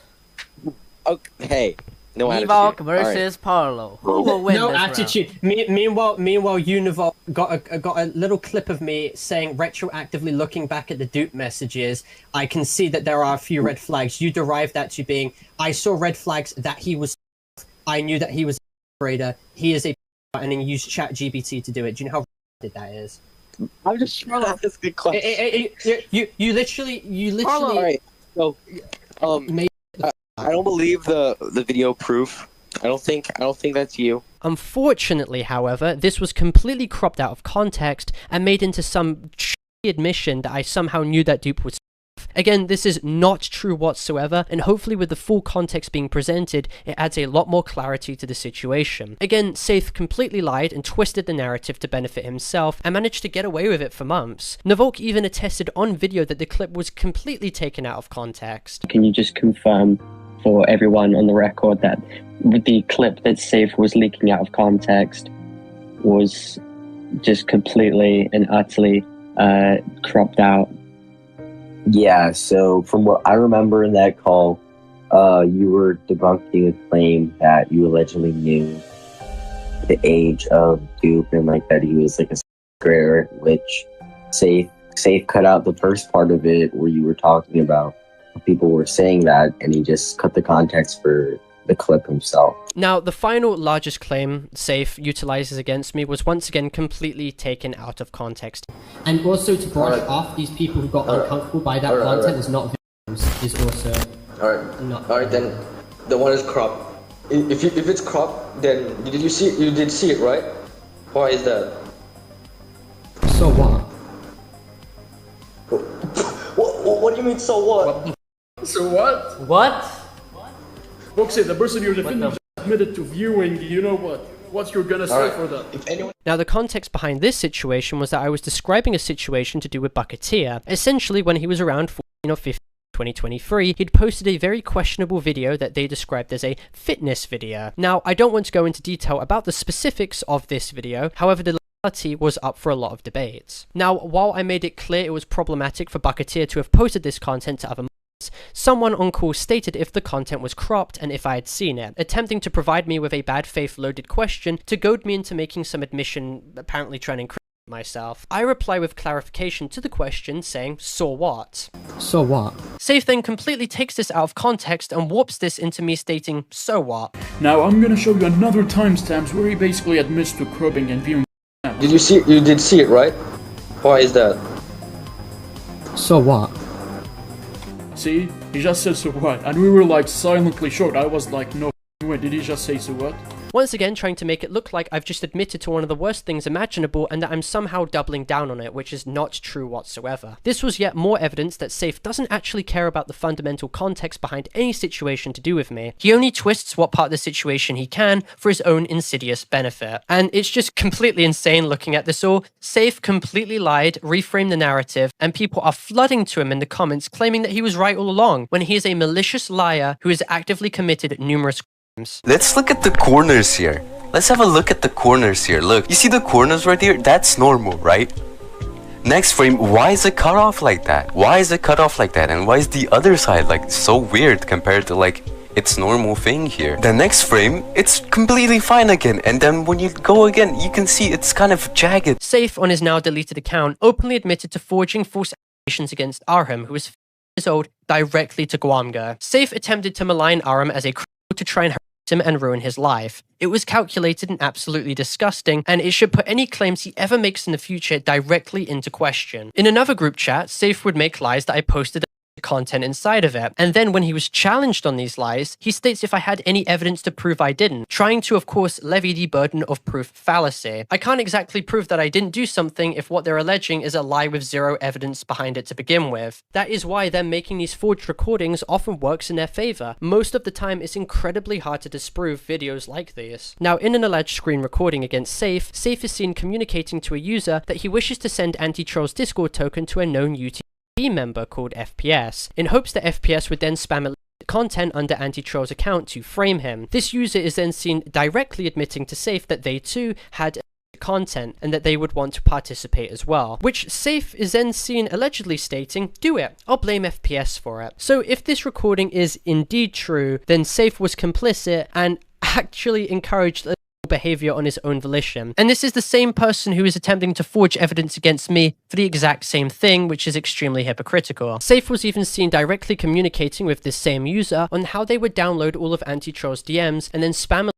Okay. No Nyvalk versus Parlo. Who will win no this attitude. Meanwhile, Nyvalk got a little clip of me saying, retroactively looking back at the Dupe messages, I can see that there are a few red flags. You derived that to being, I saw red flags that he was. I knew that he was. He is a and then you use ChatGPT to do it. Do you know how that is? I'm just trying to ask a question. You literally. All right. So, I don't believe the video proof. I don't think that's you. Unfortunately, however, this was completely cropped out of context and made into some admission that I somehow knew that Dupe was. Again, this is not true whatsoever, and hopefully with the full context being presented, it adds a lot more clarity to the situation. Again, Saythe completely lied and twisted the narrative to benefit himself, and managed to get away with it for months. Nyvalk even attested on video that the clip was completely taken out of context. Can you just confirm for everyone on the record that the clip that Saythe was leaking out of context was just completely and utterly cropped out? Yeah, so from what I remember in that call, you were debunking a claim that you allegedly knew the age of Dupe and like that he was like a grader, which Saythe cut out the first part of it where you were talking about people were saying that, and he just cut the context for the clip himself. Now, the final largest claim Saythe utilizes against me was once again completely taken out of context. And also to brush off these people who got uncomfortable by that content is not videos, is also not. Alright, then the one is cropped. If it's cropped, then did you see it? You did see it, right? Why is that? So what? What do you mean, so what? So what? What? Boxy, the person you're defending just admitted to viewing, you know what you're gonna say for that. Now, the context behind this situation was that I was describing a situation to do with BuckID. Essentially, when he was around 14 or 15, 2023, he'd posted a very questionable video that they described as a fitness video. Now, I don't want to go into detail about the specifics of this video, however, the legality was up for a lot of debates. Now, while I made it clear it was problematic for BuckID to have posted this content to other Someone on call stated if the content was cropped and if I had seen it, attempting to provide me with a bad faith loaded question to goad me into making some admission, apparently trying to incriminate myself. I reply with clarification to the question saying, so what? So what? Saythe then completely takes this out of context and warps this into me stating, so what? Now I'm gonna show you another timestamp where he basically admits to cropping and viewing. You did see it, right? Why is that? So what? See? He just said so what? And we were like silently shocked. I was like, no way, did he just say so what? Once again, trying to make it look like I've just admitted to one of the worst things imaginable and that I'm somehow doubling down on it, which is not true whatsoever. This was yet more evidence that Saythe doesn't actually care about the fundamental context behind any situation to do with me. He only twists what part of the situation he can for his own insidious benefit. And it's just completely insane looking at this all. Saythe completely lied, reframed the narrative, and people are flooding to him in the comments claiming that he was right all along, when he is a malicious liar who has actively committed numerous crimes. Let's look at the corners here. Let's have a look at the corners here. Look, you see the corners right here? That's normal, right? Next frame, why is it cut off like that? Why is it cut off like that? And why is the other side like so weird compared to like its normal thing here? The next frame, it's completely fine again. And then when you go again, you can see it's kind of jagged. Saythe, on his now deleted account, openly admitted to forging false accusations against Arham, who was 5 years old, directly to Gwamgo. Saythe attempted to malign Arham as a criminal to try and harass him and ruin his life. It was calculated and absolutely disgusting, and it should put any claims he ever makes in the future directly into question. In another group chat, Saythe would make lies that I posted content inside of it, and then when he was challenged on these lies, he states if I had any evidence to prove I didn't, trying to of course levy the burden of proof fallacy. I can't exactly prove that I didn't do something if what they're alleging is a lie with zero evidence behind it to begin with. That is why them making these forged recordings often works in their favor. Most of the time it's incredibly hard to disprove videos like these. Now, in an alleged screen recording against Saythe is seen communicating to a user that he wishes to send anti-troll's Discord token to a known YouTube member called FPS, in hopes that FPS would then spam content under anti-troll's account to frame him. This user is then seen directly admitting to Saythe that they too had content and that they would want to participate as well, which Saythe is then seen allegedly stating, do it, I'll blame FPS for it. So if this recording is indeed true, then Saythe was complicit and actually encouraged behavior on his own volition. And this is the same person who is attempting to forge evidence against me for the exact same thing, which is extremely hypocritical. Saythe was even seen directly communicating with this same user on how they would download all of anti-troll's DMs and then spam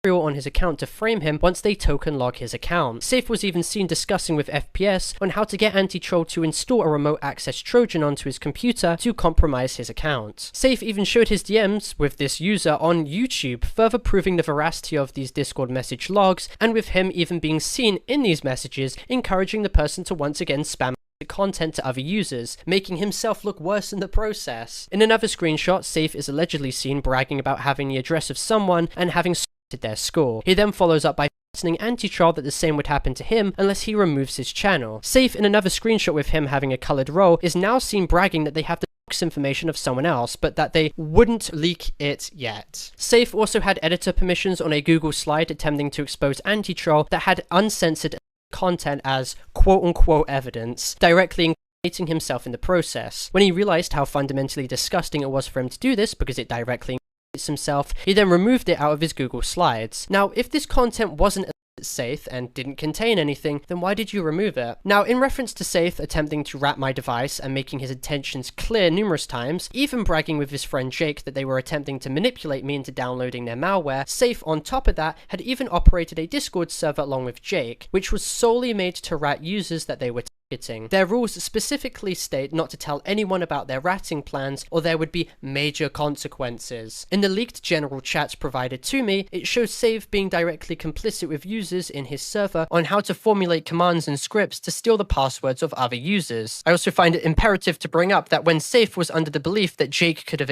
material on his account to frame him once they token log his account. Saythe was even seen discussing with FPS on how to get anti-troll to install a remote access Trojan onto his computer to compromise his account. Saythe even showed his DMs with this user on YouTube, further proving the veracity of these Discord message logs, and with him even being seen in these messages encouraging the person to once again spam content to other users, making himself look worse in the process. In another screenshot, Saythe is allegedly seen bragging about having the address of someone and having their score. He then follows up by threatening anti-troll that the same would happen to him unless he removes his channel. Saythe, in another screenshot with him having a coloured role, is now seen bragging that they have the information of someone else, but that they wouldn't leak it yet. Saythe also had editor permissions on a Google slide attempting to expose anti-troll that had uncensored content as quote-unquote evidence, directly incriminating himself in the process. When he realised how fundamentally disgusting it was for him to do this because it directly himself, he then removed it out of his Google Slides. Now, if this content wasn't Saythe and didn't contain anything, then why did you remove it? Now, in reference to Saythe attempting to rat my device and making his intentions clear numerous times, even bragging with his friend Jake that they were attempting to manipulate me into downloading their malware, Saythe, on top of that, had even operated a Discord server along with Jake, which was solely made to rat users that they were targeting. Their rules specifically state not to tell anyone about their ratting plans or there would be major consequences. In the leaked general chats provided to me, it shows Saythe being directly complicit with users in his server on how to formulate commands and scripts to steal the passwords of other users. I also find it imperative to bring up that when Saythe was under the belief that Jake could have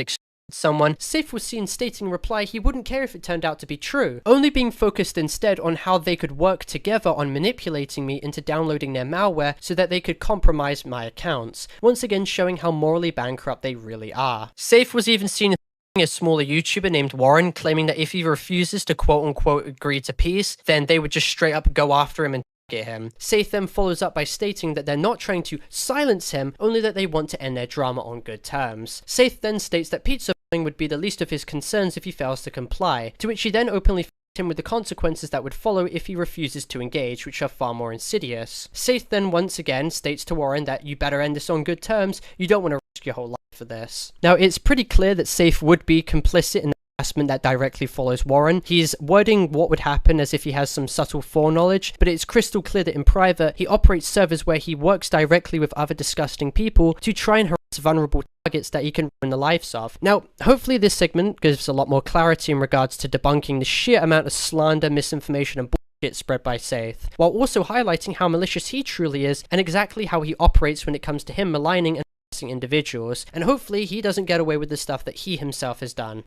someone, Saythe was seen stating in reply he wouldn't care if it turned out to be true, only being focused instead on how they could work together on manipulating me into downloading their malware so that they could compromise my accounts, once again showing how morally bankrupt they really are. Saythe was even seen a smaller YouTuber named Warren, claiming that if he refuses to quote-unquote agree to peace, then they would just straight up go after him and him. Saythe then follows up by stating that they're not trying to silence him, only that they want to end their drama on good terms. Saythe then states that pizza would be the least of his concerns if he fails to comply, to which he then openly him with the consequences that would follow if he refuses to engage, which are far more insidious. Saythe then once again states to Warren that you better end this on good terms, you don't want to risk your whole life for this. Now, it's pretty clear that Saythe would be complicit in the harassment that directly follows Warren. He's wording what would happen as if he has some subtle foreknowledge, but it's crystal clear that in private, he operates servers where he works directly with other disgusting people to try and harass vulnerable targets that he can ruin the lives of. Now, hopefully this segment gives a lot more clarity in regards to debunking the sheer amount of slander, misinformation, and bullshit spread by Saythe, while also highlighting how malicious he truly is and exactly how he operates when it comes to him maligning and harassing individuals, and hopefully he doesn't get away with the stuff that he himself has done.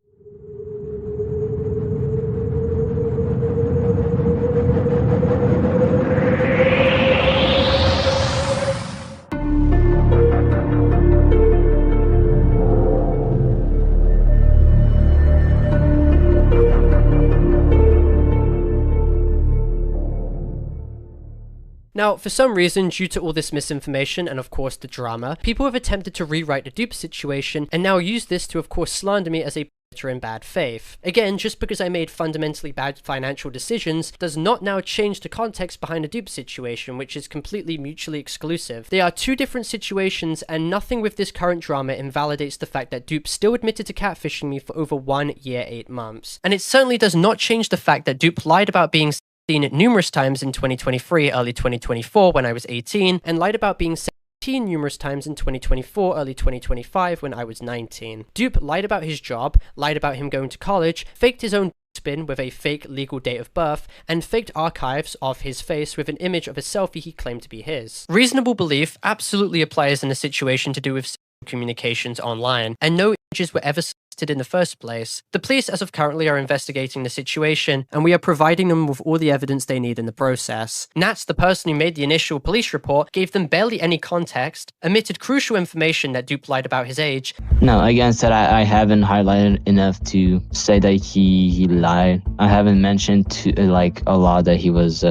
Now, for some reason, due to all this misinformation and of course the drama, people have attempted to rewrite the Dupe situation and now use this to of course slander me as a predator in bad faith. Again, just because I made fundamentally bad financial decisions does not now change the context behind the Dupe situation, which is completely mutually exclusive. They are two different situations, and nothing with this current drama invalidates the fact that Dupe still admitted to catfishing me for over 1 year, 8 months. And it certainly does not change the fact that Dupe lied about being seen numerous times in 2023, early 2024 when I was 18, and lied about being 17 numerous times in 2024, early 2025 when I was 19. Dupe lied about his job, lied about him going to college, faked his own spin with a fake legal date of birth, and faked archives of his face with an image of a selfie he claimed to be his. Reasonable belief absolutely applies in a situation to do with communications online, and no images were ever in the first place. The police as of currently are investigating the situation, and we are providing them with all the evidence they need in the process. Nats, the person who made the initial police report, gave them barely any context, omitted crucial information that Dupe lied about his age. No, again, said I haven't highlighted enough to say that he lied. I haven't mentioned to, like a lot that he was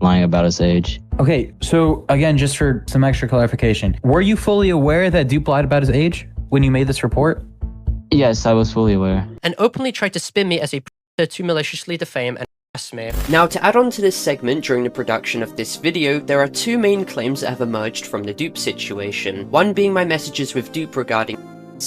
lying about his age. Okay, so again, just for some extra clarification, were you fully aware that Dupe lied about his age when you made this report? Yes, I was fully aware. And openly tried to spin me as a predator to maliciously defame and harass me. Now, to add on to this segment during the production of this video, there are two main claims that have emerged from the Dupe situation. One being my messages with Dupe regarding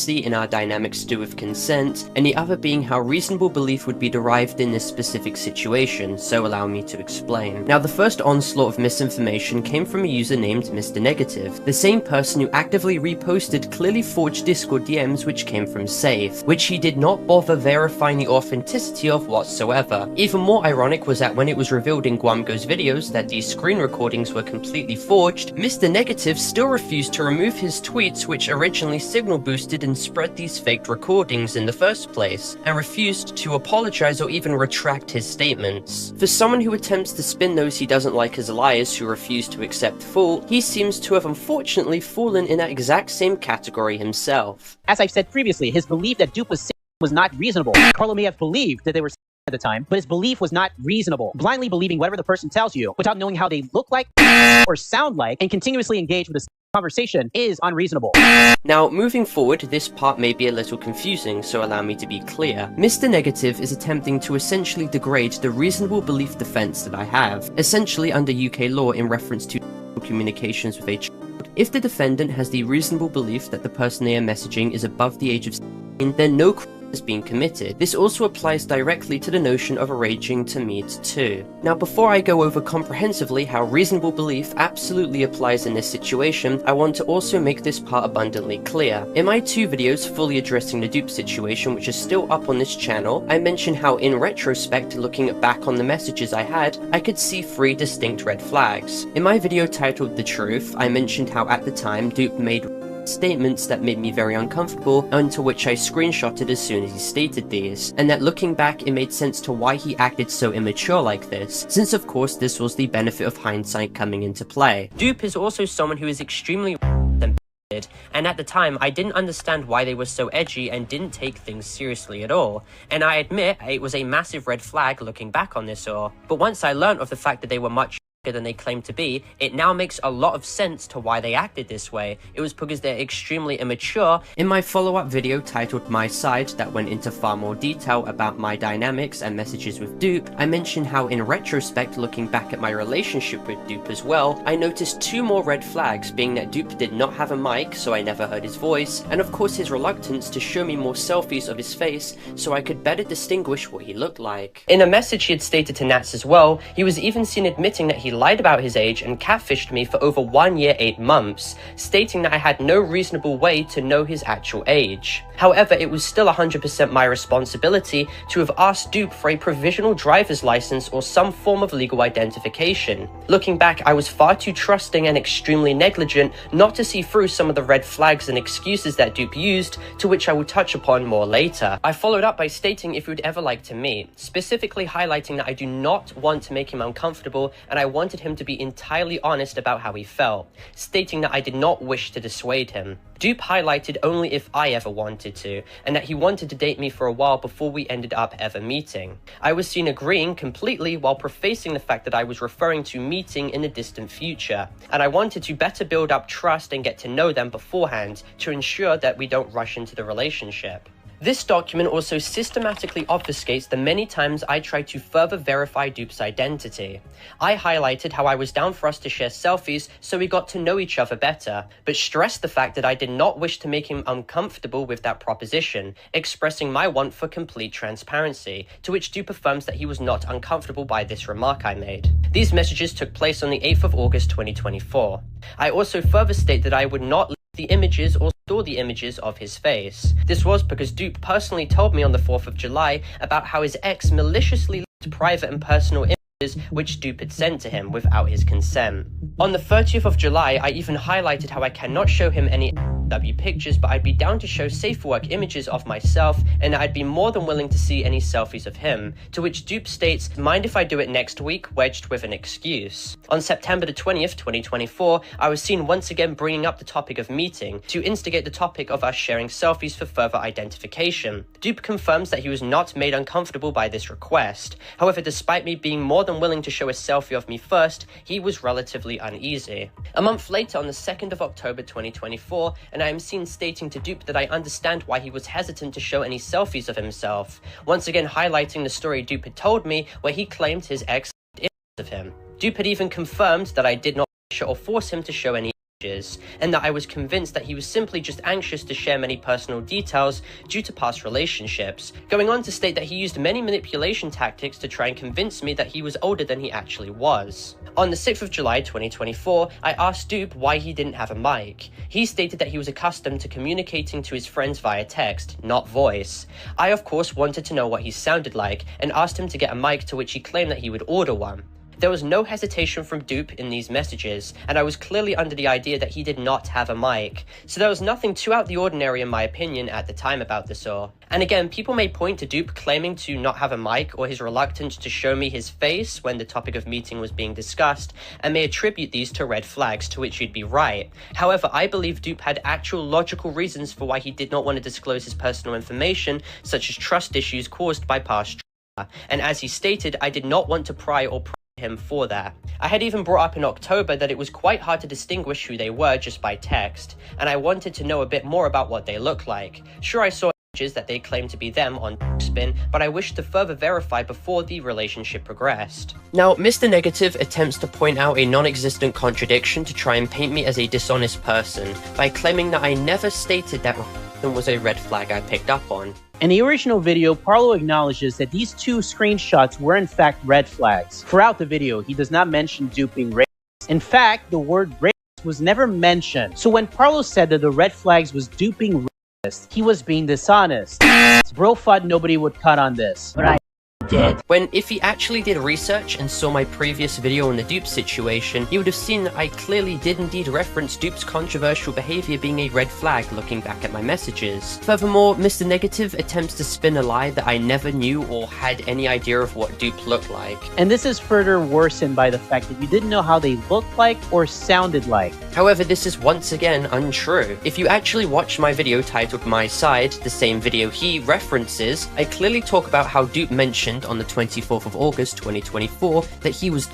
in our dynamics to do with consent, and the other being how reasonable belief would be derived in this specific situation, so allow me to explain. Now, the first onslaught of misinformation came from a user named Mr. Negative, the same person who actively reposted clearly forged Discord DMs which came from Saythe, which he did not bother verifying the authenticity of whatsoever. Even more ironic was that when it was revealed in Gwamgo's videos that these screen recordings were completely forged, Mr. Negative still refused to remove his tweets which originally signal boosted and spread these faked recordings in the first place, and refused to apologize or even retract his statements. For someone who attempts to spin those he doesn't like as liars who refuse to accept fault, he seems to have unfortunately fallen in that exact same category himself. As I've said previously, his belief that Dupe was not reasonable. Parlo may have believed that they were at the time, but his belief was not reasonable. Blindly believing whatever the person tells you without knowing how they look like or sound like and continuously engage with the conversation is unreasonable. Now, moving forward, this part may be a little confusing, so allow me to be clear. Mr. Negative is attempting to essentially degrade the reasonable belief defense that I have, essentially under UK law in reference to communications with a child. If the defendant has the reasonable belief that the person they are messaging is above the age of 16, then no crime has been committed. This also applies directly to the notion of arranging to meet too. Now, before I go over comprehensively how reasonable belief absolutely applies in this situation, I want to also make this part abundantly clear. In my 2 videos fully addressing the Dupe situation, which is still up on this channel, I mentioned how in retrospect, looking back on the messages I had, I could see 3 distinct red flags. In my video titled The Truth, I mentioned how at the time Dupe made statements that made me very uncomfortable, and to which I screenshotted as soon as he stated these, and that looking back it made sense to why he acted so immature like this, since of course this was the benefit of hindsight coming into play. Dupe is also someone who is extremely and at the time I didn't understand why they were so edgy and didn't take things seriously at all, and I admit it was a massive red flag looking back on this all, but once I learnt of the fact that they were much than they claim to be, it now makes a lot of sense to why they acted this way. It was because they're extremely immature. In my follow-up video titled My Side that went into far more detail about my dynamics and messages with Dupe, I mentioned how in retrospect, looking back at my relationship with Dupe as well, I noticed 2 more red flags, being that Dupe did not have a mic, so I never heard his voice, and of course his reluctance to show me more selfies of his face so I could better distinguish what he looked like. In a message he had stated to Nats as well, he was even seen admitting that he lied about his age and catfished me for over 1 year 8 months, stating that I had no reasonable way to know his actual age. However, it was still 100% my responsibility to have asked Dupe for a provisional driver's license or some form of legal identification. Looking back, I was far too trusting and extremely negligent not to see through some of the red flags and excuses that Dupe used, to which I will touch upon more later. I followed up by stating if he would ever like to meet, specifically highlighting that I do not want to make him uncomfortable and I wanted him to be entirely honest about how he felt, stating that I did not wish to dissuade him. Dupe highlighted only if I ever wanted to, and that he wanted to date me for a while before we ended up ever meeting. I was seen agreeing completely while prefacing the fact that I was referring to meeting in the distant future, and I wanted to better build up trust and get to know them beforehand to ensure that we don't rush into the relationship. This document also systematically obfuscates the many times I tried to further verify Dupe's identity. I highlighted how I was down for us to share selfies so we got to know each other better, but stressed the fact that I did not wish to make him uncomfortable with that proposition, expressing my want for complete transparency, to which Dupe affirms that he was not uncomfortable by this remark I made. These messages took place on the 8th of August 2024. I also further state that I would not leak the images or store the images of his face. This was because Dupe personally told me on the 4th of July about how his ex maliciously leaked private and personal images which Dupe had sent to him without his consent. On the 30th of July, I even highlighted how I cannot show him any W pictures, but I'd be down to show safe work images of myself, and I'd be more than willing to see any selfies of him, to which Dupe states, mind if I do it next week, wedged with an excuse. On September the 20th, 2024, I was seen once again bringing up the topic of meeting, to instigate the topic of us sharing selfies for further identification. Dupe confirms that he was not made uncomfortable by this request. However, despite me being more than willing to show a selfie of me first, he was relatively uneasy. A month later, on the 2nd of October 2024, and I am seen stating to Dupe that I understand why he was hesitant to show any selfies of himself, once again highlighting the story Dupe had told me where he claimed his ex had images of him. Dupe had even confirmed that I did not pressure or force him to show any images, and that I was convinced that he was simply just anxious to share many personal details due to past relationships, going on to state that he used many manipulation tactics to try and convince me that he was older than he actually was. On the 6th of July 2024, I asked Dupe why he didn't have a mic. He stated that he was accustomed to communicating to his friends via text, not voice. I of course wanted to know what he sounded like, and asked him to get a mic, to which he claimed that he would order one. There was no hesitation from Dupe in these messages, and I was clearly under the idea that he did not have a mic, so there was nothing too out the ordinary in my opinion at the time about this all. And again, people may point to Dupe claiming to not have a mic or his reluctance to show me his face when the topic of meeting was being discussed, and may attribute these to red flags, to which you'd be right. However, I believe Dupe had actual logical reasons for why he did not want to disclose his personal information, such as trust issues caused by past trauma, and as he stated, I did not want to pry or him for that. I had even brought up in October that it was quite hard to distinguish who they were just by text, and I wanted to know a bit more about what they look like. Sure, I saw images that they claimed to be them on Spin, but I wished to further verify before the relationship progressed. Now, Mr. Negative attempts to point out a non-existent contradiction to try and paint me as a dishonest person by claiming that I never stated that was a red flag I picked up on. In the original video, Parlo acknowledges that these 2 screenshots were in fact red flags. Throughout the video, he does not mention Dupe being racist. In fact, the word racist was never mentioned. So when Parlo said that the red flags was Dupe being racist, he was being dishonest. Bro thought nobody would cut on this, but I did. When if he actually did research and saw my previous video on the Dupe situation, he would have seen that I clearly did indeed reference Dupe's controversial behavior being a red flag looking back at my messages. Furthermore, Mr. Negative attempts to spin a lie that I never knew or had any idea of what Dupe looked like. And this is further worsened by the fact that you didn't know how they looked like or sounded like. However, this is once again untrue. If you actually watch my video titled My Side, the same video he references, I clearly talk about how Dupe mentioned on the 24th of August 2024 that he was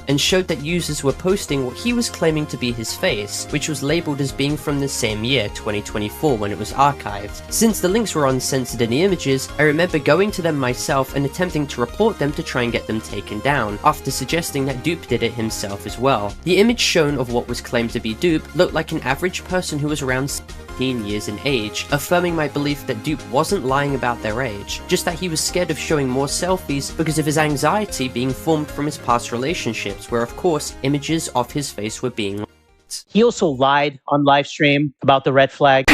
and showed that users were posting what he was claiming to be his face, which was labeled as being from the same year, 2024, when it was archived. Since the links were uncensored in the images, I remember going to them myself and attempting to report them to try and get them taken down, after suggesting that Dupe did it himself as well. The image shown of what was claimed to be Dupe looked like an average person who was around 17 years in age, affirming my belief that Dupe wasn't lying about their age, just that he was scared of showing more selfies because of his anxiety being formed from his past relationships, where of course images of his face were being leaked. He also lied on livestream about the red flag.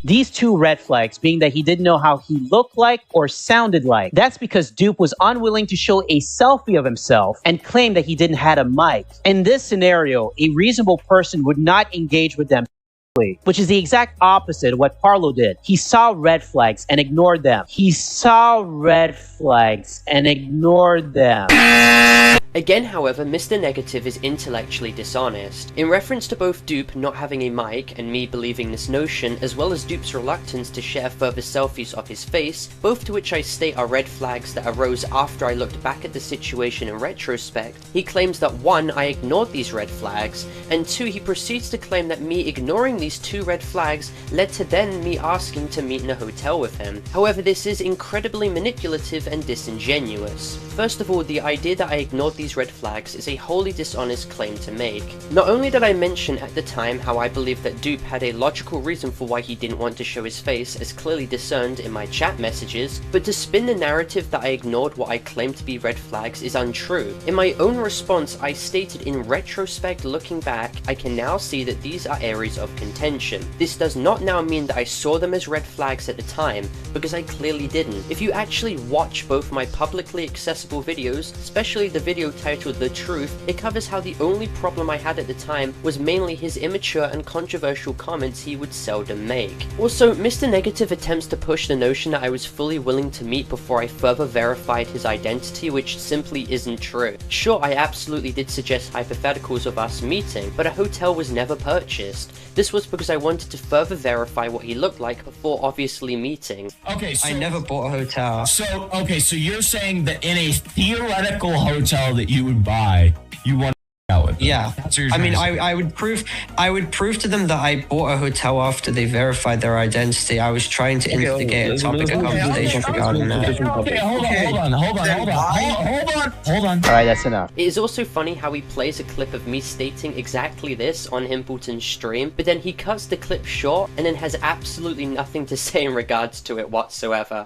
These two red flags being that he didn't know how he looked like or sounded like. That's because Dupe was unwilling to show a selfie of himself and claimed that he didn't have a mic. In this scenario, a reasonable person would not engage with them, which is the exact opposite of what Parlo did. He saw red flags and ignored them. He saw red flags and ignored them. Again, however, Mr. Negative is intellectually dishonest. In reference to both Dupe not having a mic and me believing this notion, as well as Dupe's reluctance to share further selfies of his face, both to which I state are red flags that arose after I looked back at the situation in retrospect, he claims that 1, I ignored these red flags, and 2, he proceeds to claim that me ignoring these 2 red flags led to then me asking to meet in a hotel with him. However, this is incredibly manipulative and disingenuous. First of all, the idea that I ignored these red flags is a wholly dishonest claim to make. Not only did I mention at the time how I believed that Dupe had a logical reason for why he didn't want to show his face as clearly discerned in my chat messages, but to spin the narrative that I ignored what I claimed to be red flags is untrue. In my own response, I stated in retrospect looking back, I can now see that these are areas of contention. This does not now mean that I saw them as red flags at the time, because I clearly didn't. If you actually watch both my publicly accessible videos, especially the video titled The Truth, it covers how the only problem I had at the time was mainly his immature and controversial comments he would seldom make. Also, Mr. Negative attempts to push the notion that I was fully willing to meet before I further verified his identity, which simply isn't true. Sure, I absolutely did suggest hypotheticals of us meeting, but a hotel was never purchased. This was because I wanted to further verify what he looked like before obviously meeting. Okay, so I never bought a hotel. So, okay, so you're saying that in a theoretical hotel that you would buy, you want to out with them. Yeah. I mean, I would prove to them that I bought a hotel after they verified their identity. I was trying to instigate a topic of conversation regarding that. Okay, hold on. Alright, that's enough. It is also funny how he plays a clip of me stating exactly this on Himpleton's stream, but then he cuts the clip short and then has absolutely nothing to say in regards to it whatsoever.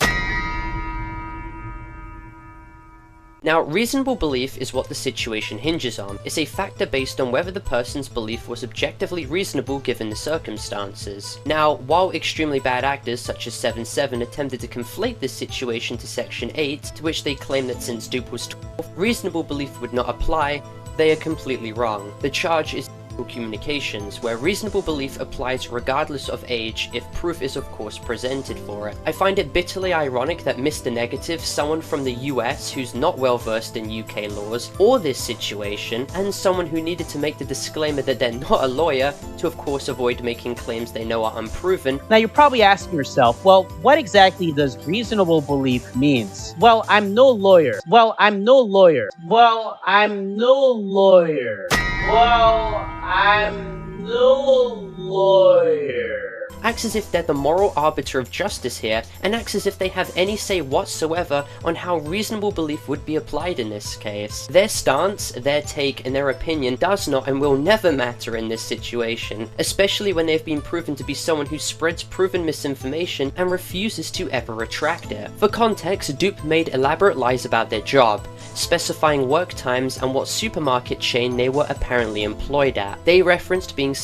Now, reasonable belief is what the situation hinges on. It's a factor based on whether the person's belief was objectively reasonable given the circumstances. Now, while extremely bad actors such as 7-7 attempted to conflate this situation to Section 8, to which they claim that since Dupe was 12, reasonable belief would not apply, they are completely wrong. The charge is communications, where reasonable belief applies regardless of age if proof is of course presented for it. I find it bitterly ironic that Mr. Negative, someone from the US who's not well versed in UK laws or this situation, and someone who needed to make the disclaimer that they're not a lawyer to of course avoid making claims they know are unproven. Now you're probably asking yourself, well, what exactly does reasonable belief means? Well, I'm no lawyer. Well, I'm no lawyer. Well, I'm no lawyer. Well, I'm no lawyer. Acts as if they're the moral arbiter of justice here, and acts as if they have any say whatsoever on how reasonable belief would be applied in this case. Their stance, their take, and their opinion does not and will never matter in this situation, especially when they've been proven to be someone who spreads proven misinformation and refuses to ever retract it. For context, Dupe made elaborate lies about their job, specifying work times and what supermarket chain they were apparently employed at. They referenced being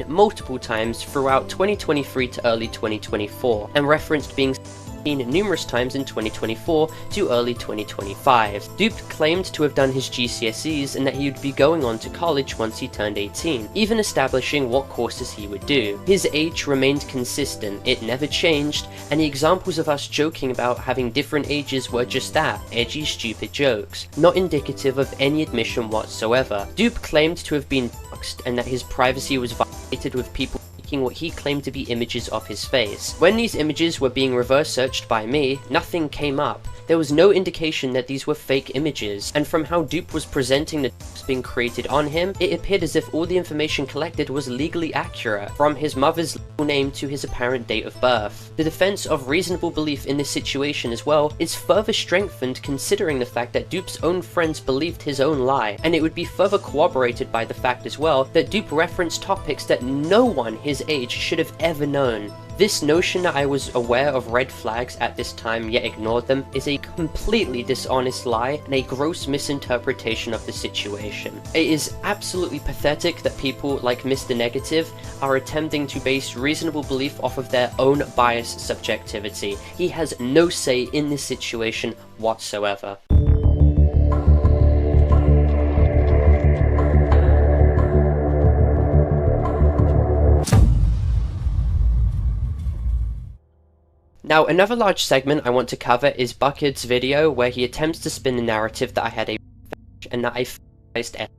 multiple times throughout 2023 to early 2024, and referenced being numerous times in 2024 to early 2025. Dupe claimed to have done his GCSEs and that he would be going on to college once he turned 18, even establishing what courses he would do. His age remained consistent, it never changed, and the examples of us joking about having different ages were just that, edgy, stupid jokes, not indicative of any admission whatsoever. Dupe claimed to have been doxxed and that his privacy was violated with people what he claimed to be images of his face. When these images were being reverse searched by me, nothing came up. there was no indication that these were fake images, and from how Dupe was presenting the being created on him, it appeared as if all the information collected was legally accurate, from his mother's legal name to his apparent date of birth. The defense of reasonable belief in this situation as well is further strengthened considering the fact that Dupe's own friends believed his own lie, and it would be further corroborated by the fact as well that Dupe referenced topics that no one his age should have ever known. This notion that I was aware of red flags at this time yet ignored them is a completely dishonest lie and a gross misinterpretation of the situation. It is absolutely pathetic that people like Mr. Negative are attempting to base reasonable belief off of their own biased subjectivity. He has no say in this situation whatsoever. Now, another large segment I want to cover is BuckID's video where he attempts to spin the narrative that I had a and that I Saythe.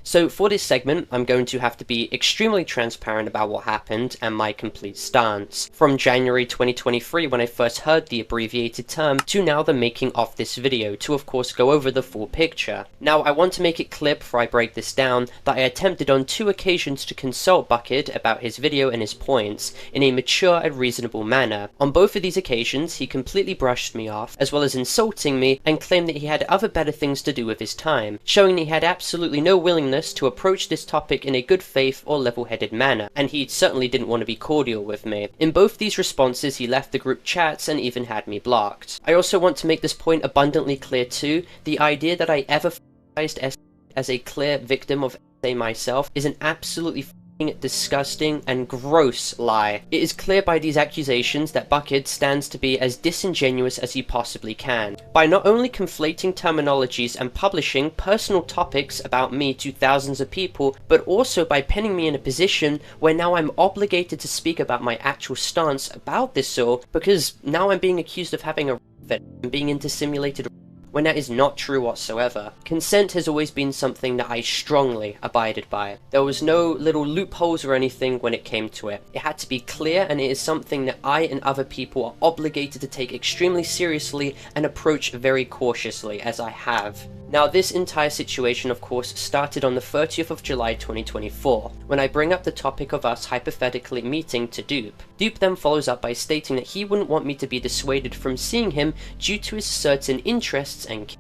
So for this segment, I'm going to have to be extremely transparent about what happened and my complete stance. From January 2023, when I first heard the abbreviated term, to now the making of this video, to of course go over the full picture. Now, I want to make it clear before I break this down, that I attempted on 2 occasions to consult BuckID about his video and his points, in a mature and reasonable manner. On both of these occasions, he completely brushed me off, as well as insulting me, and claimed that he had other better things to do with his time, showing he had absolutely no willingness to approach this topic in a good faith or level-headed manner, and he certainly didn't want to be cordial with me. In both these responses, he left the group chats and even had me blocked. I also want to make this point abundantly clear too: the idea that I ever as a clear victim of myself is an absolutely disgusting and gross lie. It is clear by these accusations that BuckID stands to be as disingenuous as he possibly can, by not only conflating terminologies and publishing personal topics about me to thousands of people, but also by pinning me in a position where now I'm obligated to speak about my actual stance about this all, because now I'm being accused of having a and being into simulated when that is not true whatsoever. Consent has always been something that I strongly abided by. There was no little loopholes or anything when it came to it. It had to be clear, and it is something that I and other people are obligated to take extremely seriously and approach very cautiously, as I have. Now, this entire situation, of course, started on the 30th of July 2024, when I bring up the topic of us hypothetically meeting to Dupe. Dupe then follows up by stating that he wouldn't want me to be dissuaded from seeing him due to his certain interests and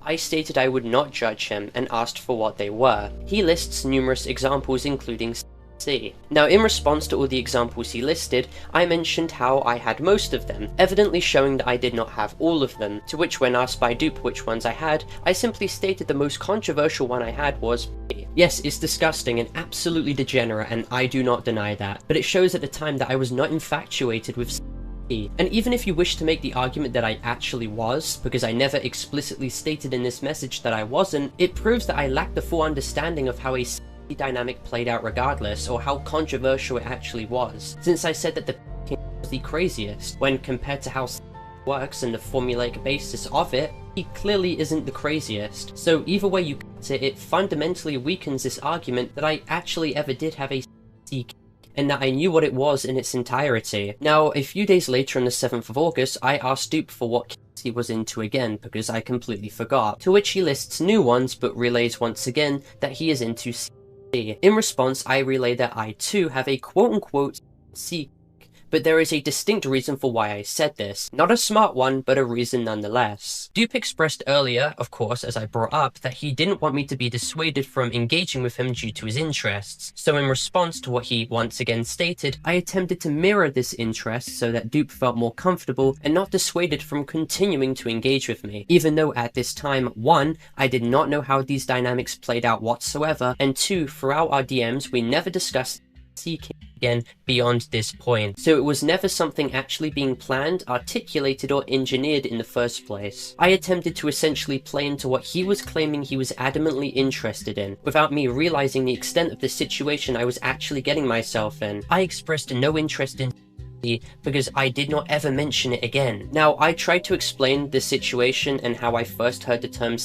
I stated I would not judge him and asked for what they were. He lists numerous examples including Now, in response to all the examples he listed, I mentioned how I had most of them, evidently showing that I did not have all of them, to which when asked by Dupe which ones I had, I simply stated the most controversial one I had was Yes, it's disgusting and absolutely degenerate, and I do not deny that, but it shows at the time that I was not infatuated with and even if you wish to make the argument that I actually was, because I never explicitly stated in this message that I wasn't, it proves that I lack the full understanding of how a dynamic played out regardless, or how controversial it actually was, since I said that the was the craziest, when compared to how works and the formulaic basis of it, he clearly isn't the craziest. So either way you cut it, it fundamentally weakens this argument that I actually ever did have a and that I knew what it was in its entirety. Now, a few days later on the 7th of August, I asked Dupe for what he was into again, because I completely forgot, to which he lists new ones, but relays once again that he is into C. In response, I relay that I too have a quote-unquote C, but there is a distinct reason for why I said this. Not a smart one, but a reason nonetheless. Dupe expressed earlier, of course, as I brought up, that he didn't want me to be dissuaded from engaging with him due to his interests. So in response to what he once again stated, I attempted to mirror this interest so that Dupe felt more comfortable and not dissuaded from continuing to engage with me, even though at this time, 1, I did not know how these dynamics played out whatsoever, and 2, throughout our DMs, we never discussed seeking again beyond this point. So it was never something actually being planned, articulated, or engineered in the first place. I attempted to essentially play into what he was claiming he was adamantly interested in, without me realizing the extent of the situation I was actually getting myself in. I expressed no interest in because I did not ever mention it again. Now, I tried to explain the situation and how I first heard the term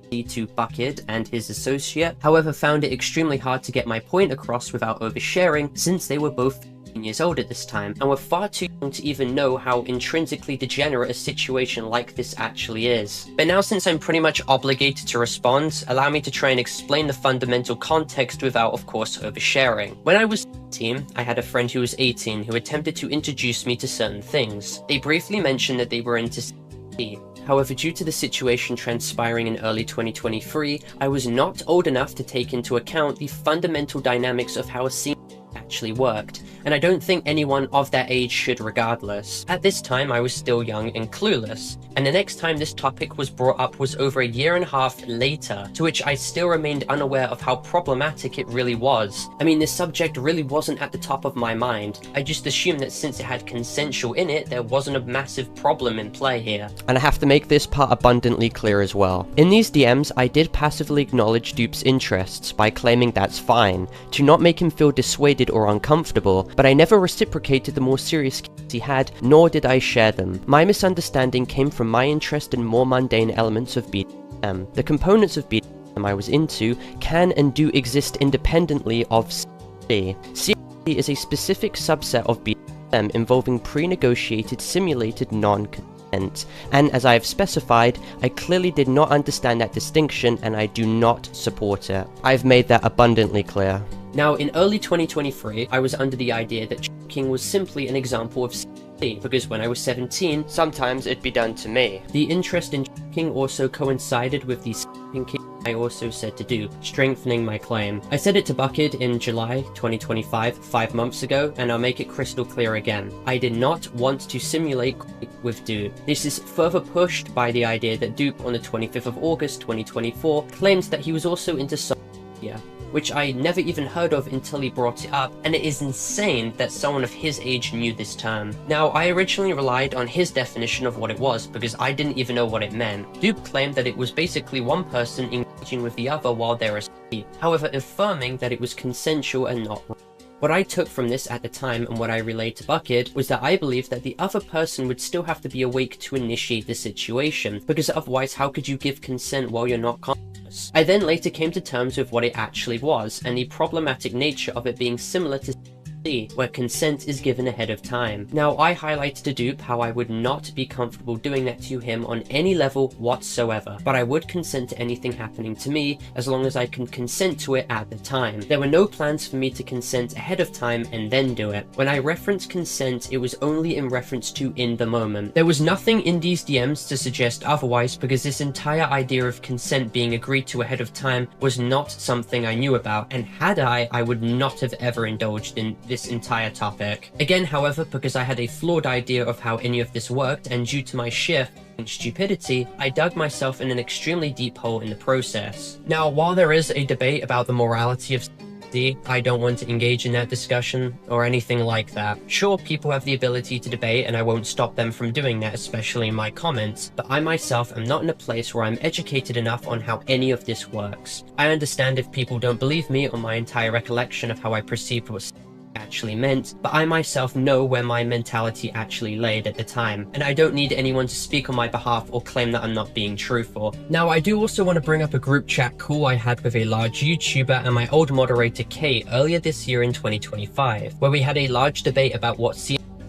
to BuckID and his associate, however found it extremely hard to get my point across without oversharing, since they were both years old at this time, and were far too young to even know how intrinsically degenerate a situation like this actually is. But now, since I'm pretty much obligated to respond, allow me to try and explain the fundamental context without, of course, oversharing. When I was 17, I had a friend who was 18 who attempted to introduce me to certain things. They briefly mentioned that they were into ConnorYT. However, due to the situation transpiring in early 2023, I was not old enough to take into account the fundamental dynamics of how a scene actually worked, and I don't think anyone of that age should regardless. At this time, I was still young and clueless, and the next time this topic was brought up was over a year and a half later, to which I still remained unaware of how problematic it really was. I mean, this subject really wasn't at the top of my mind. I just assumed that since it had consensual in it, there wasn't a massive problem in play here. And I have to make this part abundantly clear as well. In these DMs, I did passively acknowledge Dupe's interests by claiming that's fine, to not make him feel dissuaded or uncomfortable, but I never reciprocated the more serious cues he had, nor did I share them. My misunderstanding came from my interest in more mundane elements of BDSM. The components of BDSM I was into can and do exist independently of CRD. CRD is a specific subset of BDSM involving pre-negotiated simulated non-consent, and as I have specified, I clearly did not understand that distinction and I do not support it. I've made that abundantly clear. Now, in early 2023, I was under the idea that choking was simply an example of CRD, because when I was 17, sometimes it'd be done to me. The interest in choking also coincided with the sleeping kink I also said to do, strengthening my claim. I said it to BuckID in July 2025, 5 months ago, and I'll make it crystal clear again. I did not want to simulate with Dupe. This is further pushed by the idea that Dupe on the 25th of August 2024 claims that he was also into Saythe, which I never even heard of until he brought it up, and it is insane that someone of his age knew this term. Now, I originally relied on his definition of what it was, because I didn't even know what it meant. Dupe claimed that it was basically one person engaging with the other while they're asleep, however affirming that it was consensual and not wrong. What I took from this at the time, and what I relayed to BuckID, was that I believed that the other person would still have to be awake to initiate the situation, because otherwise how could you give consent while you're not conscious? I then later came to terms with what it actually was, and the problematic nature of it being similar to ConnorYT, where consent is given ahead of time. Now, I highlighted to Dupe how I would not be comfortable doing that to him on any level whatsoever, but I would consent to anything happening to me as long as I can consent to it at the time. There were no plans for me to consent ahead of time and then do it. When I referenced consent, it was only in reference to in the moment. There was nothing in these DMs to suggest otherwise, because this entire idea of consent being agreed to ahead of time was not something I knew about, and had I would not have ever indulged in this entire topic. Again, however, because I had a flawed idea of how any of this worked, and due to my sheer stupidity, I dug myself in an extremely deep hole in the process. Now, while there is a debate about the morality of ConnorYT, I don't want to engage in that discussion or anything like that. Sure, people have the ability to debate, and I won't stop them from doing that, especially in my comments, but I myself am not in a place where I'm educated enough on how any of this works. I understand if people don't believe me on my entire recollection of how I perceived what actually meant, but I myself know where my mentality actually laid at the time, and I don't need anyone to speak on my behalf or claim that I'm not being truthful. Now, I do also want to bring up a group chat call I had with a large YouTuber and my old moderator Kate earlier this year in 2025, where we had a large debate about what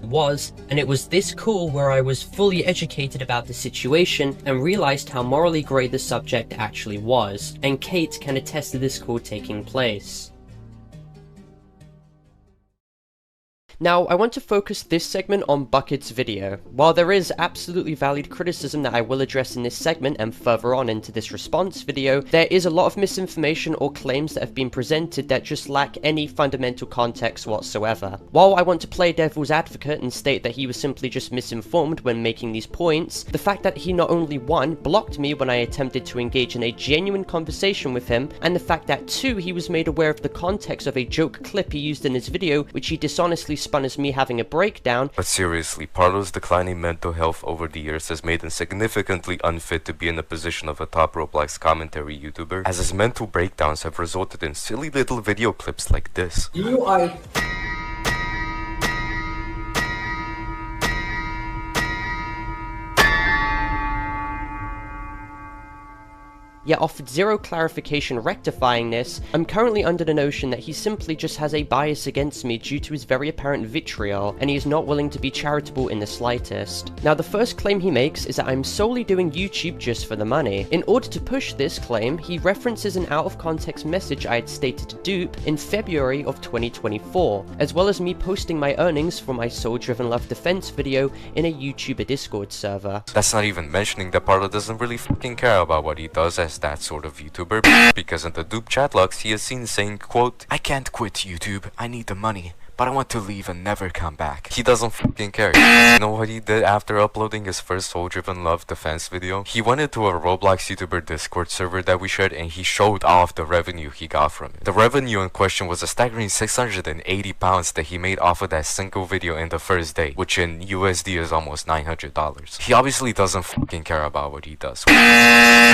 was, and it was this call where I was fully educated about the situation and realized how morally grey the subject actually was, and Kate can attest to this call taking place. Now, I want to focus this segment on BuckID's video. While there is absolutely valid criticism that I will address in this segment and further on into this response video, there is a lot of misinformation or claims that have been presented that just lack any fundamental context whatsoever. While I want to play devil's advocate and state that he was simply just misinformed when making these points, the fact that he not only 1, blocked me when I attempted to engage in a genuine conversation with him, and the fact that 2, he was made aware of the context of a joke clip he used in his video, which he dishonestly spun as me having a breakdown. But seriously, Parlo's declining mental health over the years has made him significantly unfit to be in the position of a top Roblox commentary YouTuber, as his mental breakdowns have resulted in silly little video clips like this. You are... yet offered zero clarification rectifying this, I'm currently under the notion that he simply just has a bias against me due to his very apparent vitriol, and he is not willing to be charitable in the slightest. Now, the first claim he makes is that I'm solely doing YouTube just for the money. In order to push this claim, he references an out-of-context message I had stated to Dupe in February of 2024, as well as me posting my earnings for my soul-driven love defense video in a YouTuber Discord server. That's not even mentioning that Parlo doesn't really fucking care about what he does as that sort of YouTuber, because in the Dupe chat logs he is seen saying, quote, "I can't quit YouTube, I need the money, but I want to leave and never come back." He doesn't fucking care. You know what he did after uploading his first soul-driven love defense video? He went into a Roblox YouTuber Discord server that we shared and he showed off the revenue he got from it. The revenue in question was a staggering 680 pounds that he made off of that single video in the first day, which in USD is almost $900. He obviously doesn't fucking care about what he does,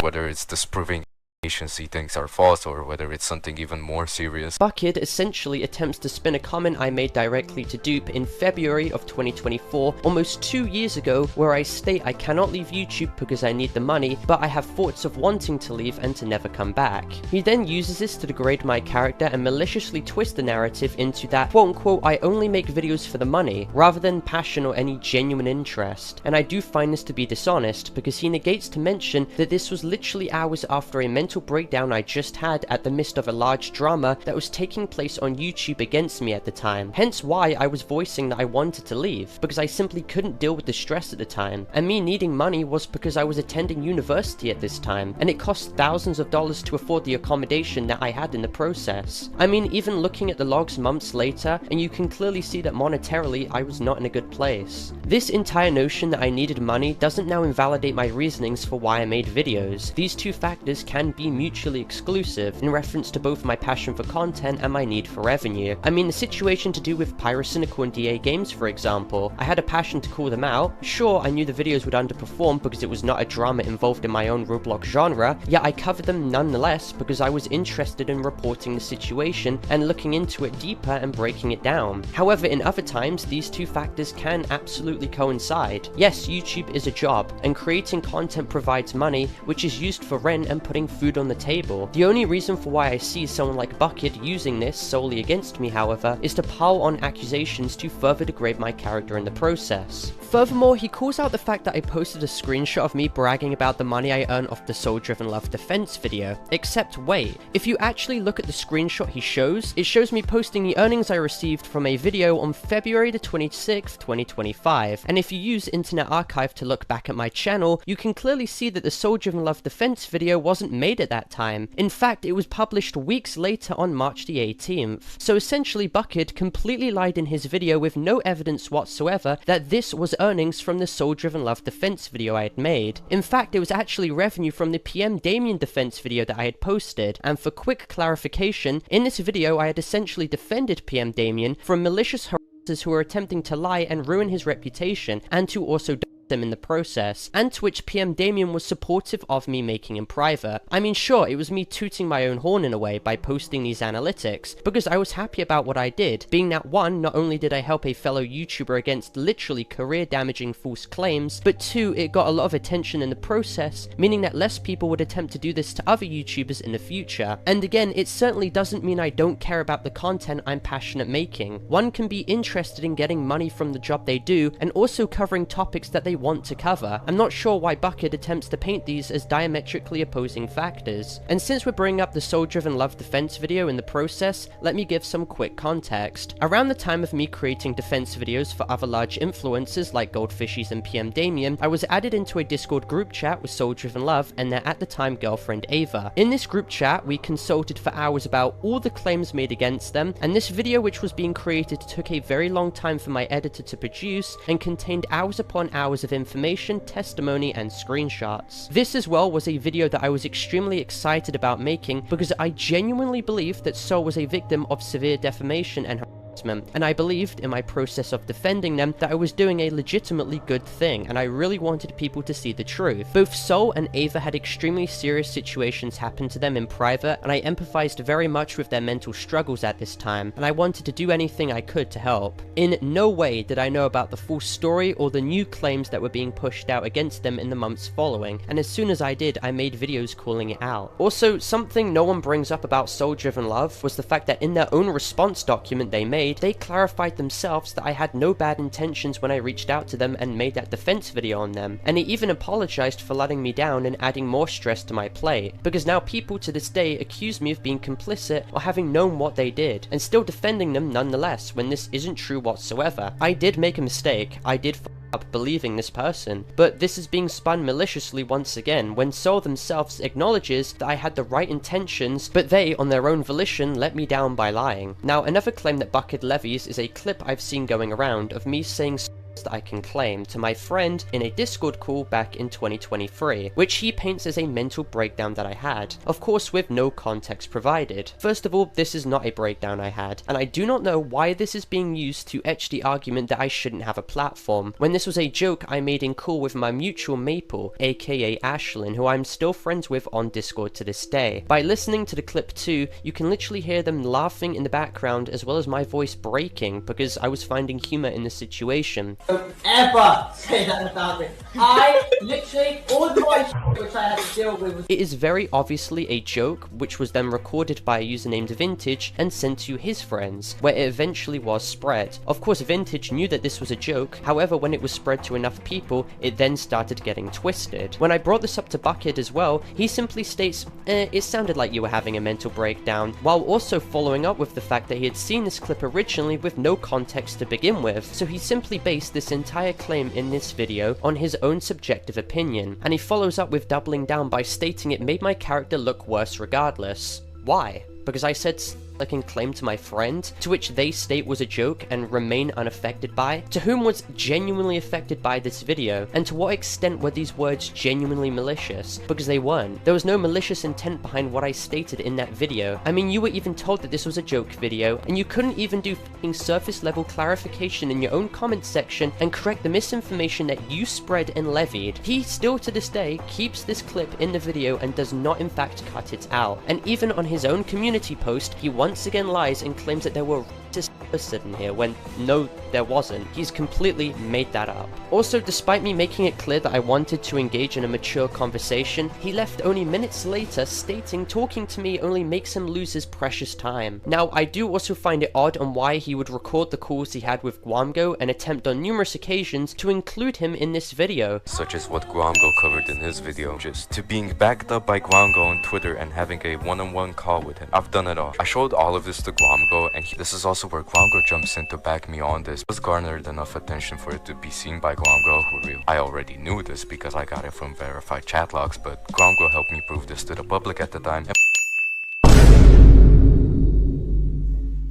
whether it's disproving he thinks are false or whether it's something even more serious. BuckID essentially attempts to spin a comment I made directly to Dupe in February of 2024, almost 2 years ago, where I state I cannot leave YouTube because I need the money, but I have thoughts of wanting to leave and to never come back. He then uses this to degrade my character and maliciously twist the narrative into that, quote-unquote, I only make videos for the money, rather than passion or any genuine interest. And I do find this to be dishonest, because he negates to mention that this was literally hours after a mental breakdown I just had at the midst of a large drama that was taking place on YouTube against me at the time. Hence why I was voicing that I wanted to leave, because I simply couldn't deal with the stress at the time. And me needing money was because I was attending university at this time, and it cost thousands of dollars to afford the accommodation that I had in the process. I mean, even looking at the logs months later, and you can clearly see that monetarily I was not in a good place. This entire notion that I needed money doesn't now invalidate my reasonings for why I made videos. These two factors can be mutually exclusive in reference to both my passion for content and my need for revenue. I mean, the situation to do with Pyrocynical and DA Games, for example, I had a passion to call them out. Sure, I knew the videos would underperform because it was not a drama involved in my own Roblox genre, yet I covered them nonetheless because I was interested in reporting the situation and looking into it deeper and breaking it down. However, in other times, these two factors can absolutely coincide. Yes, YouTube is a job, and creating content provides money, which is used for rent and putting food on the table. The only reason for why I see someone like BuckID using this solely against me, however, is to pile on accusations to further degrade my character in the process. Furthermore, he calls out the fact that I posted a screenshot of me bragging about the money I earn off the soul-driven love defense video. Except wait, if you actually look at the screenshot he shows, it shows me posting the earnings I received from a video on February the 26th, 2025. And if you use Internet Archive to look back at my channel, you can clearly see that the soul-driven love defense video wasn't made at that time. In fact, it was published weeks later on March the 18th. So essentially, BuckID completely lied in his video with no evidence whatsoever that this was earnings from the soul-driven love defense video I had made. In fact, it was actually revenue from the PM Damien defense video that I had posted. And for quick clarification, in this video I had essentially defended PM Damien from malicious harassers who were attempting to lie and ruin his reputation, and to also them in the process, and to which PM Damien was supportive of me making in private. I mean, sure, it was me tooting my own horn in a way by posting these analytics, because I was happy about what I did, being that one, not only did I help a fellow YouTuber against literally career-damaging false claims, but two, it got a lot of attention in the process, meaning that less people would attempt to do this to other YouTubers in the future. And again, it certainly doesn't mean I don't care about the content I'm passionate making. One can be interested in getting money from the job they do, and also covering topics that they want to cover. I'm not sure why BuckID attempts to paint these as diametrically opposing factors. And since we're bringing up the soul-driven love defense video in the process, let me give some quick context. Around the time of me creating defense videos for other large influencers like Goldfishies and PM Damien, I was added into a Discord group chat with soul-driven love and their at the time girlfriend Ava. In this group chat, we consulted for hours about all the claims made against them, and this video, which was being created, took a very long time for my editor to produce and contained hours upon hours of information, testimony, and screenshots. This as well was a video that I was extremely excited about making because I genuinely believed that Sol was a victim of severe defamation and and I believed in my process of defending them that I was doing a legitimately good thing, and I really wanted people to see the truth. Both Sol and Ava had extremely serious situations happen to them in private, and I empathized very much with their mental struggles at this time, and I wanted to do anything I could to help. In no way did I know about the full story or the new claims that were being pushed out against them in the months following, and as soon as I did, I made videos calling it out. Also, something no one brings up about Soul-Driven Love was the fact that in their own response document they made, they clarified themselves that I had no bad intentions when I reached out to them and made that defense video on them, and they even apologized for letting me down and adding more stress to my plate, because now people to this day accuse me of being complicit or having known what they did, and still defending them nonetheless when this isn't true whatsoever. I did make a mistake, I did up believing this person, but this is being spun maliciously once again when Sol themselves acknowledges that I had the right intentions, but they on their own volition let me down by lying. Now another claim that BuckID levies is a clip I've seen going around of me saying that I can claim to my friend in a Discord call back in 2023, which he paints as a mental breakdown that I had, of course with no context provided. First of all, this is not a breakdown I had, and I do not know why this is being used to etch the argument that I shouldn't have a platform, when this was a joke I made in call with my mutual Maple, aka Ashlyn, who I'm still friends with on Discord to this day. By listening to the clip too, you can literally hear them laughing in the background as well as my voice breaking because I was finding humor in the situation. Ever say that about me. I literally, all the noise which I had to deal with was... It is very obviously a joke, which was then recorded by a user named Vintage and sent to his friends, where it eventually was spread. Of course, Vintage knew that this was a joke, however, when it was spread to enough people, it then started getting twisted. When I brought this up to BuckID as well, he simply states, it sounded like you were having a mental breakdown, while also following up with the fact that he had seen this clip originally with no context to begin with, so he simply based this entire claim in this video on his own subjective opinion, and he follows up with doubling down by stating it made my character look worse regardless. Why? Because I said I can claim to my friend, to which they state was a joke and remain unaffected by, to whom was genuinely affected by this video, and to what extent were these words genuinely malicious? Because they weren't. There was no malicious intent behind what I stated in that video. I mean, you were even told that this was a joke video, and you couldn't even do f***ing surface level clarification in your own comment section and correct the misinformation that you spread and levied. He still to this day keeps this clip in the video and does not in fact cut it out, and even on his own community post, he once again lies and claims that there were racist sitting here when no, there wasn't. He's completely made that up. Also, despite me making it clear that I wanted to engage in a mature conversation, he left only minutes later stating talking to me only makes him lose his precious time. Now, I do also find it odd on why he would record the calls he had with Gwamgo and attempt on numerous occasions to include him in this video. Such as what Gwamgo covered in his video, just to being backed up by Gwamgo on Twitter and having a one-on-one call with him. I've done it all. I showed all of this to Gwamgo, and this is also where Gwamgo jumps in to back me on this. It was garnered enough attention for it to be seen by Gwamgo, who I already knew this because I got it from verified chat logs, but Gwamgo helped me prove this to the public at the time.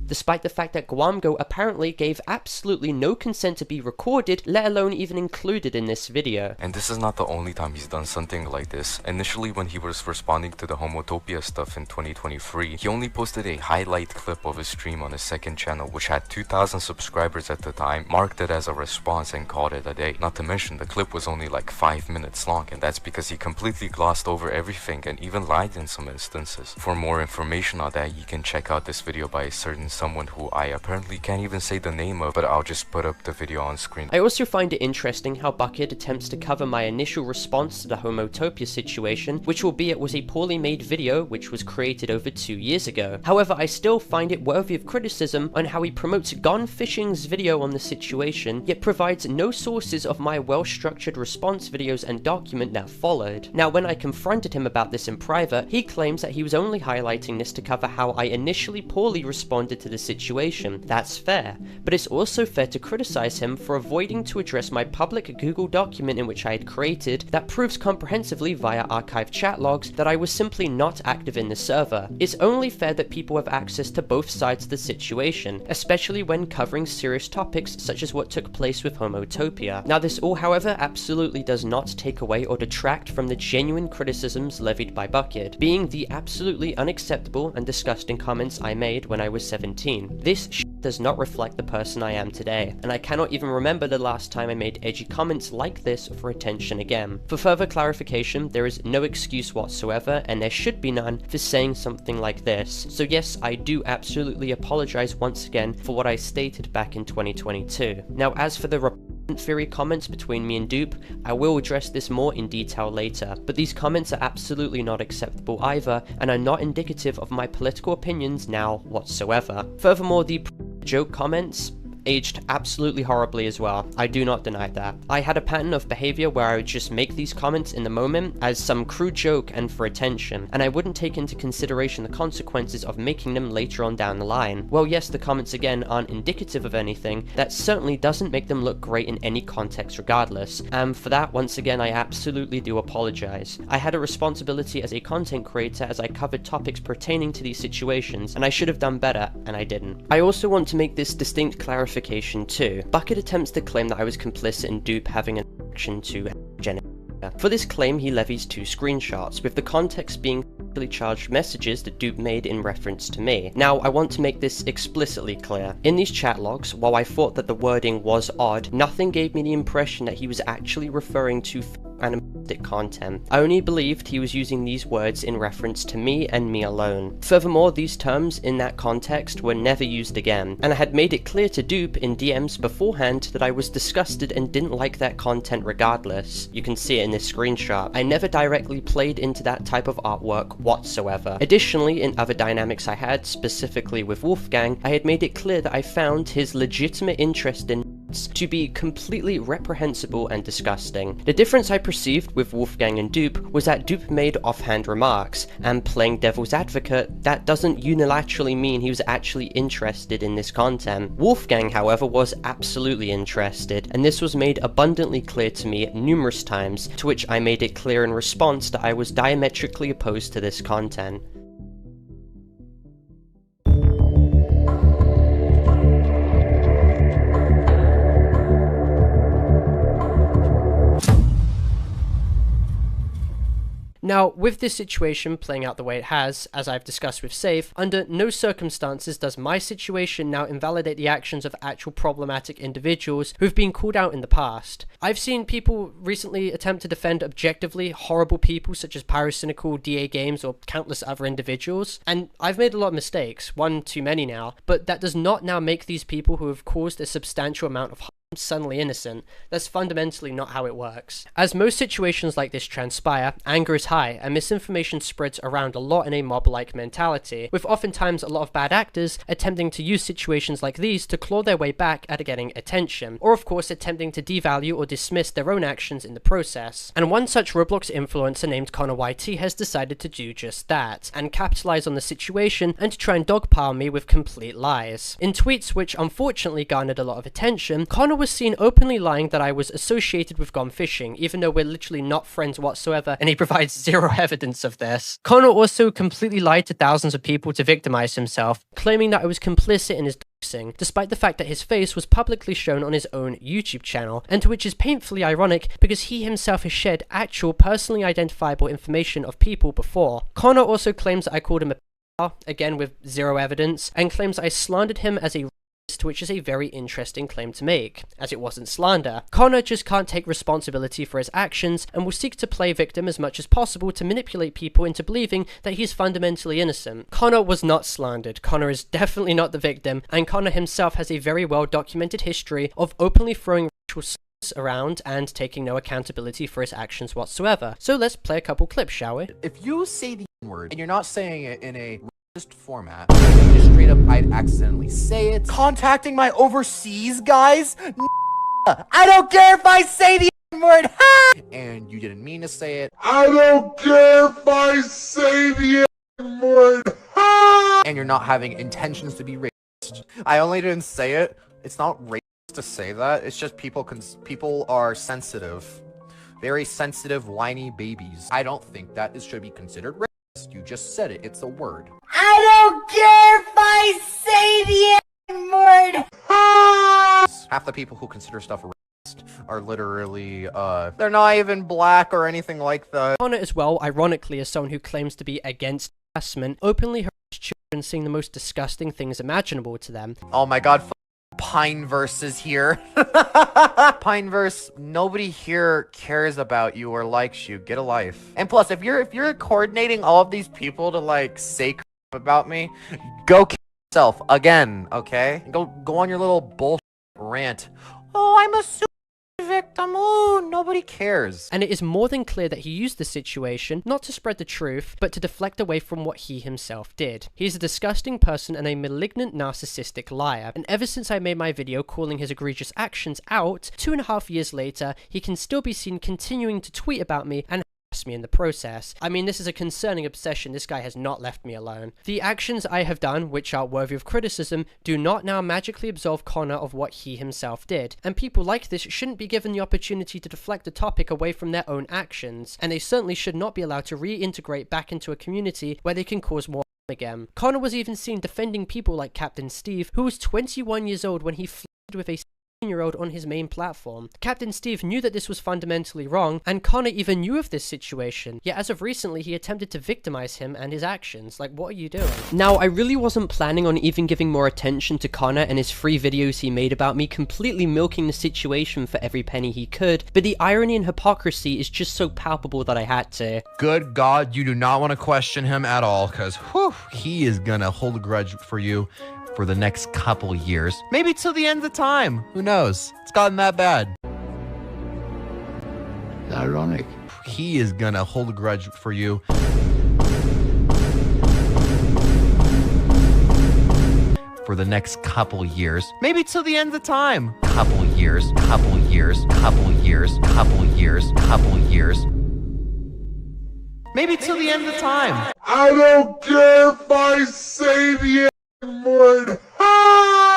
Despite the fact that Gwamgo apparently gave absolutely no consent to be recorded, let alone even included in this video. And this is not the only time he's done something like this. Initially, when he was responding to the Homotopia stuff in 2023, he only posted a highlight clip of his stream on his second channel, which had 2,000 subscribers at the time, marked it as a response and called it a day. Not to mention, the clip was only like 5 minutes long, and that's because he completely glossed over everything and even lied in some instances. For more information on that, you can check out this video by a certain someone who I apparently can't even say the name of, but I'll just put up the video on screen. I also find it interesting how BuckID attempts to cover my initial response to the Homotopia situation, which albeit was a poorly made video which was created over 2 years ago. However, I still find it worthy of criticism on how he promotes Gone Fishing's video on the situation, yet provides no sources of my well-structured response videos and document that followed. Now, when I confronted him about this in private, he claims that he was only highlighting this to cover how I initially poorly responded to the situation. That's fair, but it's also fair to criticize him for avoiding to address my public Google document in which I had created that proves comprehensively via archived chat logs that I was simply not active in the server. It's only fair that people have access to both sides of the situation, especially when covering serious topics such as what took place with Homotopia. Now, this all, however, absolutely does not take away or detract from the genuine criticisms levied by BuckID, being the absolutely unacceptable and disgusting comments I made when I was 17. This does not reflect the person I am today, and I cannot even remember the last time I made edgy comments like this for attention again. For further clarification, there is no excuse whatsoever, and there should be none, for saying something like this. So yes, I do absolutely apologize once again for what I stated back in 2022. Now, as for the theory comments between me and Dupe, I will address this more in detail later, but these comments are absolutely not acceptable either, and are not indicative of my political opinions now whatsoever. Furthermore, the joke comments aged absolutely horribly as well. I do not deny that. I had a pattern of behavior where I would just make these comments in the moment as some crude joke and for attention, and I wouldn't take into consideration the consequences of making them later on down the line. Well, yes, the comments again aren't indicative of anything. That certainly doesn't make them look great in any context regardless, and for that, once again, I absolutely do apologize. I had a responsibility as a content creator as I covered topics pertaining to these situations, and I should have done better, and I didn't. I also want to make this distinct clarification too. BuckID attempts to claim that I was complicit in Dupe having an action to Jennifer. For this claim, he levies 2 screenshots, with the context being charged messages that Dupe made in reference to me. Now, I want to make this explicitly clear. In these chat logs, while I thought that the wording was odd, nothing gave me the impression that he was actually referring to animalistic content. I only believed he was using these words in reference to me and me alone. Furthermore, these terms in that context were never used again, and I had made it clear to Dupe in DMs beforehand that I was disgusted and didn't like that content regardless. You can see it in this screenshot. I never directly played into that type of artwork whatsoever. Additionally, in other dynamics I had, specifically with Wolfgang, I had made it clear that I found his legitimate interest in to be completely reprehensible and disgusting. The difference I perceived with Wolfgang and Dupe was that Dupe made offhand remarks, and playing devil's advocate, that doesn't unilaterally mean he was actually interested in this content. Wolfgang, however, was absolutely interested, and this was made abundantly clear to me numerous times, to which I made it clear in response that I was diametrically opposed to this content. Now, with this situation playing out the way it has, as I've discussed with Saythe, under no circumstances does my situation now invalidate the actions of actual problematic individuals who've been called out in the past. I've seen people recently attempt to defend objectively horrible people such as Pyrocynical, DA Games, or countless other individuals, and I've made a lot of mistakes, one too many now, but that does not now make these people who have caused a substantial amount of harm suddenly innocent. That's fundamentally not how it works. As most situations like this transpire, anger is high, and misinformation spreads around a lot in a mob-like mentality, with oftentimes a lot of bad actors attempting to use situations like these to claw their way back at getting attention, or of course attempting to devalue or dismiss their own actions in the process. And one such Roblox influencer named ConnorYT has decided to do just that, and capitalize on the situation and to try and dogpile me with complete lies. In tweets which unfortunately garnered a lot of attention, Connor was seen openly lying that I was associated with Gone Fishing, even though we're literally not friends whatsoever, and he provides zero evidence of this. Connor also completely lied to thousands of people to victimize himself, claiming that I was complicit in his doxing, despite the fact that his face was publicly shown on his own YouTube channel, and which is painfully ironic because he himself has shared actual personally identifiable information of people before. Connor also claims that I called him a again with zero evidence, and claims I slandered him as a which is a very interesting claim to make, as it wasn't slander. Connor just can't take responsibility for his actions and will seek to play victim as much as possible to manipulate people into believing that he's fundamentally innocent. Connor was not slandered, Connor is definitely not the victim, and Connor himself has a very well documented history of openly throwing racial slurs around and taking no accountability for his actions whatsoever. So let's play a couple clips, shall we? If you say the N-word and you're not saying it in a format, just straight up I'd accidentally say it. Contacting my overseas guys? I don't care if I say the N-word, and you didn't mean to say it. I don't care if I say the N-word, and you're not having intentions to be racist. I only didn't say it. It's not racist to say that. It's just people are sensitive. Very sensitive, whiny babies. I don't think that it should be considered racist. You just said it. It's a word. I don't care if I say the N-word. Half the people who consider stuff racist are literally, they're not even black or anything like that. Connor as well, ironically, is someone who claims to be against harassment, openly harassed children seeing the most disgusting things imaginable to them. Oh my god, Pineverse is here. Pineverse, nobody here cares about you or likes you. Get a life. And plus, if you're coordinating all of these people to like say crap about me, go kill yourself again, okay? Go on your little bullshit rant. Oh, I'm a victim. Oh, nobody cares. And it is more than clear that he used the situation not to spread the truth, but to deflect away from what he himself did. He's a disgusting person and a malignant narcissistic liar, and ever since I made my video calling his egregious actions out, 2.5 years later, he can still be seen continuing to tweet about me and me in the process. I mean, this is a concerning obsession. This guy has not left me alone. The actions I have done, which are worthy of criticism, do not now magically absolve Connor of what he himself did, and people like this shouldn't be given the opportunity to deflect the topic away from their own actions, and they certainly should not be allowed to reintegrate back into a community where they can cause more again. Connor was even seen defending people like Captain Steve, who was 21 years old when he flirted with a 16-year-old on his main platform. Captain Steve knew that this was fundamentally wrong, and Connor even knew of this situation, yet as of recently he attempted to victimize him and his actions. Like, what are you doing? Now, I really wasn't planning on even giving more attention to Connor and his free videos he made about me completely milking the situation for every penny he could, but the irony and hypocrisy is just so palpable that I had to. Good God, you do not want to question him at all, because he is gonna hold a grudge for you for the next couple years. Maybe till the end of the time. Who knows? It's gotten that bad. Ironic. He is gonna hold a grudge for you for the next couple years. Maybe till the end of the time. Couple years. Maybe till the end of the time. I don't care if I say the word.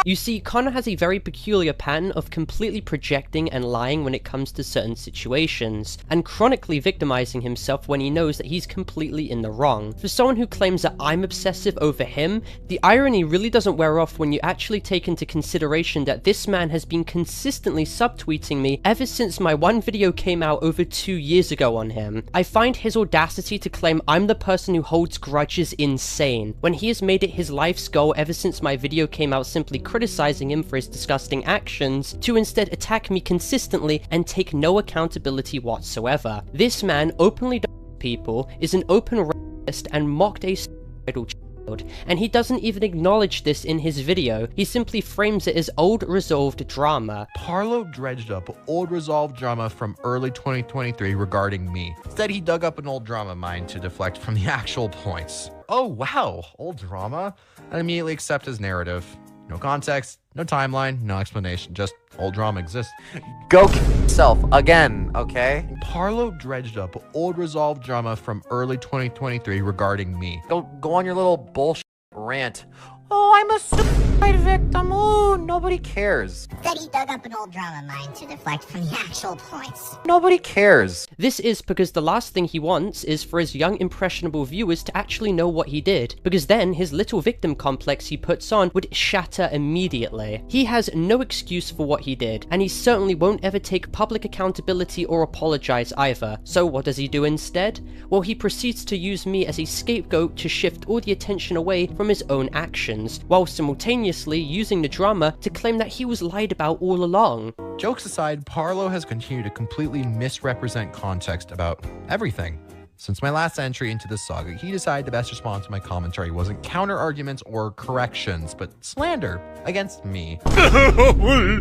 You see, Connor has a very peculiar pattern of completely projecting and lying when it comes to certain situations, and chronically victimizing himself when he knows that he's completely in the wrong. For someone who claims that I'm obsessive over him, the irony really doesn't wear off when you actually take into consideration that this man has been consistently subtweeting me ever since my one video came out over 2 years ago on him. I find his audacity to claim I'm the person who holds grudges insane, when he has made it his life's goal ever since my video came out simply criticizing him for his disgusting actions, to instead attack me consistently and take no accountability whatsoever. This man openly people, is an open racist, and mocked a suicidal child, and he doesn't even acknowledge this in his video. He simply frames it as old resolved drama. Parlo dredged up old resolved drama from early 2023 regarding me. Instead, he dug up an old drama mine to deflect from the actual points. Oh wow, old drama? I immediately accept his narrative. No context, no timeline, no explanation, just old drama exists. Go kill yourself again, okay? Parlo dredged up old resolved drama from early 2023 regarding me. Go on your little bullshit rant. Oh, I'm a suicide victim. Oh, nobody cares. That he dug up an old drama mine to deflect from the actual points. Nobody cares. This is because the last thing he wants is for his young impressionable viewers to actually know what he did, because then his little victim complex he puts on would shatter immediately. He has no excuse for what he did, and he certainly won't ever take public accountability or apologize either. So what does he do instead? Well, he proceeds to use me as a scapegoat to shift all the attention away from his own actions, while simultaneously using the drama to claim that he was lied about all along. Jokes aside, Parlo has continued to completely misrepresent context about everything. Since my last entry into this saga, he decided the best response to my commentary wasn't counter-arguments or corrections, but slander against me.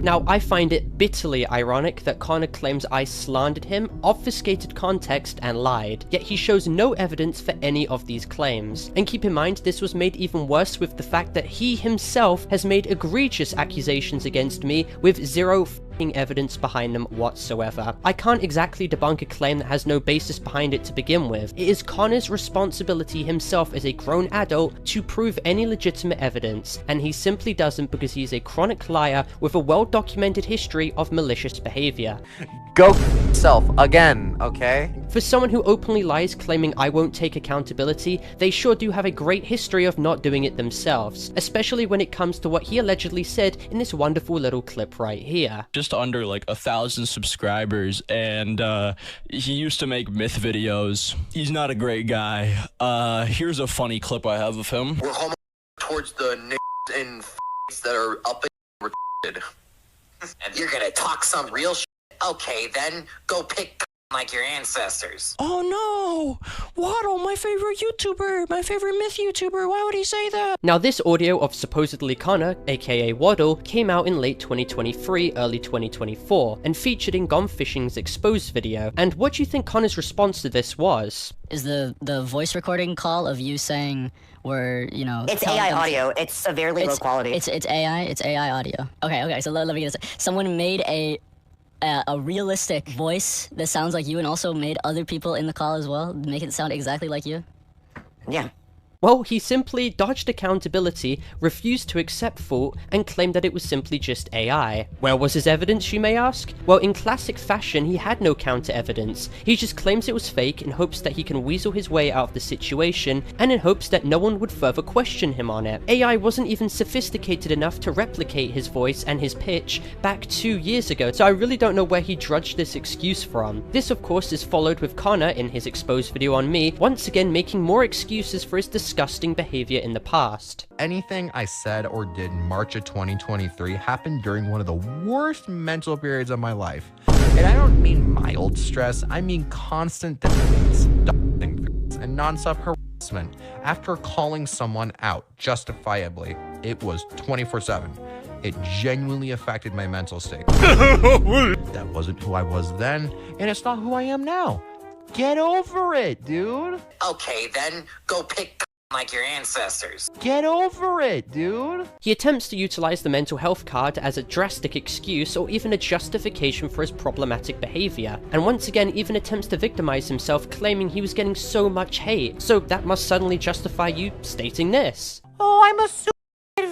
Now, I find it bitterly ironic that Connor claims I slandered him, obfuscated context, and lied, yet he shows no evidence for any of these claims. And keep in mind, this was made even worse with the fact that he himself has made egregious accusations against me with zero evidence behind them whatsoever. I can't exactly debunk a claim that has no basis behind it to begin with. It is Connor's responsibility himself as a grown adult to prove any legitimate evidence, and he simply doesn't because he is a chronic liar with a well-documented history of malicious behavior. Go yourself again, okay? For someone who openly lies claiming I won't take accountability, they sure do have a great history of not doing it themselves, especially when it comes to what he allegedly said in this wonderful little clip right here. Just under like 1,000 subscribers, and he used to make myth videos. He's not a great guy. Here's a funny clip I have of him. towards the niggas and that are up and retarded. And you're gonna talk some real shit? Okay, then go pick like your ancestors. Oh no! Waddle, my favorite YouTuber, my favorite myth YouTuber, why would he say that? Now this audio of supposedly Connor, aka Waddle, came out in late 2023, early 2024, and featured in GoFundMe's Exposed video. And what do you think Connor's response to this was? Is the voice recording call of you saying you know... It's AI audio. It's severely low quality. It's AI audio. Okay, so let me get this. Someone made a realistic voice that sounds like you and also made other people in the call as well make it sound exactly like you? Yeah. Well, he simply dodged accountability, refused to accept fault, and claimed that it was simply just AI. Where was his evidence, you may ask? Well, in classic fashion, he had no counter-evidence. He just claims it was fake in hopes that he can weasel his way out of the situation, and in hopes that no one would further question him on it. AI wasn't even sophisticated enough to replicate his voice and his pitch back 2 years ago, so I really don't know where he drudged this excuse from. This, of course, is followed with Connor, in his exposed video on me, once again making more excuses for his disgusting behavior in the past. Anything I said or did in March of 2023 happened during one of the worst mental periods of my life. And I don't mean mild stress, I mean constant demands, and non-stop harassment after calling someone out justifiably. It was 24/7. It genuinely affected my mental state. That wasn't who I was then, and it's not who I am now. Get over it, dude. Okay, then go pick like your ancestors. Get over it, dude. He attempts to utilize the mental health card as a drastic excuse or even a justification for his problematic behavior, and once again even attempts to victimize himself, claiming he was getting so much hate, so that must suddenly justify you stating this. Oh, I'm a suicide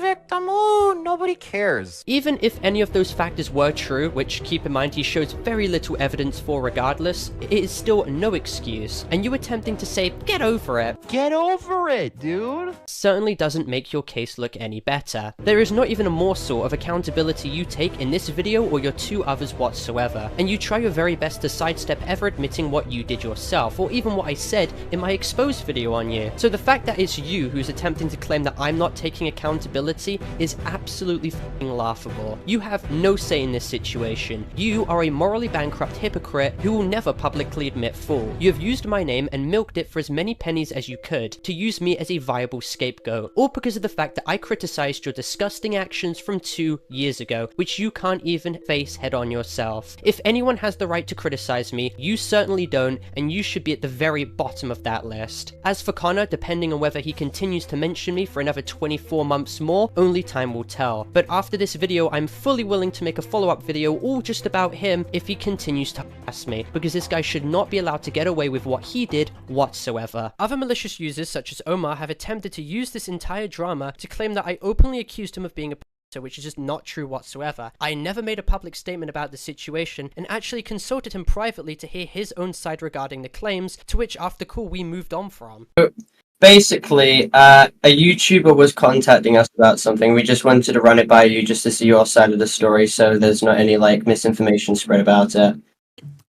victim. Oh, nobody cares. Even if any of those factors were true, which keep in mind he shows very little evidence for regardless, it is still no excuse, and you attempting to say, get over it. Get over it, dude. Certainly doesn't make your case look any better. There is not even a morsel of accountability you take in this video or your 2 others whatsoever, and you try your very best to sidestep ever admitting what you did yourself, or even what I said in my exposed video on you. So the fact that it's you who's attempting to claim that I'm not taking accountability is absolutely f***ing laughable. You have no say in this situation. You are a morally bankrupt hypocrite who will never publicly admit fault. You have used my name and milked it for as many pennies as you could to use me as a viable scapegoat, all because of the fact that I criticized your disgusting actions from 2 years ago, which you can't even face head on yourself. If anyone has the right to criticize me, you certainly don't, and you should be at the very bottom of that list. As for Connor, depending on whether he continues to mention me for another 24 months more, only time will tell. But after this video, I'm fully willing to make a follow-up video all just about him if he continues to harass me, because this guy should not be allowed to get away with what he did whatsoever. Other malicious users such as Omar have attempted to use this entire drama to claim that I openly accused him of being a which is just not true whatsoever. I never made a public statement about the situation and actually consulted him privately to hear his own side regarding the claims, to which after the call we moved on from. Basically, a YouTuber was contacting us about something. We just wanted to run it by you just to see your side of the story, so there's not any, like, misinformation spread about it.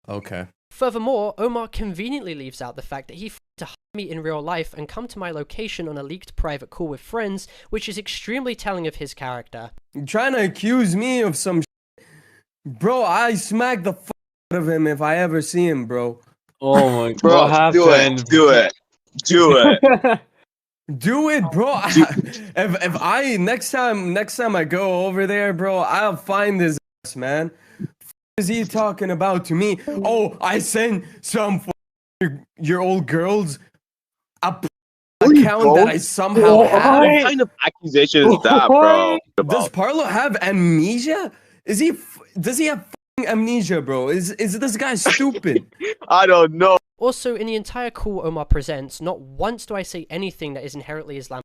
Okay. Furthermore, Omar conveniently leaves out the fact that he to hire me in real life and come to my location on a leaked private call with friends, which is extremely telling of his character. You're trying to accuse me of some shit. Bro, I smack the f out of him if I ever see him, bro. Oh my god. Bro, do it. Do it. Do it, bro. If I next time I go over there, bro, I'll find his ass, man. Is he talking about to me? Oh, I sent some your old girls account that I somehow have. What kind of accusation is that, bro? Does Parlo have amnesia? Does he have amnesia, bro? Is this guy stupid? I don't know. Also, in the entire call Omar presents, not once do I say anything that is inherently Islamophobic.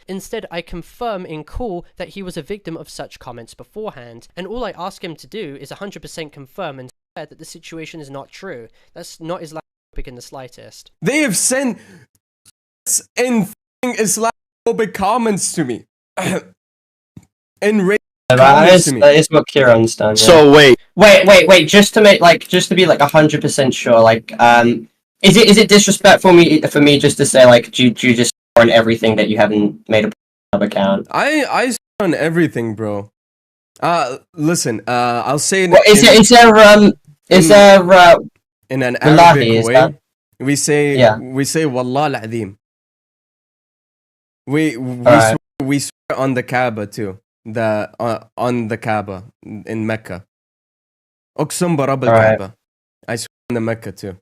Instead, I confirm in call that he was a victim of such comments beforehand, and all I ask him to do is 100% confirm and swear that the situation is not true. That's not Islamophobic in the slightest. They have sent Islamophobic comments to me. And that is what Kira understands. Yeah. So wait, just to be like 100% sure, like, is it disrespectful for me just to say, like, do you just on everything that you haven't made a account. I swear on everything, bro. Listen, I'll say it is there in an Wallahi, Arabic is way. that? We say Yeah. Wallah al-Azim. We Alright. we swear on the Kaaba too. On the Kaaba in Mecca. Uqsum barab al-Kaaba. I swear on the Mecca too.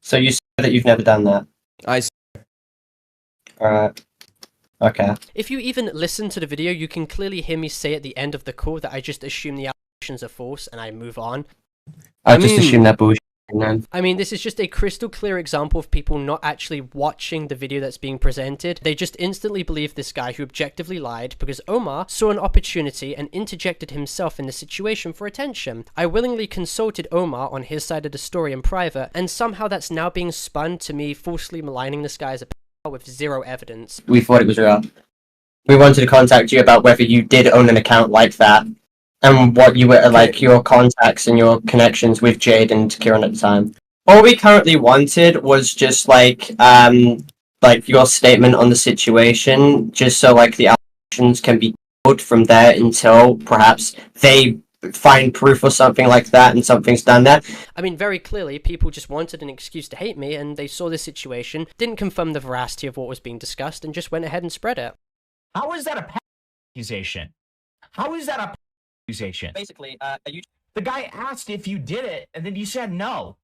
So you say that you've never done that? I swear. Alright. Okay. If you even listen to the video, you can clearly hear me say at the end of the call that I just assume the allegations are false and I move on. I just assume that bullshit. No. I mean, this is just a crystal clear example of people not actually watching the video that's being presented. They just instantly believe this guy who objectively lied because Omar saw an opportunity and interjected himself in the situation for attention. I willingly consulted Omar on his side of the story in private, and somehow that's now being spun to me falsely maligning this guy as a pedophile with zero evidence. We thought it was real. We wanted to contact you about whether you did own an account like that. And what you were like, your contacts and your connections with Jade and Kieran at the time. All we currently wanted was just like your statement on the situation, just so like the allegations can be put from there until perhaps they find proof or something like that and something's done there. I mean, very clearly, people just wanted an excuse to hate me, and they saw this situation, didn't confirm the veracity of what was being discussed, and just went ahead and spread it. How is that a accusation? How is that a accusation? Basically, the guy asked if you did it, and then you said no.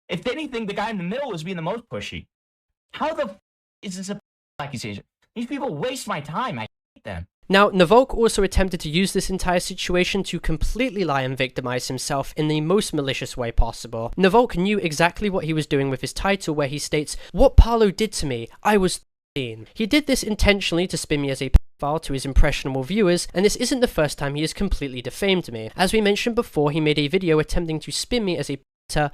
If anything, the guy in the middle was being the most pushy. How the is this a accusation? These people waste my time. I hate them. Now, Nyvalk also attempted to use this entire situation to completely lie and victimize himself in the most malicious way possible. Nyvalk knew exactly what he was doing with his title, where he states, "What Parlo did to me, I was 13." He did this intentionally to spin me as a pedophile to his impressionable viewers, and this isn't the first time he has completely defamed me. As we mentioned before, he made a video attempting to spin me as a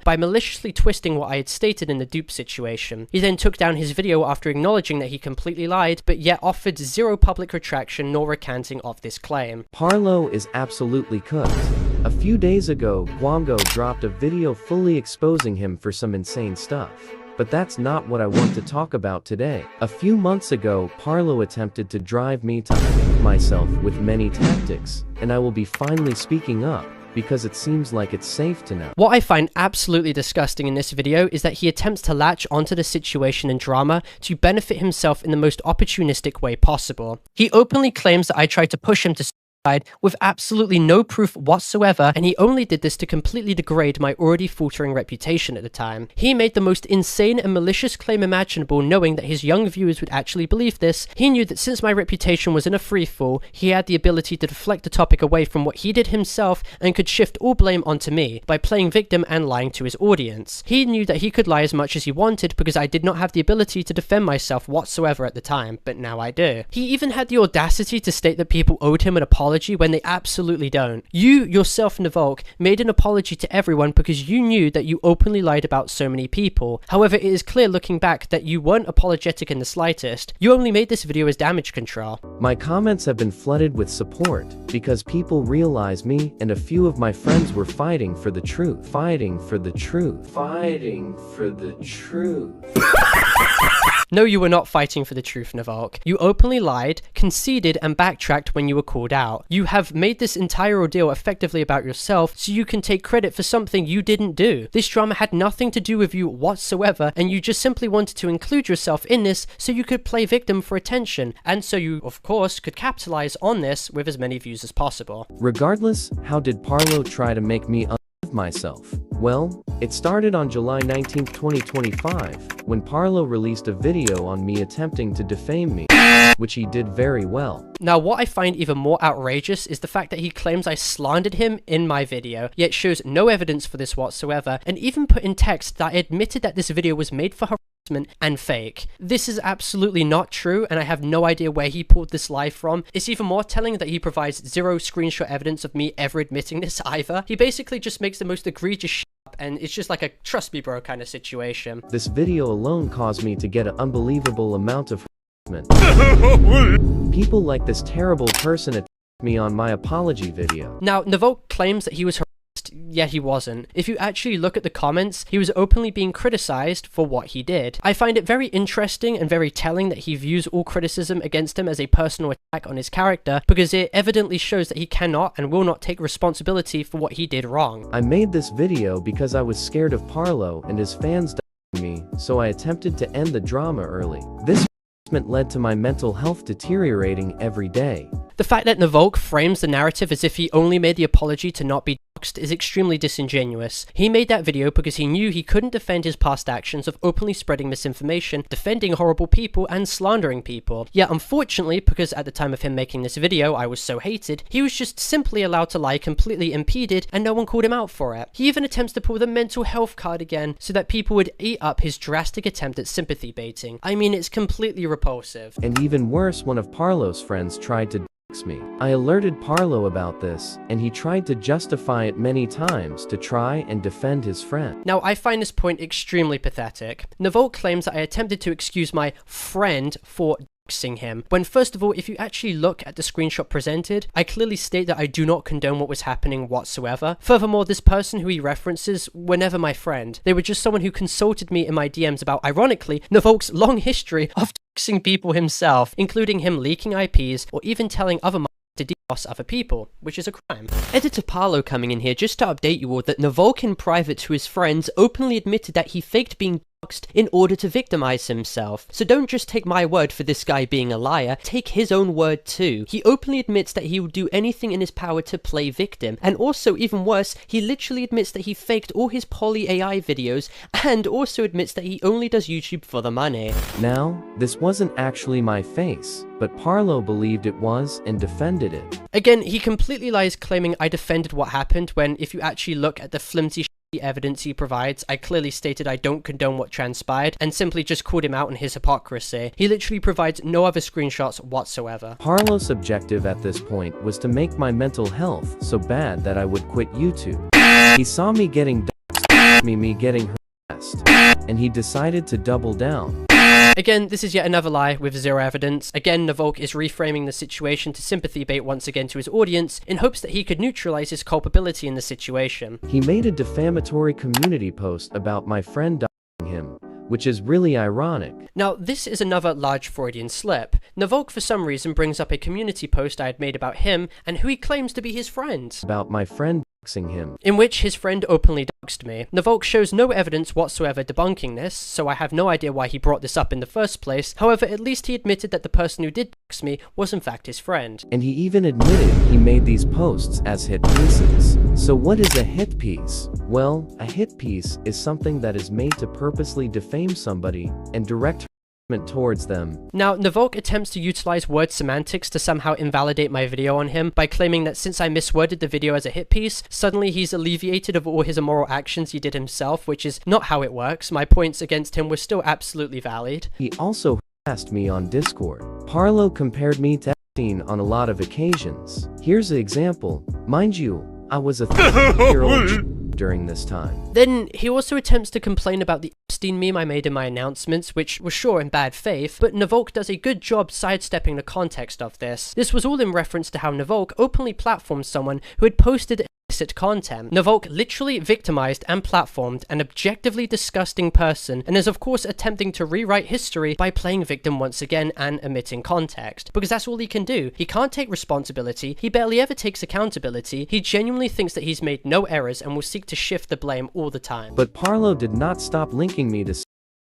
by maliciously twisting what I had stated in the Dupe situation. He then took down his video after acknowledging that he completely lied, but yet offered zero public retraction nor recanting of this claim. Parlo is absolutely cooked. A few days ago, Gwamgo dropped a video fully exposing him for some insane stuff. But that's not what I want to talk about today. A few months ago, Parlo attempted to drive me to myself with many tactics, and I will be finally speaking up, because it seems like it's safe to know. What I find absolutely disgusting in this video is that he attempts to latch onto the situation and drama to benefit himself in the most opportunistic way possible. He openly claims that I tried to push him to with absolutely no proof whatsoever, and he only did this to completely degrade my already faltering reputation at the time. He made the most insane and malicious claim imaginable, knowing that his young viewers would actually believe this. He knew that since my reputation was in a freefall, he had the ability to deflect the topic away from what he did himself and could shift all blame onto me by playing victim and lying to his audience. He knew that he could lie as much as he wanted because I did not have the ability to defend myself whatsoever at the time, but now I do. He even had the audacity to state that people owed him an apology when they absolutely don't. You yourself, Nyvalk, made an apology to everyone because you knew that you openly lied about so many people. However, it is clear looking back that you weren't apologetic in the slightest. You only made this video as damage control. My comments have been flooded with support because people realize me and a few of my friends were fighting for the truth. Fighting for the truth. Fighting for the truth. No, you were not fighting for the truth, Nyvalk. You openly lied, conceded, and backtracked when you were called out. You have made this entire ordeal effectively about yourself, so you can take credit for something you didn't do. This drama had nothing to do with you whatsoever, and you just simply wanted to include yourself in this so you could play victim for attention, and so you, of course, could capitalize on this with as many views as possible. Regardless, how did Parlo try to make me myself? Well, it started on July 19, 2025, when Parlo released a video on me attempting to defame me, which he did very well. Now, what I find even more outrageous is the fact that he claims I slandered him in my video, yet shows no evidence for this whatsoever, and even put in text that I admitted that this video was made for harassment and fake. This is absolutely not true, and I have no idea where he pulled this lie from. It's even more telling that he provides zero screenshot evidence of me ever admitting this either. He basically just makes the most egregious shit up, and it's just like a trust me bro kind of situation. This video alone caused me to get an unbelievable amount of harassment. People like this terrible person attacked me on my apology video. Now, Nyvalk claims that he was harassed, yeah, he wasn't. If you actually look at the comments, he was openly being criticized for what he did. I find it very interesting and very telling that he views all criticism against him as a personal attack on his character, because it evidently shows that he cannot and will not take responsibility for what he did wrong. I made this video because I was scared of Parlo and his fans me, so I attempted to end the drama early. This led to my mental health deteriorating every day. The fact that Nyvalk frames the narrative as if he only made the apology to not be doxxed is extremely disingenuous. He made that video because he knew he couldn't defend his past actions of openly spreading misinformation, defending horrible people, and slandering people. Yet unfortunately, because at the time of him making this video I was so hated, he was just simply allowed to lie completely impeded and no one called him out for it. He even attempts to pull the mental health card again so that people would eat up his drastic attempt at sympathy baiting. I mean, it's completely repulsive. And even worse, one of Parlo's friends tried to me. I alerted Parlo about this, and he tried to justify it many times to try and defend his friend. Now, I find this point extremely pathetic. Nyvalk claims that I attempted to excuse my friend for doxing him, when first of all, if you actually look at the screenshot presented, I clearly state that I do not condone what was happening whatsoever. Furthermore, this person who he references were never my friend. They were just someone who consulted me in my DMs about, ironically, Nyvalk's long history of doxing people himself, including him leaking IPs or even telling other to DDoS other people, which is a crime. Editor Parlo coming in here just to update you all that Nyvalk in private to his friends openly admitted that he faked being doxed in order to victimize himself. So don't just take my word for this guy being a liar, take his own word too. He openly admits that he will do anything in his power to play victim, and also even worse, he literally admits that he faked all his poly AI videos and also admits that he only does YouTube for the money. Now, this wasn't actually my face, but Parlo believed it was and defended it. Again, he completely lies claiming I defended what happened when, if you actually look at the flimsy evidence he provides, I clearly stated I don't condone what transpired and simply just called him out on his hypocrisy. He literally provides no other screenshots whatsoever. Parlo's objective at this point was to make my mental health so bad that I would quit YouTube. He saw me getting doxxed, me getting harassed, and he decided to double down. Again, this is yet another lie with zero evidence. Again, Nyvalk is reframing the situation to sympathy bait once again to his audience in hopes that he could neutralize his culpability in the situation. He made a defamatory community post about my friend doxing him, which is really ironic. Now, this is another large Freudian slip. Nyvalk for some reason brings up a community post I had made about him and who he claims to be his friend. About my friend doxing him. In which his friend openly doxed me. Nyvalk shows no evidence whatsoever debunking this, so I have no idea why he brought this up in the first place. However, at least he admitted that the person who did dox me was in fact his friend. And he even admitted he made these posts as hit pieces. So what is a hit piece? Well, a hit piece is something that is made to purposely defame somebody and direct towards them. Now, Nyvalk attempts to utilize word semantics to somehow invalidate my video on him by claiming that since I misworded the video as a hit piece, suddenly he's alleviated of all his immoral actions he did himself, which is not how it works. My points against him were still absolutely valid. He also harassed me on Discord. Parlo compared me to Epstein on a lot of occasions. Here's an example. Mind you, I was a 30-year-old during this time. Then he also attempts to complain about the Epstein meme I made in my announcements, which was sure in bad faith, but Nyvalk does a good job sidestepping the context of this. This was all in reference to how Nyvalk openly platformed someone who had posted illicit content. Nyvalk literally victimized and platformed an objectively disgusting person and is of course attempting to rewrite history by playing victim once again and omitting context, because that's all he can do. He can't take responsibility, he barely ever takes accountability, he genuinely thinks that he's made no errors and will seek to shift the blame all the time. But Parlo did not stop linking me to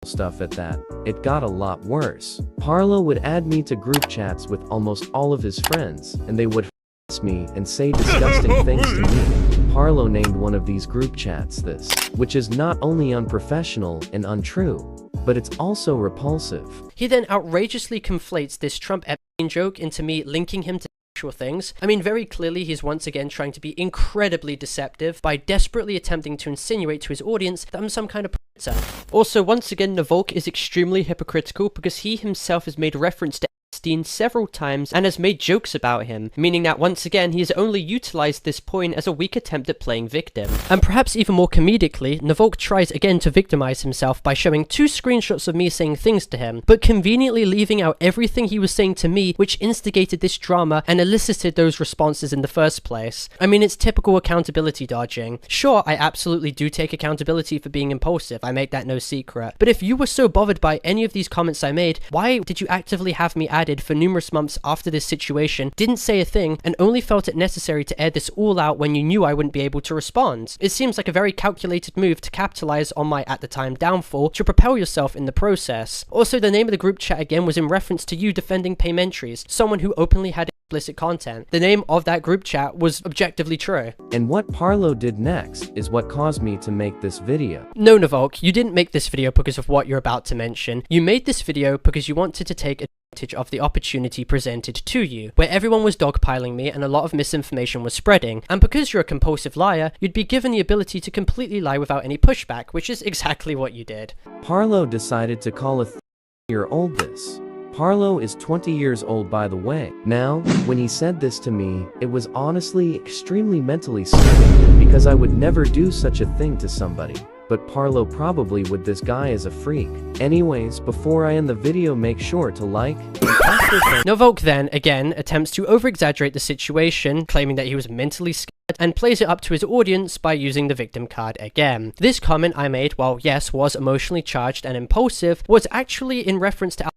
stuff at that. It got a lot worse. Parlo would add me to group chats with almost all of his friends, and they would harass me and say disgusting things to me. Parlo named one of these group chats this, which is not only unprofessional and untrue, but it's also repulsive. He then outrageously conflates this Trump Epstein joke into me linking him to actual things. I mean, very clearly he's once again trying to be incredibly deceptive by desperately attempting to insinuate to his audience that I'm some kind of predator. Also, once again, Nyvalk is extremely hypocritical because he himself has made reference to Epstein several times and has made jokes about him, meaning that once again he has only utilized this point as a weak attempt at playing victim. And perhaps even more comedically, Nyvalk tries again to victimize himself by showing 2 screenshots of me saying things to him, but conveniently leaving out everything he was saying to me, which instigated this drama and elicited those responses in the first place. I mean, it's typical accountability dodging. Sure, I absolutely do take accountability for being impulsive, I make that no secret, but if you were so bothered by any of these comments I made, why did you actively have me added for numerous months after this situation, didn't say a thing, and only felt it necessary to air this all out when you knew I wouldn't be able to respond? It seems like a very calculated move to capitalize on my at the time downfall to propel yourself in the process. Also, the name of the group chat again was in reference to you defending paymentries, someone who openly had explicit content. The name of that group chat was objectively true. And what Parlo did next is what caused me to make this video. No, Nyvalk, you didn't make this video because of what you're about to mention. You made this video because you wanted to take advantage of the opportunity presented to you, where everyone was dogpiling me and a lot of misinformation was spreading, and because you're a compulsive liar, you'd be given the ability to completely lie without any pushback, which is exactly what you did. Parlo decided to call a 3-year-old this. Parlo is 20 years old, by the way. Now, when he said this to me, it was honestly extremely mentally stupid, because I would never do such a thing to somebody. But Parlo probably would. This guy is a freak. Anyways, before I end the video, make sure to like and Nyvalk then, again, attempts to over-exaggerate the situation, claiming that he was mentally scared, and plays it up to his audience by using the victim card again. This comment I made, while yes, was emotionally charged and impulsive, was actually in reference to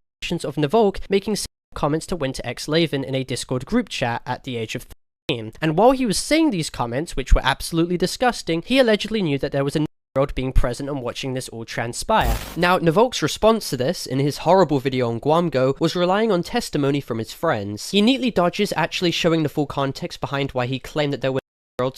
of Nyvalk making comments to Winter X Laven in a Discord group chat at the age of 13. And while he was saying these comments, which were absolutely disgusting, he allegedly knew that there was a 9-year-old being present and watching this all transpire. Now, Nyvalk's response to this, in his horrible video on Gwamgo, was relying on testimony from his friends. He neatly dodges actually showing the full context behind why he claimed that there were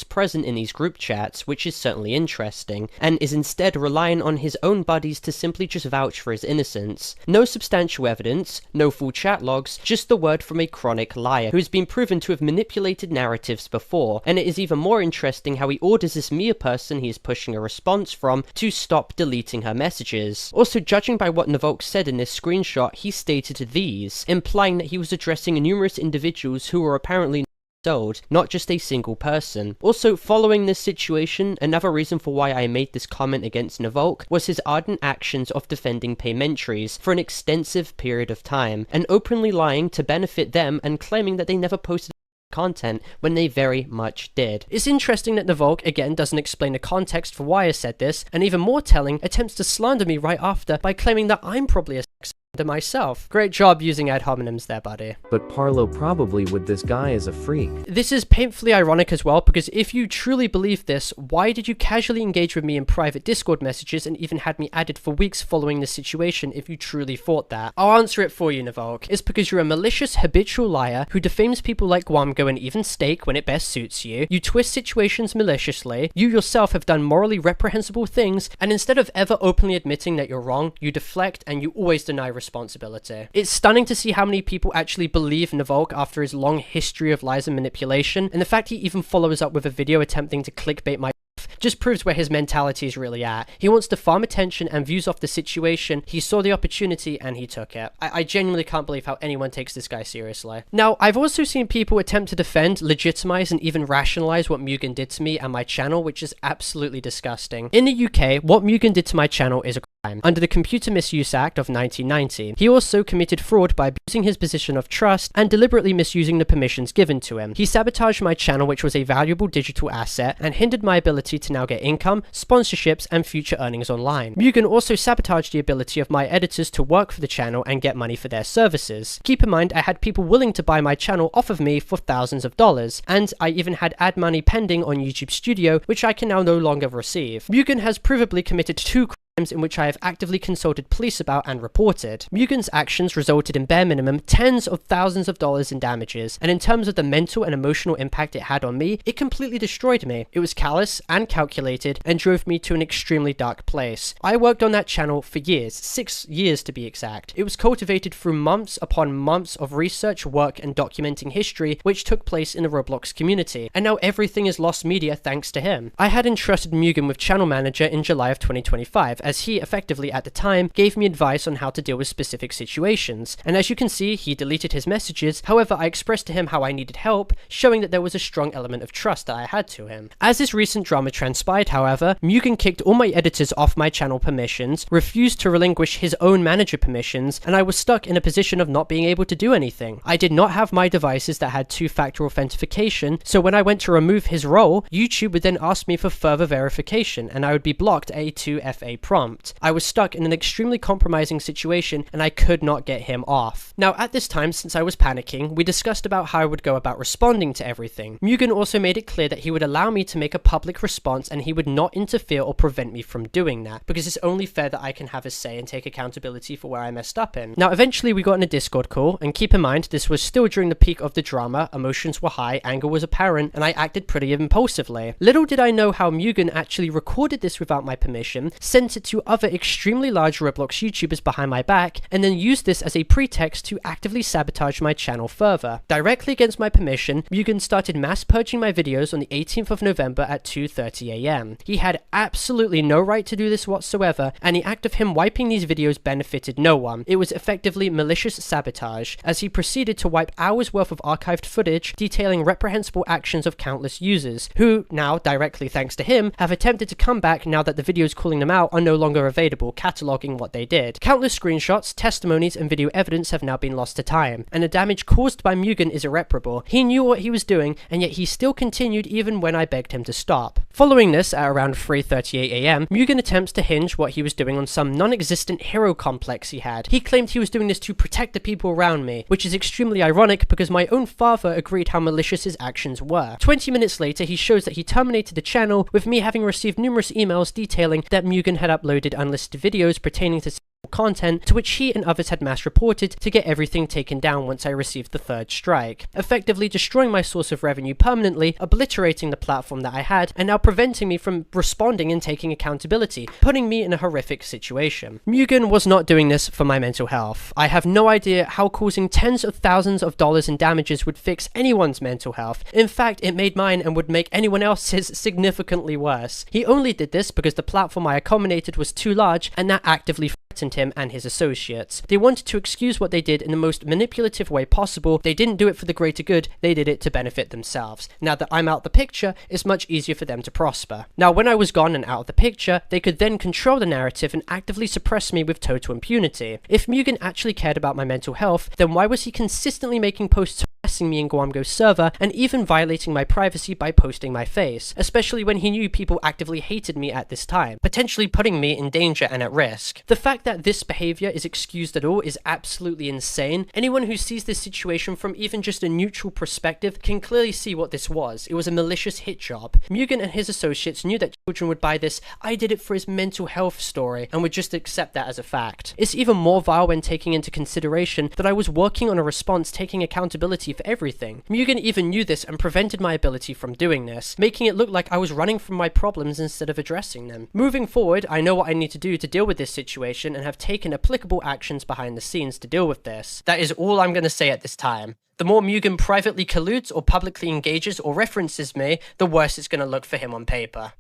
present in these group chats, which is certainly interesting, and is instead relying on his own buddies to simply just vouch for his innocence. No substantial evidence, no full chat logs, just the word from a chronic liar who has been proven to have manipulated narratives before, and it is even more interesting how he orders this mere person he is pushing a response from to stop deleting her messages. Also, judging by what Nyvalk said in this screenshot, he stated these, implying that he was addressing numerous individuals who were apparently sold, not just a single person. Also, following this situation, another reason for why I made this comment against Nyvalk was his ardent actions of defending paymentries for an extensive period of time, and openly lying to benefit them and claiming that they never posted content when they very much did. It's interesting that Nyvalk again doesn't explain the context for why I said this, and even more telling, attempts to slander me right after by claiming that I'm probably a sex offender myself. Great job using ad hominems there, buddy. But Parlo probably would. This guy is a freak. This is painfully ironic as well, because if you truly believe this, why did you casually engage with me in private Discord messages and even had me added for weeks following this situation if you truly thought that? I'll answer it for you, Nyvalk. It's because you're a malicious, habitual liar who defames people like Gwamgo and even Steak when it best suits you. You twist situations maliciously. You yourself have done morally reprehensible things, and instead of ever openly admitting that you're wrong, you deflect and you always deny responsibility. It's stunning to see how many people actually believe Nyvalk after his long history of lies and manipulation, and the fact he even follows up with a video attempting to clickbait my just proves where his mentality is really at. He wants to farm attention and views off the situation. He saw the opportunity and he took it. I genuinely can't believe how anyone takes this guy seriously. Now, I've also seen people attempt to defend, legitimize, and even rationalize what Mugen did to me and my channel, which is absolutely disgusting. In the UK, what Mugen did to my channel is a crime under the Computer Misuse Act of 1990. He also committed fraud by abusing his position of trust and deliberately misusing the permissions given to him. He sabotaged my channel, which was a valuable digital asset, and hindered my ability to now get income, sponsorships, and future earnings online. Mugen also sabotaged the ability of my editors to work for the channel and get money for their services. Keep in mind, I had people willing to buy my channel off of me for thousands of dollars, and I even had ad money pending on YouTube Studio, which I can now no longer receive. Mugen has provably committed 2 crimes in which I have actively consulted police about and reported. Mugen's actions resulted in bare minimum tens of thousands of dollars in damages, and in terms of the mental and emotional impact it had on me, it completely destroyed me. It was callous and calculated and drove me to an extremely dark place. I worked on that channel for years, 6 years to be exact. It was cultivated through months upon months of research, work, and documenting history which took place in the Roblox community, and now everything is lost media thanks to him. I had entrusted Mugen with channel manager in July of 2025, as he effectively at the time gave me advice on how to deal with specific situations. And as you can see, he deleted his messages. However, I expressed to him how I needed help, showing that there was a strong element of trust that I had to him. As this recent drama transpired, however, Mugen kicked all my editors off my channel permissions, refused to relinquish his own manager permissions, and I was stuck in a position of not being able to do anything. I did not have my devices that had two-factor authentication, so when I went to remove his role, YouTube would then ask me for further verification, and I would be blocked a 2FA prompt. I was stuck in an extremely compromising situation, and I could not get him off. Now, at this time, since I was panicking, we discussed about how I would go about responding to everything. Mugen also made it clear that he would allow me to make a public response, and he would not interfere or prevent me from doing that, because it's only fair that I can have a say and take accountability for where I messed up in. Now, eventually we got in a Discord call, and keep in mind, this was still during the peak of the drama, emotions were high, anger was apparent, and I acted pretty impulsively. Little did I know how Mugen actually recorded this without my permission, sent it to other extremely large Roblox YouTubers behind my back, and then used this as a pretext to actively sabotage my channel further. Directly against my permission, Mugen started mass purging my videos on the 18th of November at 2:30 AM. He had absolutely no right to do this whatsoever, and the act of him wiping these videos benefited no one. It was effectively malicious sabotage, as he proceeded to wipe hours worth of archived footage detailing reprehensible actions of countless users, who now, directly thanks to him, have attempted to come back now that the videos calling them out are no longer available, cataloging what they did. Countless screenshots, testimonies, and video evidence have now been lost to time, and the damage caused by Mugen is irreparable. He knew what he was doing, and yet he still continued even when I begged him to stop. Following this, at around 3:38 AM, Mugen attempts to hinge what he was doing on some non-existent hero complex he had. He claimed he was doing this to protect the people around me, which is extremely ironic because my own father agreed how malicious his actions were. 20 minutes later, he shows that he terminated the channel, with me having received numerous emails detailing that Mugen had uploaded unlisted videos pertaining to content, to which he and others had mass reported to get everything taken down once I received the third strike, effectively destroying my source of revenue permanently, obliterating the platform that I had, and now preventing me from responding and taking accountability, putting me in a horrific situation. Mugen was not doing this for my mental health. I have no idea how causing tens of thousands of dollars in damages would fix anyone's mental health. In fact, it made mine and would make anyone else's significantly worse. He only did this because the platform I accommodated was too large, and that actively threatened him and his associates. They wanted to excuse what they did in the most manipulative way possible. They didn't do it for the greater good, they did it to benefit themselves. Now that I'm out the picture, it's much easier for them to prosper. Now when I was gone and out of the picture, they could then control the narrative and actively suppress me with total impunity. If Mugen actually cared about my mental health, then why was he consistently making posts harassing me in Gwamgo's server and even violating my privacy by posting my face, especially when he knew people actively hated me at this time, potentially putting me in danger and at risk. The fact that this behavior is excused at all is absolutely insane. Anyone who sees this situation from even just a neutral perspective can clearly see what this was. It was a malicious hit job. Mugen and his associates knew that children would buy this "I did it for his mental health" story and would just accept that as a fact. It's even more vile when taking into consideration that I was working on a response taking accountability for everything. Mugen even knew this and prevented my ability from doing this, making it look like I was running from my problems instead of addressing them. Moving forward, I know what I need to do to deal with this situation and have taken applicable actions behind the scenes to deal with this. That is all I'm going to say at this time. The more Mugen privately colludes or publicly engages or references me, the worse it's going to look for him on paper.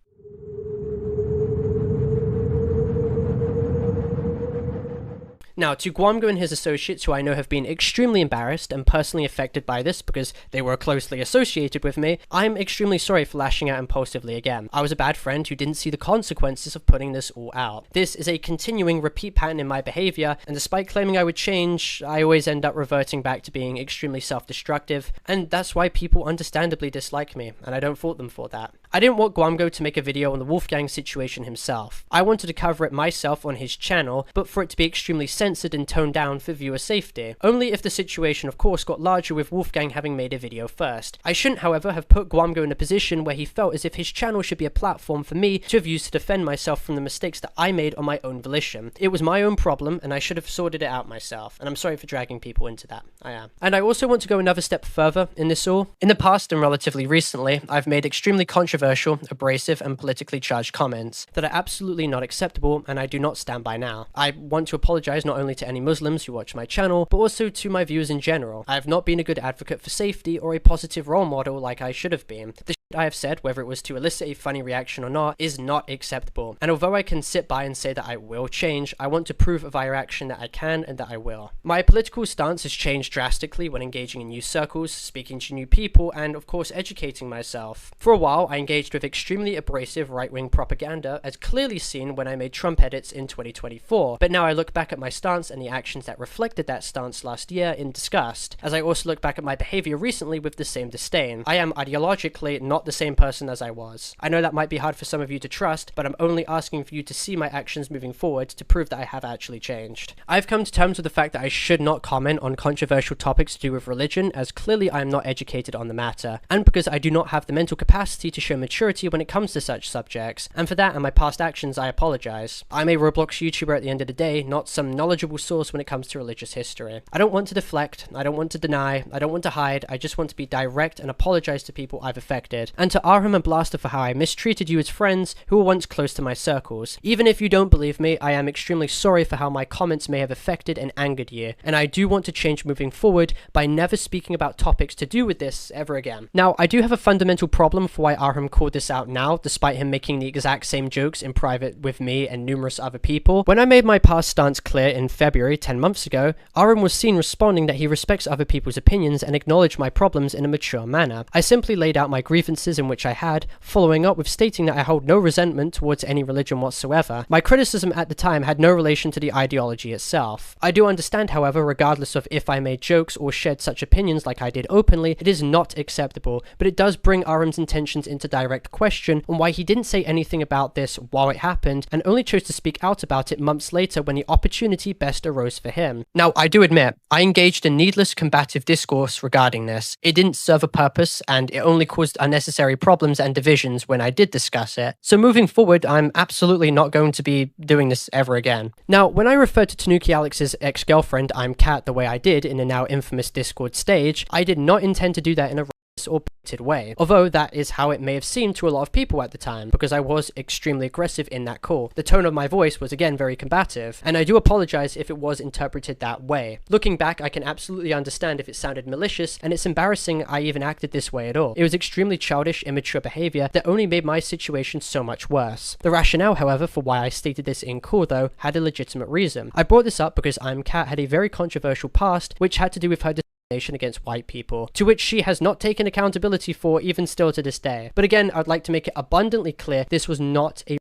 Now, to Gwamgo and his associates, who I know have been extremely embarrassed and personally affected by this because they were closely associated with me, I'm extremely sorry for lashing out impulsively again. I was a bad friend who didn't see the consequences of putting this all out. This is a continuing repeat pattern in my behavior, and despite claiming I would change, I always end up reverting back to being extremely self-destructive, and that's why people understandably dislike me, and I don't fault them for that. I didn't want Gwamgo to make a video on the Wolfgang situation himself. I wanted to cover it myself on his channel, but for it to be extremely censored and toned down for viewer safety. Only if the situation of course got larger with Wolfgang having made a video first. I shouldn't however have put Gwamgo in a position where he felt as if his channel should be a platform for me to have used to defend myself from the mistakes that I made on my own volition. It was my own problem and I should have sorted it out myself, and I'm sorry for dragging people into that. I am. And I also want to go another step further in this all. In the past and relatively recently, I've made extremely controversial, abrasive, and politically charged comments that are absolutely not acceptable and I do not stand by now. I want to apologize not only to any Muslims who watch my channel, but also to my viewers in general. I have not been a good advocate for safety or a positive role model like I should have been. The shit I have said, whether it was to elicit a funny reaction or not, is not acceptable. And although I can sit by and say that I will change, I want to prove via action that I can and that I will. My political stance has changed drastically when engaging in new circles, speaking to new people, and of course educating myself. For a while, I engaged with extremely abrasive right-wing propaganda, as clearly seen when I made Trump edits in 2024, but now I look back at my stance and the actions that reflected that stance last year in disgust, as I also look back at my behavior recently with the same disdain. I am ideologically not the same person as I was. I know that might be hard for some of you to trust, but I'm only asking for you to see my actions moving forward to prove that I have actually changed. I've come to terms with the fact that I should not comment on controversial topics to do with religion, as clearly I am not educated on the matter, and because I do not have the mental capacity to show maturity when it comes to such subjects, and for that and my past actions I apologize. I'm a Roblox YouTuber at the end of the day, not some knowledgeable source when it comes to religious history. I don't want to deflect, I don't want to deny, I don't want to hide, I just want to be direct and apologize to people I've affected, and to Arham and Blaster for how I mistreated you as friends who were once close to my circles. Even if you don't believe me, I am extremely sorry for how my comments may have affected and angered you, and I do want to change moving forward by never speaking about topics to do with this ever again. Now, I do have a fundamental problem for why Arham called this out now, despite him making the exact same jokes in private with me and numerous other people. When I made my past stance clear in February, 10 months ago, Arham was seen responding that he respects other people's opinions and acknowledged my problems in a mature manner. I simply laid out my grievances in which I had, following up with stating that I hold no resentment towards any religion whatsoever. My criticism at the time had no relation to the ideology itself. I do understand, however, regardless of if I made jokes or shared such opinions like I did openly, it is not acceptable, but it does bring Arham's intentions into direct question on why he didn't say anything about this while it happened, and only chose to speak out about it months later when the opportunity best arose for him. Now, I do admit, I engaged in needless combative discourse regarding this. It didn't serve a purpose, and it only caused unnecessary problems and divisions when I did discuss it. So moving forward, I'm absolutely not going to be doing this ever again. Now, when I referred to TanookiAlex's ex-girlfriend, I'm Cat, the way I did in the now infamous Discord stage, I did not intend to do that in a or bigoted way, although that is how it may have seemed to a lot of people at the time, because I was extremely aggressive in that call. The tone of my voice was again very combative, and I do apologize if it was interpreted that way. Looking back, I can absolutely understand if it sounded malicious, and it's embarrassing I even acted this way at all. It was extremely childish, immature behavior that only made my situation so much worse. The rationale, however, for why I stated this in call though, had a legitimate reason. I brought this up because I'm Cat had a very controversial past, which had to do with her against white people, to which she has not taken accountability for even still to this day. But again, I'd like to make it abundantly clear this was not a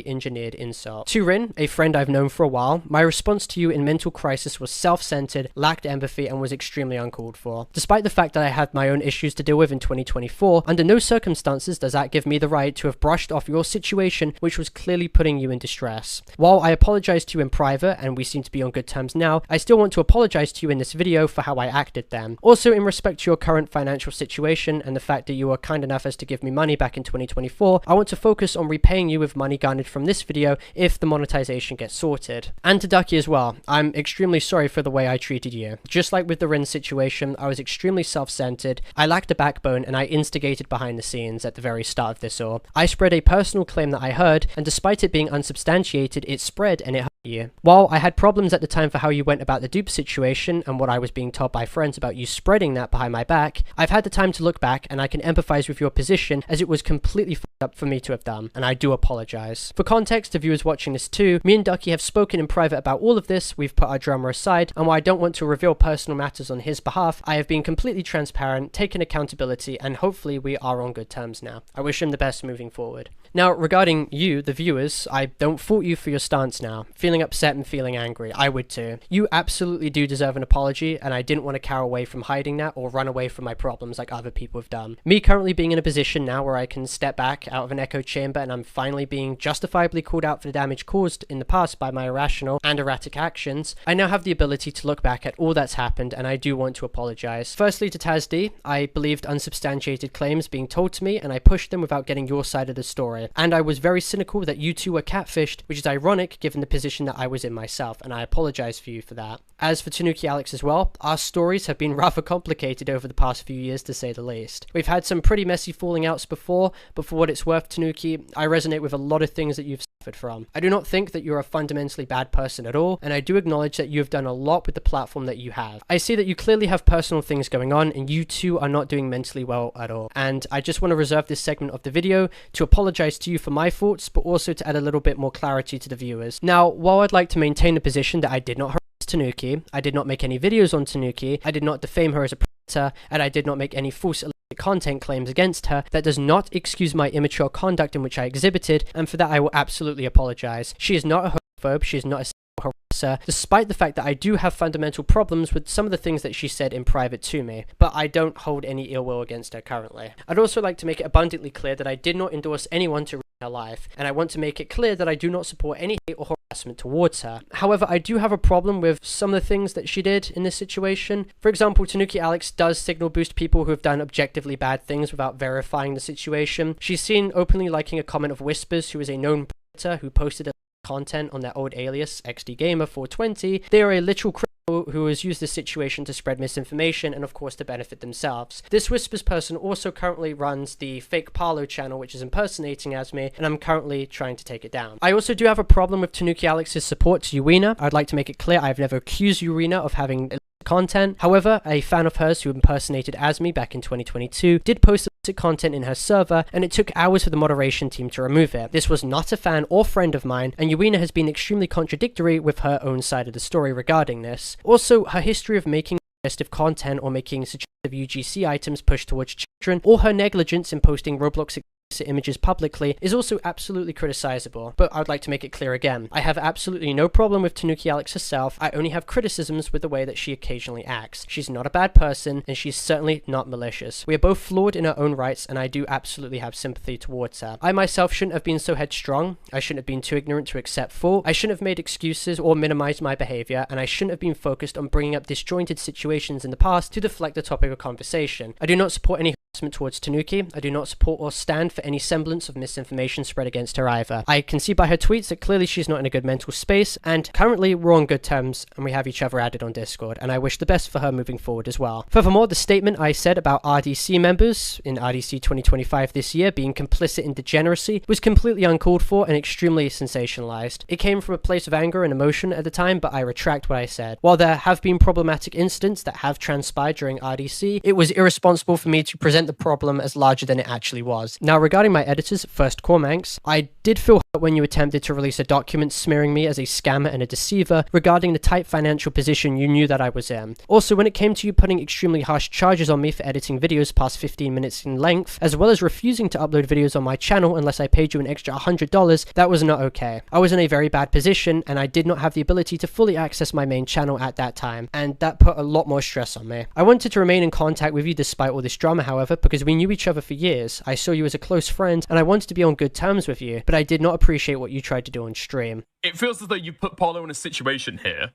engineered insult. To Rinn, a friend I've known for a while, my response to you in mental crisis was self-centered, lacked empathy, and was extremely uncalled for. Despite the fact that I had my own issues to deal with in 2024, under no circumstances does that give me the right to have brushed off your situation, which was clearly putting you in distress. While I apologized to you in private, and we seem to be on good terms now, I still want to apologize to you in this video for how I acted then. Also, in respect to your current financial situation and the fact that you were kind enough as to give me money back in 2024, I want to focus on repaying you with money garnered from this video if the monetization gets sorted. And to Ducky as well, I'm extremely sorry for the way I treated you. Just like with the Rinn situation, I was extremely self-centered, I lacked a backbone, and I instigated behind the scenes at the very start of this all. I spread a personal claim that I heard, and despite it being unsubstantiated, it spread and it hurt you. While I had problems at the time for how you went about the Dupe situation and what I was being told by friends about you spreading that behind my back, I've had the time to look back and I can empathize with your position, as it was completely fucked up for me to have done, and I do apologize. For context, to viewers watching this too, me and Ducky have spoken in private about all of this, we've put our drama aside, and while I don't want to reveal personal matters on his behalf, I have been completely transparent, taken accountability, and hopefully we are on good terms now. I wish him the best moving forward. Now, regarding you, the viewers, I don't fault you for your stance now. Feeling upset and feeling angry, I would too. You absolutely do deserve an apology, and I didn't want to cower away from hiding that or run away from my problems like other people have done. Me currently being in a position now where I can step back out of an echo chamber and I'm finally being justifiably called out for the damage caused in the past by my irrational and erratic actions, I now have the ability to look back at all that's happened, and I do want to apologize. Firstly to TazD, I believed unsubstantiated claims being told to me, and I pushed them without getting your side of the story. And I was very cynical that you two were catfished, which is ironic given the position that I was in myself, and I apologize for you for that. As for TanookiAlex as well, our stories have been rather complicated over the past few years to say the least. We've had some pretty messy falling outs before, but for what it's worth, Tanuki, I resonate with a lot of things that you've said from. I do not think that you're a fundamentally bad person at all, and I do acknowledge that you have done a lot with the platform that you have. I see that you clearly have personal things going on, and you two are not doing mentally well at all. And I just want to reserve this segment of the video to apologize to you for my thoughts, but also to add a little bit more clarity to the viewers. Now, while I'd like to maintain the position that I did not harass Tanuki, I did not make any videos on Tanuki, I did not defame her as a predator, and I did not make any false content claims against her, that does not excuse my immature conduct in which I exhibited, and for that I will absolutely apologize. She is not a homophobe, she is not a sexual harasser, despite the fact that I do have fundamental problems with some of the things that she said in private to me, but I don't hold any ill will against her currently. I'd also like to make it abundantly clear that I did not endorse anyone to ruin her life, and I want to make it clear that I do not support any hate or harassment towards her. However, I do have a problem with some of the things that she did in this situation. For example, TanookiAlex does signal boost people who have done objectively bad things without verifying the situation. She's seen openly liking a comment of Whispers, who is a known predator who posted a content on their old alias, XDGamer420. They are a literal criminal who has used this situation to spread misinformation and of course to benefit themselves. This Whispers person also currently runs the fake Parlo channel, which is impersonating as me, and I'm currently trying to take it down. I also do have a problem with TanookiAlex's support to Uina. I'd like to make it clear I've never accused Uina of having content. However, a fan of hers who impersonated as me back in 2022 did post illicit content in her server, and it took hours for the moderation team to remove it. This was not a fan or friend of mine, and Uina has been extremely contradictory with her own side of the story regarding this. Also, her history of making suggestive content or making suggestive UGC items pushed towards children, or her negligence in posting Roblox images publicly is also absolutely criticizable, but I'd like to make it clear again. I have absolutely no problem with TanookiAlex herself, I only have criticisms with the way that she occasionally acts. She's not a bad person, and she's certainly not malicious. We are both flawed in our own rights, and I do absolutely have sympathy towards her. I myself shouldn't have been so headstrong, I shouldn't have been too ignorant to accept fault, I shouldn't have made excuses or minimized my behavior, and I shouldn't have been focused on bringing up disjointed situations in the past to deflect the topic of conversation. I do not support any harassment towards Tanuki. I do not support or stand for any semblance of misinformation spread against her either. I can see by her tweets that clearly she's not in a good mental space, and currently we're on good terms and we have each other added on Discord, and I wish the best for her moving forward as well. Furthermore, the statement I said about RDC members in RDC 2025 this year being complicit in degeneracy was completely uncalled for and extremely sensationalized. It came from a place of anger and emotion at the time, but I retract what I said. While there have been problematic incidents that have transpired during RDC, it was irresponsible for me to present the problem as larger than it actually was. Now, regarding my editors, first Kormanx, I did feel hurt when you attempted to release a document smearing me as a scammer and a deceiver regarding the tight financial position you knew that I was in. Also, when it came to you putting extremely harsh charges on me for editing videos past 15 minutes in length, as well as refusing to upload videos on my channel unless I paid you an extra $100, that was not okay. I was in a very bad position, and I did not have the ability to fully access my main channel at that time, and that put a lot more stress on me. I wanted to remain in contact with you despite all this drama, however, because we knew each other for years. I saw you as a close friend, and I wanted to be on good terms with you, but I did not appreciate what you tried to do on stream. It feels as though you put Parlo in a situation here.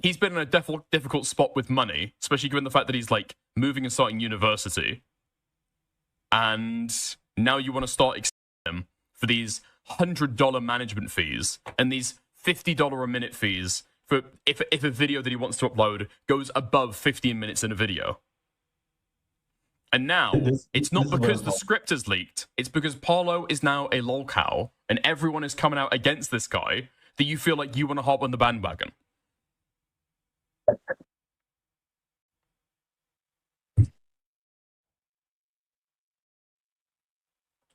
He's been in a difficult spot with money, especially given the fact that he's like moving and starting university. And now you want to start extending him for these $100 management fees and these $50 a minute fees for if a video that he wants to upload goes above 15 minutes in a video. And now, it's not because the script is leaked, it's because Parlo is now a lolcow, and everyone is coming out against this guy, that you feel like you want to hop on the bandwagon.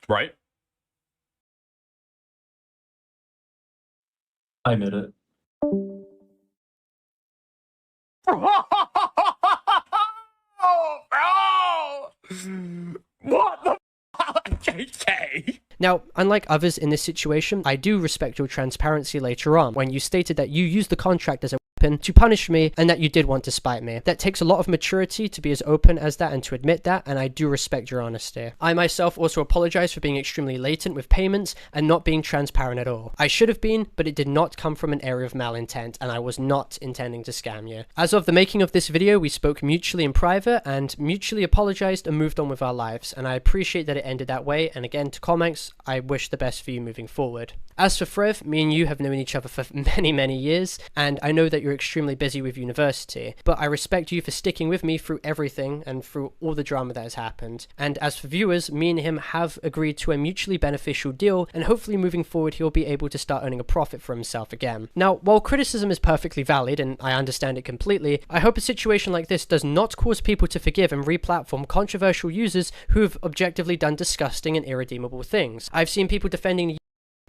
Right? I admit it. What the JK? Now, unlike others in this situation, I do respect your transparency later on, when you stated that you used the contract as a weapon to punish me and that you did want to spite me. That takes a lot of maturity to be as open as that and to admit that, and I do respect your honesty. I myself also apologize for being extremely latent with payments and not being transparent at all. I should have been, but it did not come from an area of malintent, and I was not intending to scam you. As of the making of this video, we spoke mutually in private and mutually apologized and moved on with our lives, and I appreciate that it ended that way, and again, to Kormanx, I wish the best for you moving forward. As for Frevv, me and you have known each other for many years, and I know that you're extremely busy with university, but I respect you for sticking with me through everything and through all the drama that has happened. And as for viewers, me and him have agreed to a mutually beneficial deal, and hopefully moving forward he'll be able to start earning a profit for himself again. Now, while criticism is perfectly valid, and I understand it completely, I hope a situation like this does not cause people to forgive and re-platform controversial users who have objectively done disgusting and irredeemable things. I've seen people defending the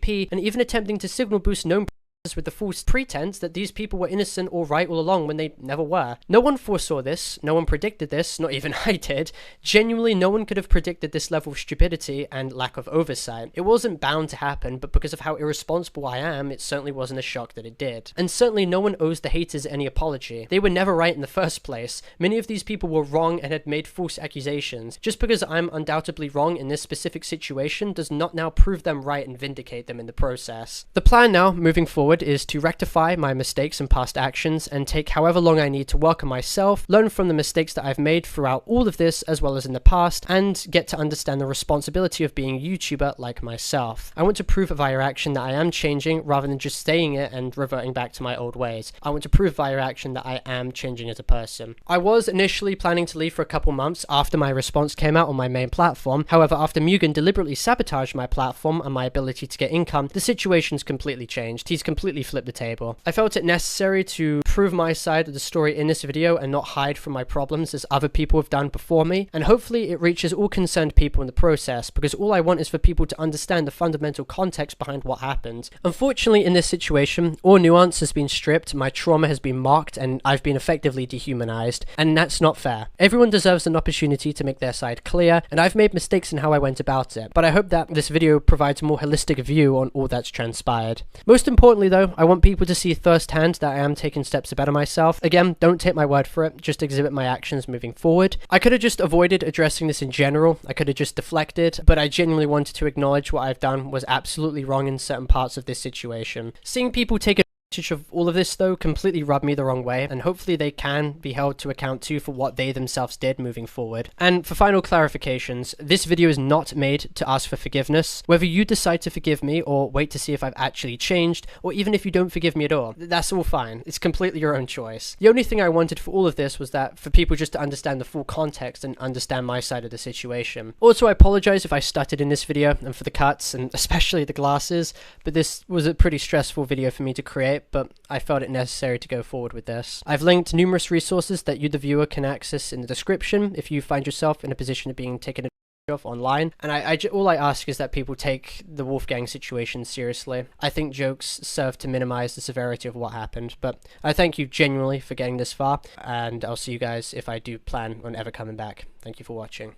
UP and even attempting to signal boost known with the false pretense that these people were innocent or right all along when they never were. No one foresaw this, no one predicted this, not even I did. Genuinely, no one could have predicted this level of stupidity and lack of oversight. It wasn't bound to happen, but because of how irresponsible I am, it certainly wasn't a shock that it did. And certainly no one owes the haters any apology. They were never right in the first place. Many of these people were wrong and had made false accusations. Just because I'm undoubtedly wrong in this specific situation does not now prove them right and vindicate them in the process. The plan now, moving forward, is to rectify my mistakes and past actions and take however long I need to work on myself, learn from the mistakes that I've made throughout all of this as well as in the past, and get to understand the responsibility of being a YouTuber like myself. I want to prove via action that I am changing rather than just saying it and reverting back to my old ways. I want to prove via action that I am changing as a person. I was initially planning to leave for a couple months after my response came out on my main platform. However, after Mugen deliberately sabotaged my platform and my ability to get income, the situation's completely changed. He's completely flipped the table. I felt it necessary to prove my side of the story in this video and not hide from my problems as other people have done before me, and hopefully it reaches all concerned people in the process, because all I want is for people to understand the fundamental context behind what happened. Unfortunately, in this situation, all nuance has been stripped, my trauma has been mocked, and I've been effectively dehumanized, and that's not fair. Everyone deserves an opportunity to make their side clear, and I've made mistakes in how I went about it, but I hope that this video provides a more holistic view on all that's transpired. Most importantly though, I want people to see firsthand that I am taking steps to better myself. Again, don't take my word for it, just exhibit my actions moving forward. I could have just avoided addressing this in general, I could have just deflected, but I genuinely wanted to acknowledge what I've done was absolutely wrong in certain parts of this situation. Seeing people take advantage of all of this though completely rubbed me the wrong way, and hopefully they can be held to account too for what they themselves did moving forward. And for final clarifications, this video is not made to ask for forgiveness. Whether you decide to forgive me or wait to see if I've actually changed, or even if you don't forgive me at all, that's all fine. It's completely your own choice. The only thing I wanted for all of this was that for people just to understand the full context and understand my side of the situation. Also, I apologize if I stuttered in this video and for the cuts and especially the glasses, but this was a pretty stressful video for me to create, but I felt it necessary to go forward with this. I've linked numerous resources that you, the viewer, can access in the description if you find yourself in a position of being taken advantage of online, and all I ask is that people take the Wolfgang situation seriously. I think jokes serve to minimize the severity of what happened, but I thank you genuinely for getting this far, and I'll see you guys if I do plan on ever coming back. Thank you for watching.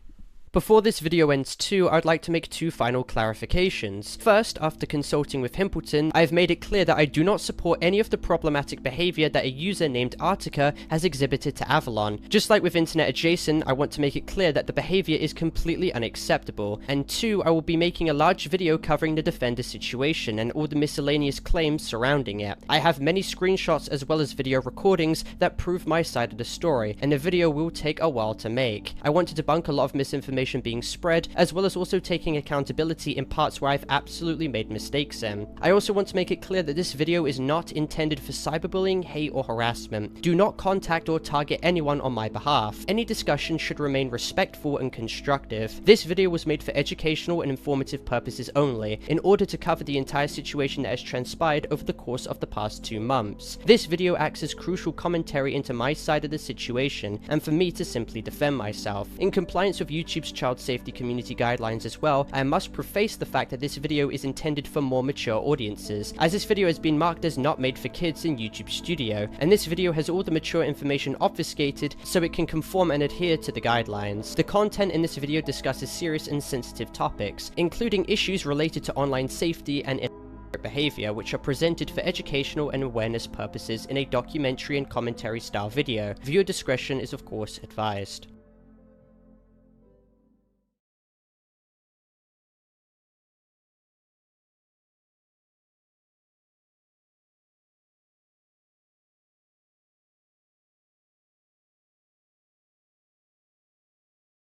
Before this video ends too, I'd like to make two final clarifications. First, after consulting with Himpleton, I've made it clear that I do not support any of the problematic behavior that a user named Artica has exhibited to Avalon. Just like with Internet Adjacent, I want to make it clear that the behavior is completely unacceptable. And two, I will be making a large video covering the defender situation and all the miscellaneous claims surrounding it. I have many screenshots as well as video recordings that prove my side of the story, and the video will take a while to make. I want to debunk a lot of misinformation being spread, as well as also taking accountability in parts where I've absolutely made mistakes in. I also want to make it clear that this video is not intended for cyberbullying, hate, or harassment. Do not contact or target anyone on my behalf. Any discussion should remain respectful and constructive. This video was made for educational and informative purposes only, in order to cover the entire situation that has transpired over the course of the past 2 months. This video acts as crucial commentary into my side of the situation, and for me to simply defend myself. In compliance with YouTube's child safety community guidelines as well, I must preface the fact that this video is intended for more mature audiences, as this video has been marked as not made for kids in YouTube Studio, and this video has all the mature information obfuscated so it can conform and adhere to the guidelines. The content in this video discusses serious and sensitive topics, including issues related to online safety and behavior, which are presented for educational and awareness purposes in a documentary and commentary style video. Viewer discretion is of course advised.